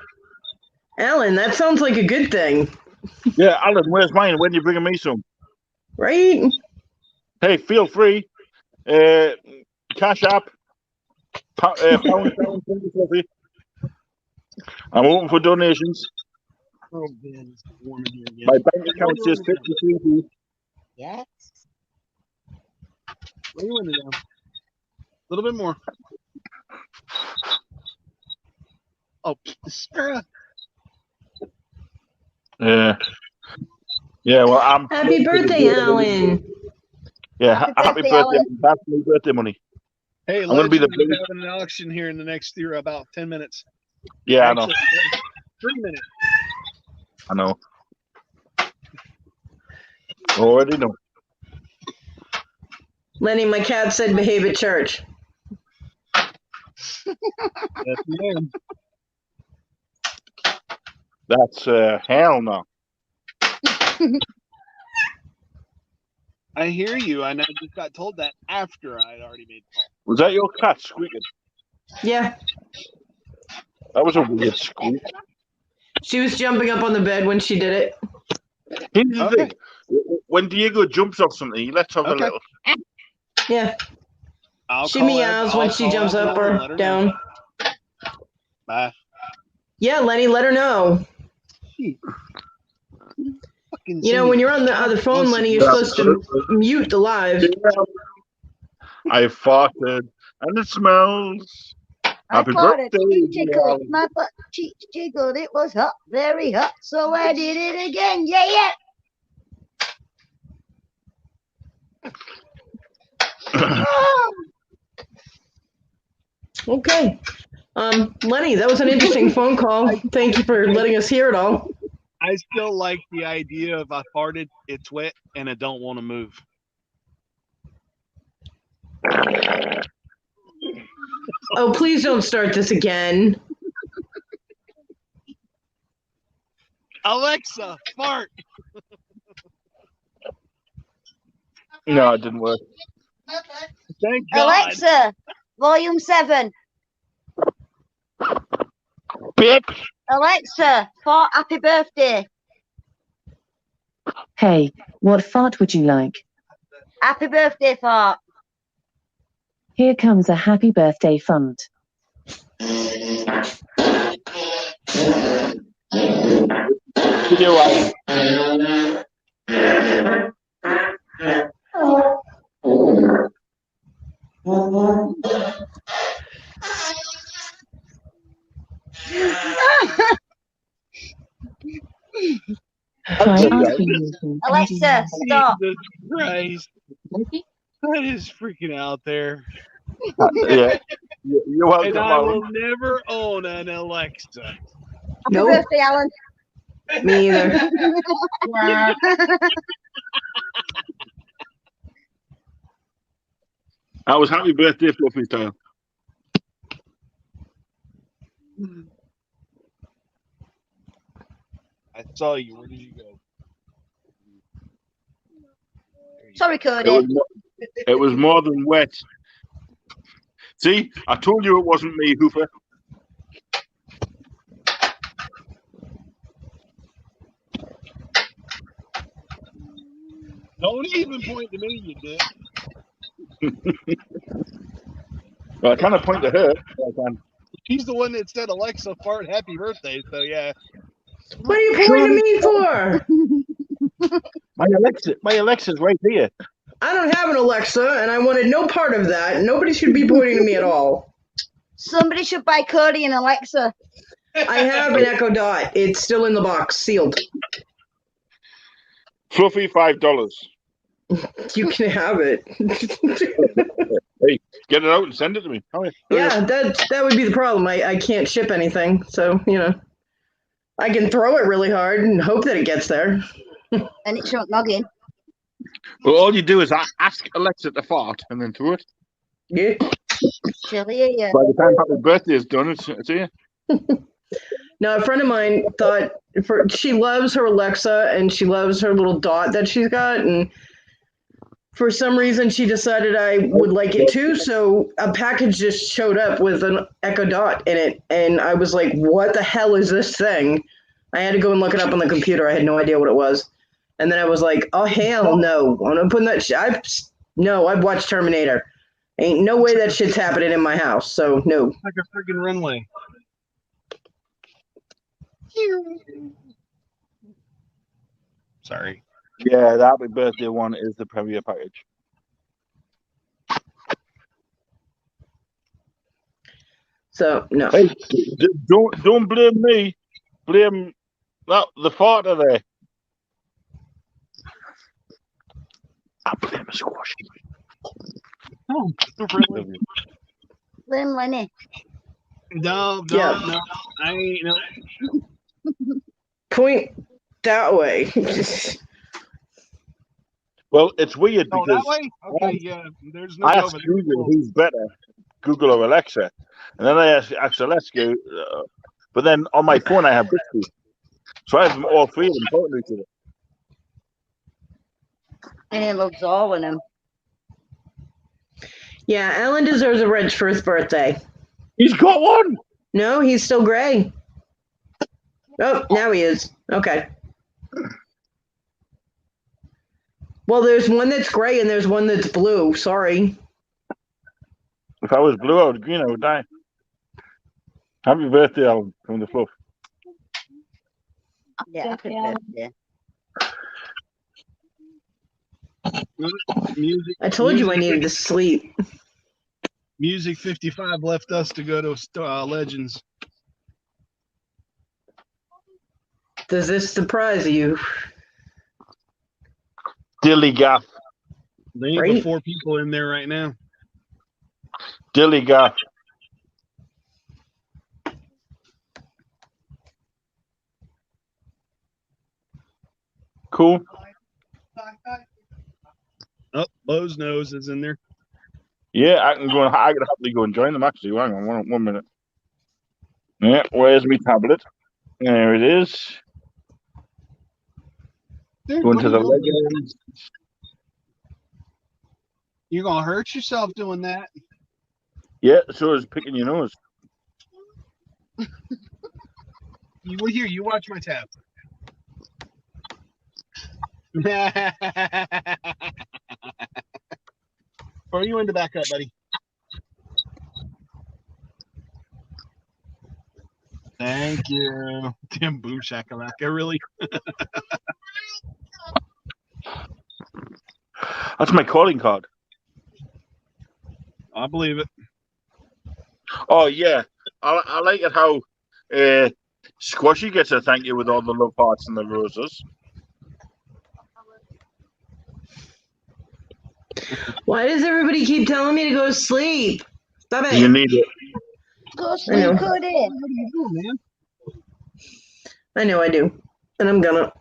Alan, that sounds like a good thing. Yeah, Alan, where's mine? When are you bringing me some? Right? Hey, feel free. Cash app. Pound, coffee. I'm open for donations. Oh, man, it's warm in here again. My bank account says 53p. Yes. What are you window down? A little bit more. Oh, Sarah. Yeah. Yeah, well, I'm. Happy birthday, Alan. Yeah, happy birthday. Alan. That's my birthday money. Hey, I'm gonna be the Legend is biggest. having an auction here in the next year, about 10 minutes. Yeah, I know. Actually, 3 minutes. I know. Already know. Lenny, my cat said behave at church. Yes, ma'am. That's hell no. I hear you, and I just got told that after I had already made the call. Was that your cat squeaking? Yeah. That was a weird squeak. She was jumping up on the bed when she did it. Here's the Okay. thing. When Diego jumps off something, he lets off a Okay. little. Yeah. I'll She call meows Ed. when I'll she call jumps Ed up and or let her down. know. Bye. Yeah, Lenny, let her know. Fucking When you're on the other phone, Lenny, you're supposed to mute the live. I farted and it smells. Happy farted, birthday. cheek tickled, Alan. my butt cheek jiggled. It was hot, very hot, so I did it again. Yeah, yeah. Okay. Lenny, that was an interesting phone call. Thank you for letting us hear it all. I still like the idea of I farted, it's wet, and I don't want to move. Oh, please don't start this again. Alexa, fart. No, it didn't work. Thank God. Alexa, volume 7. Bitch. Alexa, for happy birthday. Hey, what fart would you like? Happy birthday, fart. Here comes a happy birthday fart. Video out. Alexa, stop. Jesus Christ. That is freaking out there. Yeah. You're welcome, And I will Alan. never own an Alexa. Happy Nope. birthday, Alan. Me either. That was happy birthday, Fluffy style. I saw you. Where did you go? Sorry, Cody. It was more than wet. See, I told you it wasn't me, Hoofer. Don't even point to me, you dick. Well, I kind of point to her. He's the one that said Alexa fart happy birthday, so yeah. What are you pointing to me for? My Alexa's right here. I don't have an Alexa, and I wanted no part of that. Nobody should be pointing to me at all. Somebody should buy Cody an Alexa. I have an Echo Dot. It's still in the box, sealed. Fluffy, $5. You can have it. Hey, get it out and send it to me. Yeah, that would be the problem. I can't ship anything, so I can throw it really hard and hope that it gets there. And it shouldn't log in. Well, all you do is ask Alexa to fart and then throw it. Yeah. Silly, yeah. By the time happy birthday is done, it's here. Now, a friend of mine thought she loves her Alexa and she loves her little dot that she's got, and for some reason she decided I would like it too. So a package just showed up with an Echo Dot in it, and I was like, "What the hell is this thing?" I had to go and look it up on the computer. I had no idea what it was, and then I was like, "Oh hell no! I'm not putting that. I've watched Terminator. Ain't no way that shit's happening in my house. So no." Like a freaking runway. Sorry. Yeah, the happy birthday one is the premier package. So no. Hey, don't blame me. Blame the fart of there. I blame a squash. Oh, really? Blame Lenny. No, Yeah. I ain't no. Point that way. Well, it's weird Oh, because that way? Okay, yeah. There's no I go asked but Google who's better, Google or Alexa, and then I asked Alexa, but then on my phone I have Bixby, so I have all three of them talking to each other. And he loves all of them. Yeah, Alan deserves a wrench for his birthday. He's got one. No, he's still gray. Oh, now he is. Okay. Well, there's one that's gray and there's one that's blue. Sorry. If I was blue, I would green, I would die. Happy birthday, Alan, from the fluff. Yeah, happy birthday. Music. I told you I needed to sleep. Music 55 left us to go to Legends. Does this surprise you? Dilly gaff. They ain't Right? but 4 people in there right now. Dilly gaff. Cool. Oh, Lowe's Nose is in there. Yeah, I can happily go and join them actually. Hang on, one minute. Yeah, where's my tablet? There it is. Dude, Going what to are the you doing? Legends. You're gonna hurt yourself doing that. Yeah, so is picking your nose. You watch my tab. Or are you in the back up, buddy? Thank you. Damn boom shakalaka, really? That's my calling card. I believe it. Oh yeah, I like it how Squashy gets a thank you with all the love hearts and the roses. Why does everybody keep telling me to go to sleep? Stop it. You need it. Go I sleep, know. Cody. What are you doing, man? I know I do. And I'm gonna.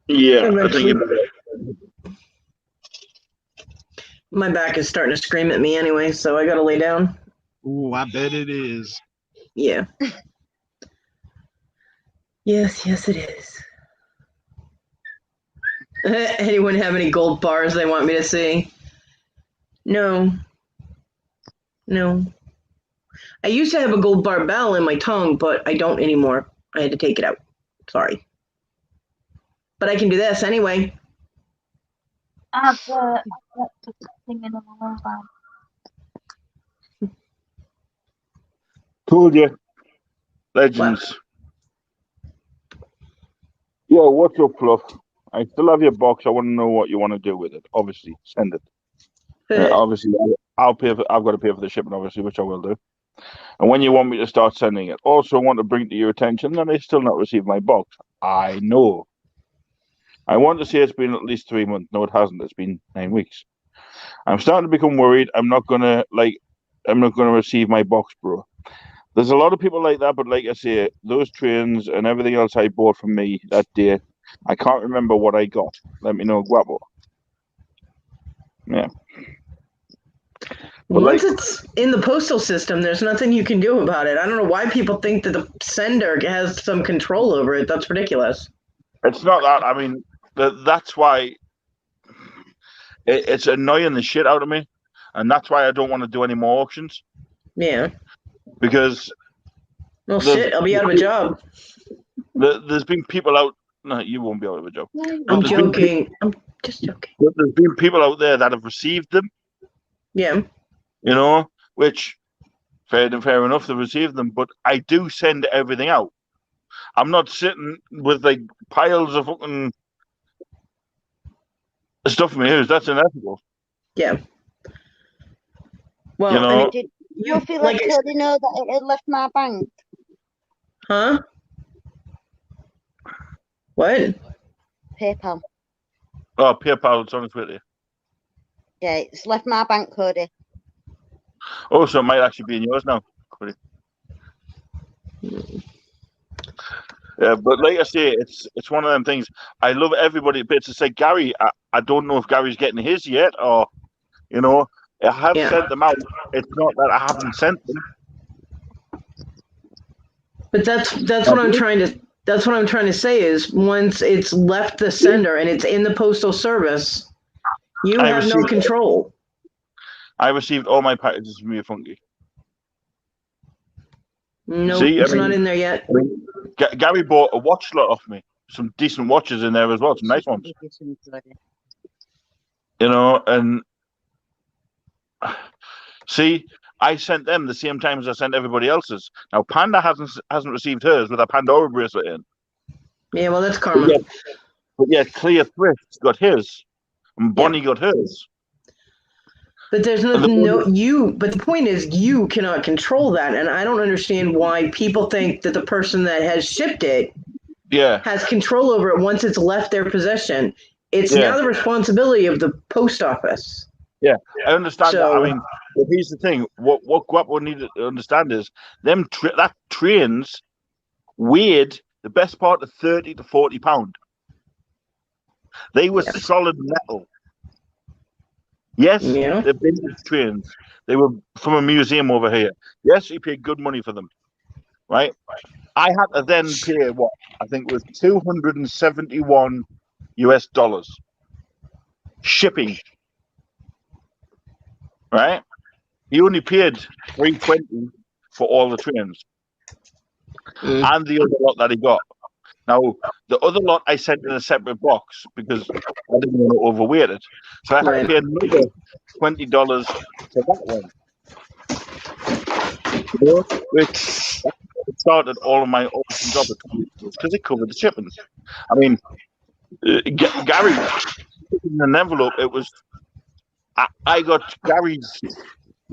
Yeah, I think Eventually. you better. My back is starting to scream at me anyway, so I gotta lay down. Ooh, I bet it is. Yeah. Yes, it is. Anyone have any gold bars they want me to see? No. I used to have a gold bar bell in my tongue, but I don't anymore. I had to take it out. Sorry. But I can do this anyway. I've got the thing in the mobile. Told you. Legends. Yeah, what's up, Fluff? I still have your box. I want to know what you want to do with it. Obviously, send it. Obviously, I'll pay for. I've got to pay for the shipping, obviously, which I will do. And when you want me to start sending it, also I want to bring to your attention that I still not received my box. I know. I want to say it's been at least 3 months. No, it hasn't. It's been 9 weeks. I'm starting to become worried. I'm not gonna receive my box, bro. There's a lot of people like that, but like I say, those trains and everything else I bought from me that day, I can't remember what I got. Let me know, Guapo. Yeah. But once it's in the postal system, there's nothing you can do about it. I don't know why people think that the sender has some control over it. That's ridiculous. It's not that. I mean, that's why it's annoying the shit out of me, and that's why I don't want to do any more auctions. Yeah. Because well, shit, I'll be out of a job. There's been people out. No, you won't be out of a job. I'm joking. I'm just joking. But there's been people out there that have received them. Yeah. You know, which fair enough to receive them, but I do send everything out. I'm not sitting with like piles of fucking stuff in my house. That's inevitable. Yeah. Well, you know, Did you feel like Cody know that it had left my bank? Huh? What? PayPal. Oh, PayPal, it's on its way there. Yeah, it's left my bank, Cody. Oh, so it might actually be in yours now. Cody. Yeah, but like I say, it's one of them things. I love everybody, but it's like Gary. I don't know if Gary's getting his yet, or you know, I have sent them out. It's not that I haven't sent them. But that's what I'm trying to. That's what I'm trying to say is once it's left the sender and it's in the postal service, you have no control. I received all my packages from you, Funky. No, it's not in there yet. Gary bought a watch lot off me. Some decent watches in there as well, some nice ones. You know, and see, I sent them the same time as I sent everybody else's. Now Panda hasn't received hers with a Pandora bracelet in. Yeah, well, that's karma. But yeah, Clear Thrift's got his, and Bonnie got hers. But there's but the point is you cannot control that, and I don't understand why people think that the person that has shipped it has control over it once it's left their possession. It's now the responsibility of the post office. Yeah, I understand that. I mean, but here's the thing. What Guapo need to understand is that trains weighed the best part of 30 to 40 pound. They were solid metal. Yes, they're vintage trains. They were from a museum over here. Yes, you paid good money for them, right? I had to then pay what I think was $271 shipping. Right? He only paid $320 for all the trains and the other lot that he got. Now, the other lot I sent in a separate box because I didn't want to overweight it. So I had to pay another $20 for that one. You know, which started all of my auctions off at because it covered the shipping. I mean, Gary in an envelope. It was I got Gary's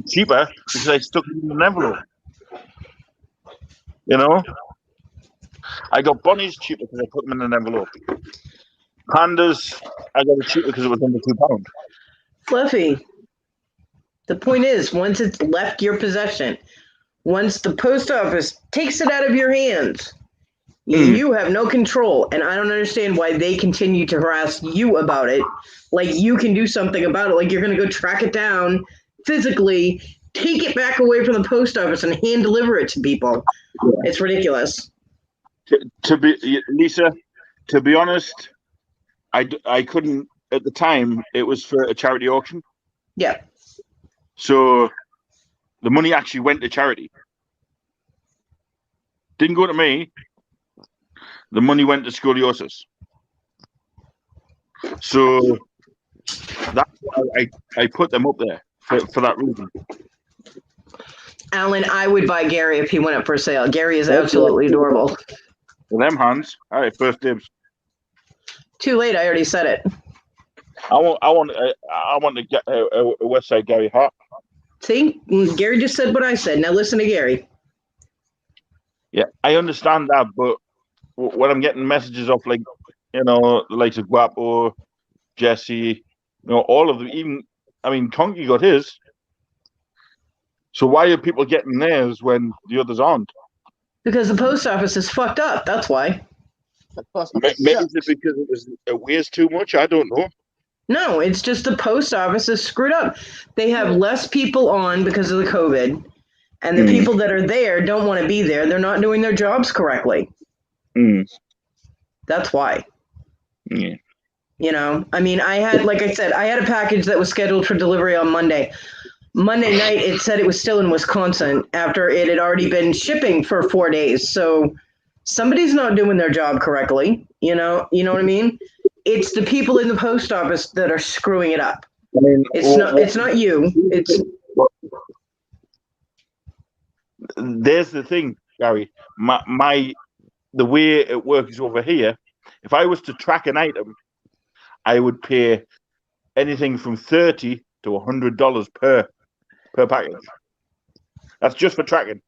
cheaper because I stuck it in an envelope. You know, I got Bonnie's cheaper because I put them in an envelope. Pandas, I got it cheaper because it was under £2. Fluffy. The point is, once it's left your possession, once the post office takes it out of your hands, you have no control. And I don't understand why they continue to harass you about it. Like you can do something about it. Like you're going to go track it down physically, take it back away from the post office and hand deliver it to people. It's ridiculous. To be Lisa, to be honest, I couldn't at the time. It was for a charity auction. Yeah. So the money actually went to charity. Didn't go to me. The money went to scoliosis. So that's why I put them up there for that reason. Alan, I would buy Gary if he went up for sale. Gary is absolutely adorable. For them hands, all right, first dibs. Too late. I already said it. I want to get a West Side Gary hat. See, Gary just said what I said. Now listen to Gary. Yeah, I understand that, but when I'm getting messages off like, the likes of Guapo, Jesse, all of them, even, I mean, Tonky got his. So why are people getting theirs when the others aren't? Because the post office is fucked up. That's why. Maybe it's because it weighs too much. I don't know. No, it's just the post office is screwed up. They have less people on because of the COVID, and the people that are there don't want to be there. They're not doing their jobs correctly. That's why. Yeah. I mean, like I said, I had a package that was scheduled for delivery on Monday. Monday night, it said it was still in Wisconsin after it had already been shipping for 4 days. So somebody's not doing their job correctly. You know what I mean? It's the people in the post office that are screwing it up. I mean, it's not you. It's there's the thing, Gary. The way it works over here, if I was to track an item, I would pay anything from $30 to $100 per package. That's just for tracking.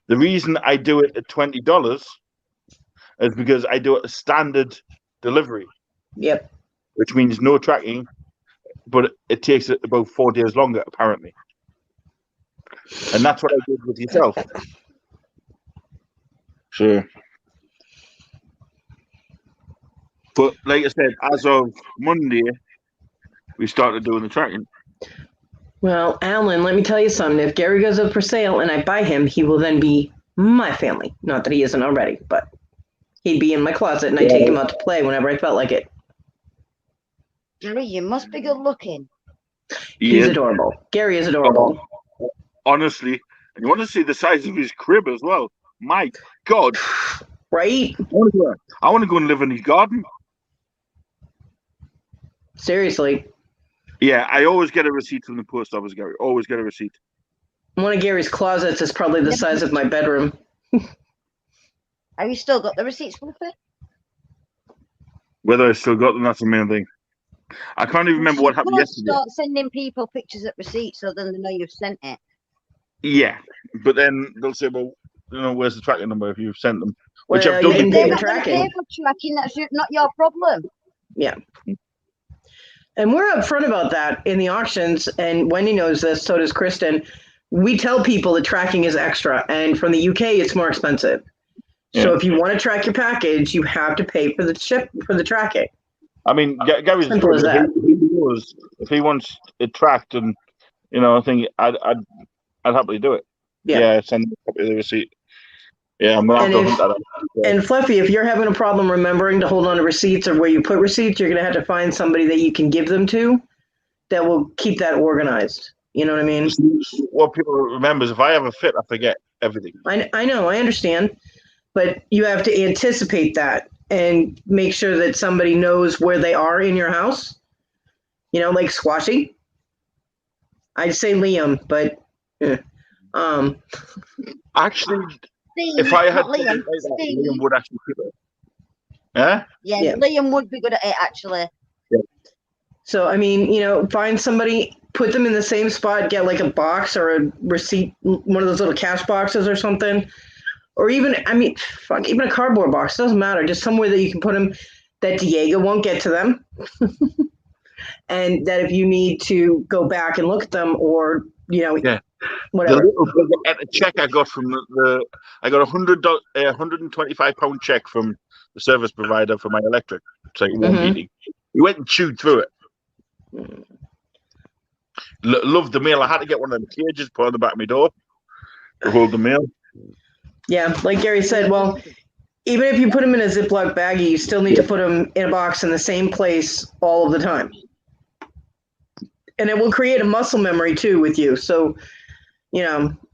The reason I do it at $20 is because I do it a standard delivery. Yep. Which means no tracking, but it takes about 4 days longer, apparently. And that's what I did with yourself. So, but like I said, as of Monday, we started doing the tracking. Well, Alan, let me tell you something. If Gary goes up for sale and I buy him, he will then be my family. Not that he isn't already, but he'd be in my closet and I take him out to play whenever I felt like it. Gary, you must be good looking. He's adorable. Gary is adorable. Honestly, and you want to see the size of his crib as well. My God. Right? I want to go and live in his garden. Seriously. Yeah, I always get a receipt from the post office, Gary. Always get a receipt. One of Gary's closets is probably the size of my bedroom. Have you still got the receipts, Fluffy? Whether I still got them, that's the main thing. I can't even remember what happened yesterday. Start sending people pictures of receipts so then they know you've sent it. Yeah, but then they'll say, well, where's the tracking number if you've sent them? Which Well, I've done. you didn't They're pay not for going to tracking. pay for tracking. That's not your problem. Yeah. And we're upfront about that in the auctions, and Wendy knows this, so does Kristen. We tell people that tracking is extra, and from the UK, it's more expensive. So if you want to track your package, you have to pay for the tracking. I mean, Gary's simple as that. If he wants it tracked, and I think I'd happily do it. Yeah, send a copy of the receipt. Yeah, I'm gonna have to hunt that up. And Fluffy, if you're having a problem remembering to hold on to receipts or where you put receipts, you're gonna have to find somebody that you can give them to that will keep that organized. You know what I mean? What people remember is if I have a fit, I forget everything. I know, I understand, but you have to anticipate that and make sure that somebody knows where they are in your house. Like Squashy. I'd say Liam, but Um, Actually, Steve, if I had not something Liam. like that, Steve. Liam would actually keep it. Yeah? Yeah, Yeah. Liam would be good at it actually. So, I mean, find somebody, put them in the same spot, get like a box or a receipt, one of those little cash boxes or something. Or even, I mean, fuck, even a cardboard box, doesn't matter. Just somewhere that you can put them that Diego won't get to them. And that if you need to go back and look at them or, Yeah. whatever. The little check I got from I got £125 check from the service provider for my electric. It's like one heating. He went and chewed through it. Loved the mail. I had to get one of them cages put on the back of my door to hold the mail. Yeah, like Gary said, well, even if you put them in a Ziploc baggie, you still need to put them in a box in the same place all of the time. And it will create a muscle memory too with you. So,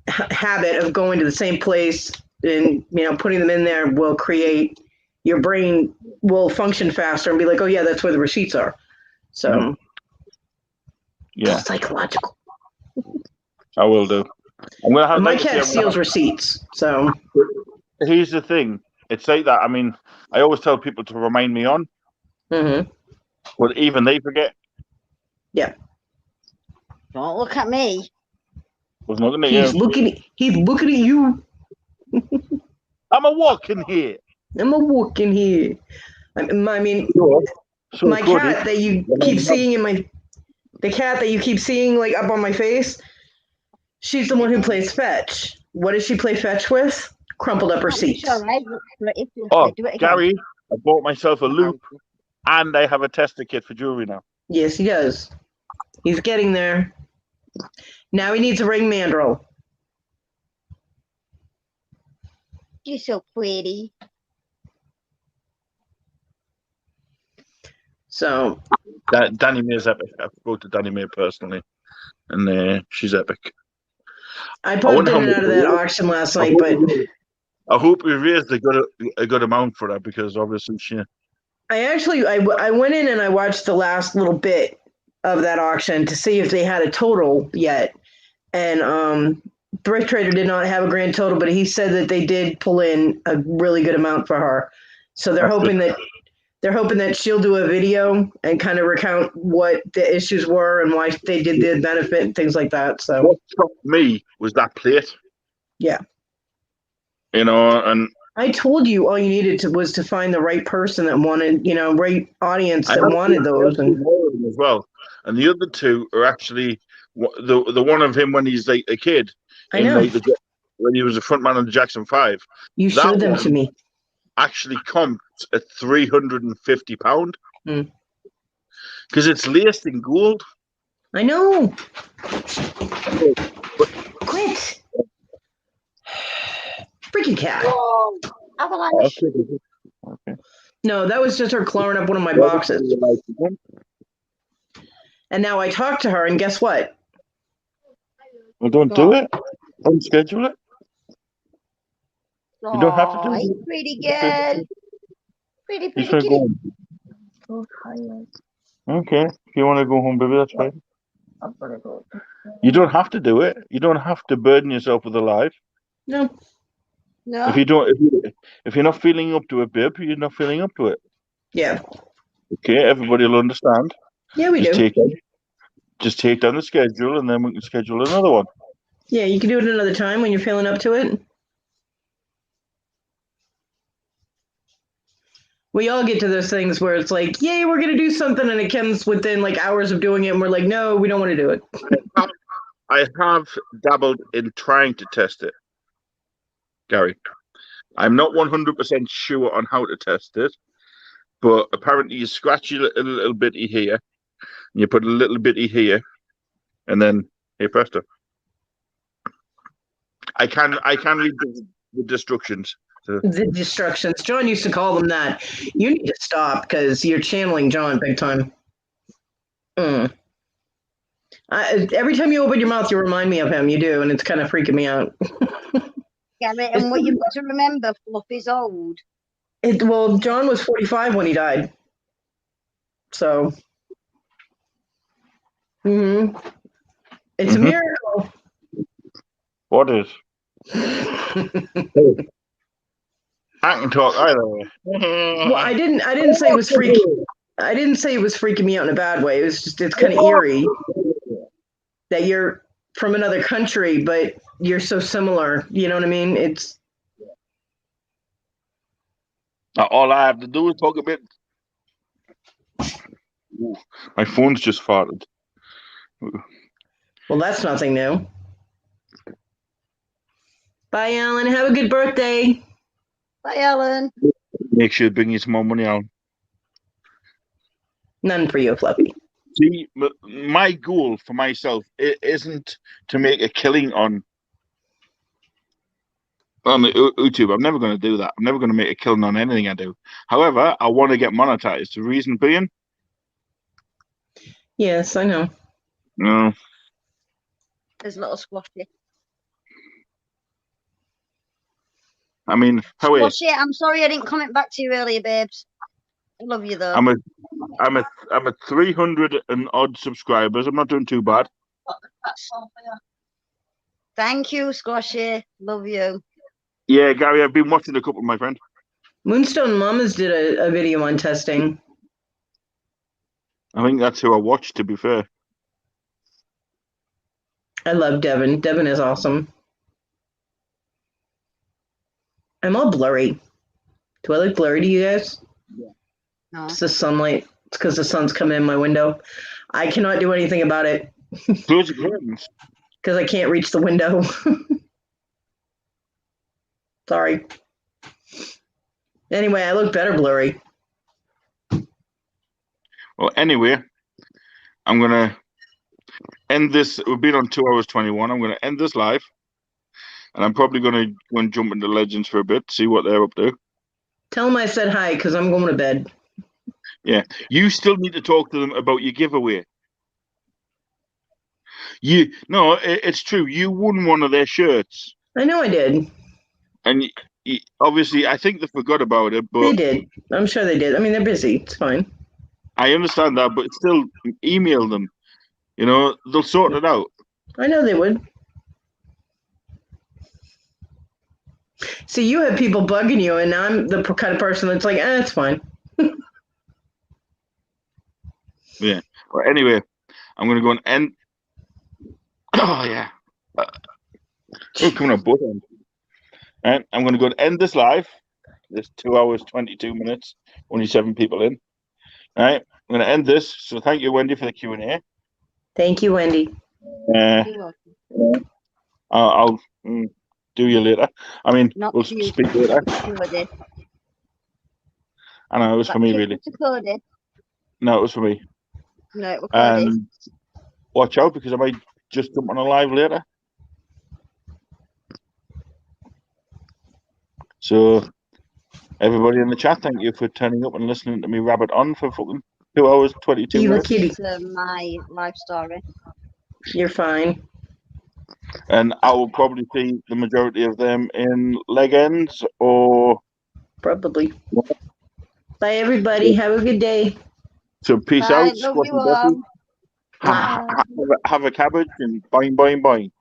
habit of going to the same place and, putting them in there will create, your brain will function faster and be like, oh yeah, that's where the receipts are. So, yeah, psychological. I will do. I'm gonna have my cat steals receipts. So here's the thing. It's like that. I mean, I always tell people to remind me on. But even they forget. Yeah. Don't look at me. Was not gonna He's looking at you. I'm a walking here. I mean, so my cat that you keep seeing the cat that you keep seeing like up on my face, she's the one who plays fetch. What does she play fetch with? Crumpled up receipts. Oh, Gary, I bought myself a loop and I have a tester kit for jewelry now. Yes, he does. He's getting there. Now he needs a ring mandrel. You're so pretty. So Danny May's epic. I spoke to Danny May personally, and she's epic. I popped in and out of that auction last night, but I hope we raised a good amount for that because obviously she. I went in and I watched the last little bit of that auction to see if they had a total yet, and Thrift Trader did not have a grand total, but he said that they did pull in a really good amount for her. So they're hoping that she'll do a video and kind of recount what the issues were and why they did the benefit and things like that. So what shocked me was that plate. Yeah. And I told you all you needed was to find the right person that wanted, right audience that wanted those. As well. And the other two are actually the one of him when he's like a kid. I know. When he was a front man on the Jackson 5. You showed them to me. Actually comped at £350. Because it's laced in gold. I know. Quit. Freaking cat. Whoa. Avalanche. Okay. No, that was just her clawing up one of my boxes. And now I talked to her, and guess what? Well, don't do it. Don't schedule it. You don't have to do it. Pretty good. Pretty He's gonna kitty. go home. Okay. If you want to go home, baby, that's fine. You don't have to do it. You don't have to burden yourself with a life. No. If you're not feeling up to it, babe, you're not feeling up to it. Yeah. Okay, everybody will understand. Yeah, we do. Just take down the schedule, and then we can schedule another one. Yeah, you can do it another time when you're feeling up to it. We all get to those things where it's like, yay, we're going to do something, and it comes within like hours of doing it, and we're like, no, we don't want to do it. I have dabbled in trying to test it, Gary. I'm not 100% sure on how to test it, but apparently you scratch a little bitty here, and you put a little bitty here, and then here, presto. I can read the instructions. The destructions. John used to call them that. You need to stop because you're channeling John big time. Every time you open your mouth, you remind me of him. You do, and it's kind of freaking me out. Gary, and what you've got to remember, Fluffy's old. Well, John was 45 when he died. So, it's a miracle. What is? I can talk either way. Well, I didn't say it was freaky. I didn't say it was freaking me out in a bad way. It was just it's kind of eerie that you're from another country, but you're so similar. You know what I mean? It's All I have to do is talk a bit. Ooh, my phone's just farted. well, that's nothing new. Bye, Alan. Have a good birthday. Bye, Ellen. Make sure to bring you some more money, Alan. None for you, Fluffy. See, my goal for myself isn't to make a killing on the YouTube. I'm never going to do that. I'm never going to make a killing on anything I do. However, I want to get monetized. The reason being, Yes, I know. no, There's a little squashy. I mean, how is? Squashy, I'm sorry I didn't comment back to you earlier, babes. I love you though. I'm a 300 and odd subscribers. I'm not doing too bad. Thank you, Squashy. Love you. Yeah, Gary, I've been watching a couple, my friend. Moonstone Mamas did a video on testing. I think that's who I watched, to be fair. I love Devin. Devin is awesome. I'm all blurry. Do I look blurry to you guys? No. It's the sunlight. It's because the sun's coming in my window. I cannot do anything about it. Close your curtains. Because I can't reach the window. Sorry. Anyway, I look better blurry. Well, anyway, I'm going to end this. We've been on 2 hours 21. I'm going to end this live. And I'm probably going to go and jump into Legends for a bit, see what they're up to. Tell them I said hi because I'm going to bed. Yeah. You still need to talk to them about your giveaway. No, it's true. You won one of their shirts. I know I did. And obviously, I think they forgot about it. But They did. I'm sure they did. I mean, they're busy. It's fine. I understand that, but still email them. You know, they'll sort it out. I know they would. See, you have people bugging you, and I'm the kind of person that's like, it's fine. Yeah. Well, anyway, I'm going to go and end. Oh, yeah. Coming on both ends. Right, I'm going to go and end this live. This 2 hours, 22 minutes. Only 7 people in. All right. I'm going to end this. So thank you, Wendy, for the Q&A. Thank you, Wendy. I'll do you later. I mean, Not we'll you. speak later. Cody. I know, it was for me, really. Cody. No, it was for me. No, it was Cody. And watch out, because I might just jump on a live later. So, everybody in the chat, thank you for turning up and listening to me rabbit on for fucking 2 hours, 22 minutes. It's my life story. You're fine. And I will probably see the majority of them in leg ends or... Probably. Bye, everybody. Have a good day. So, peace Bye, out. love Squash you and all. Duffy. Have a cabbage and boing, boing, boing.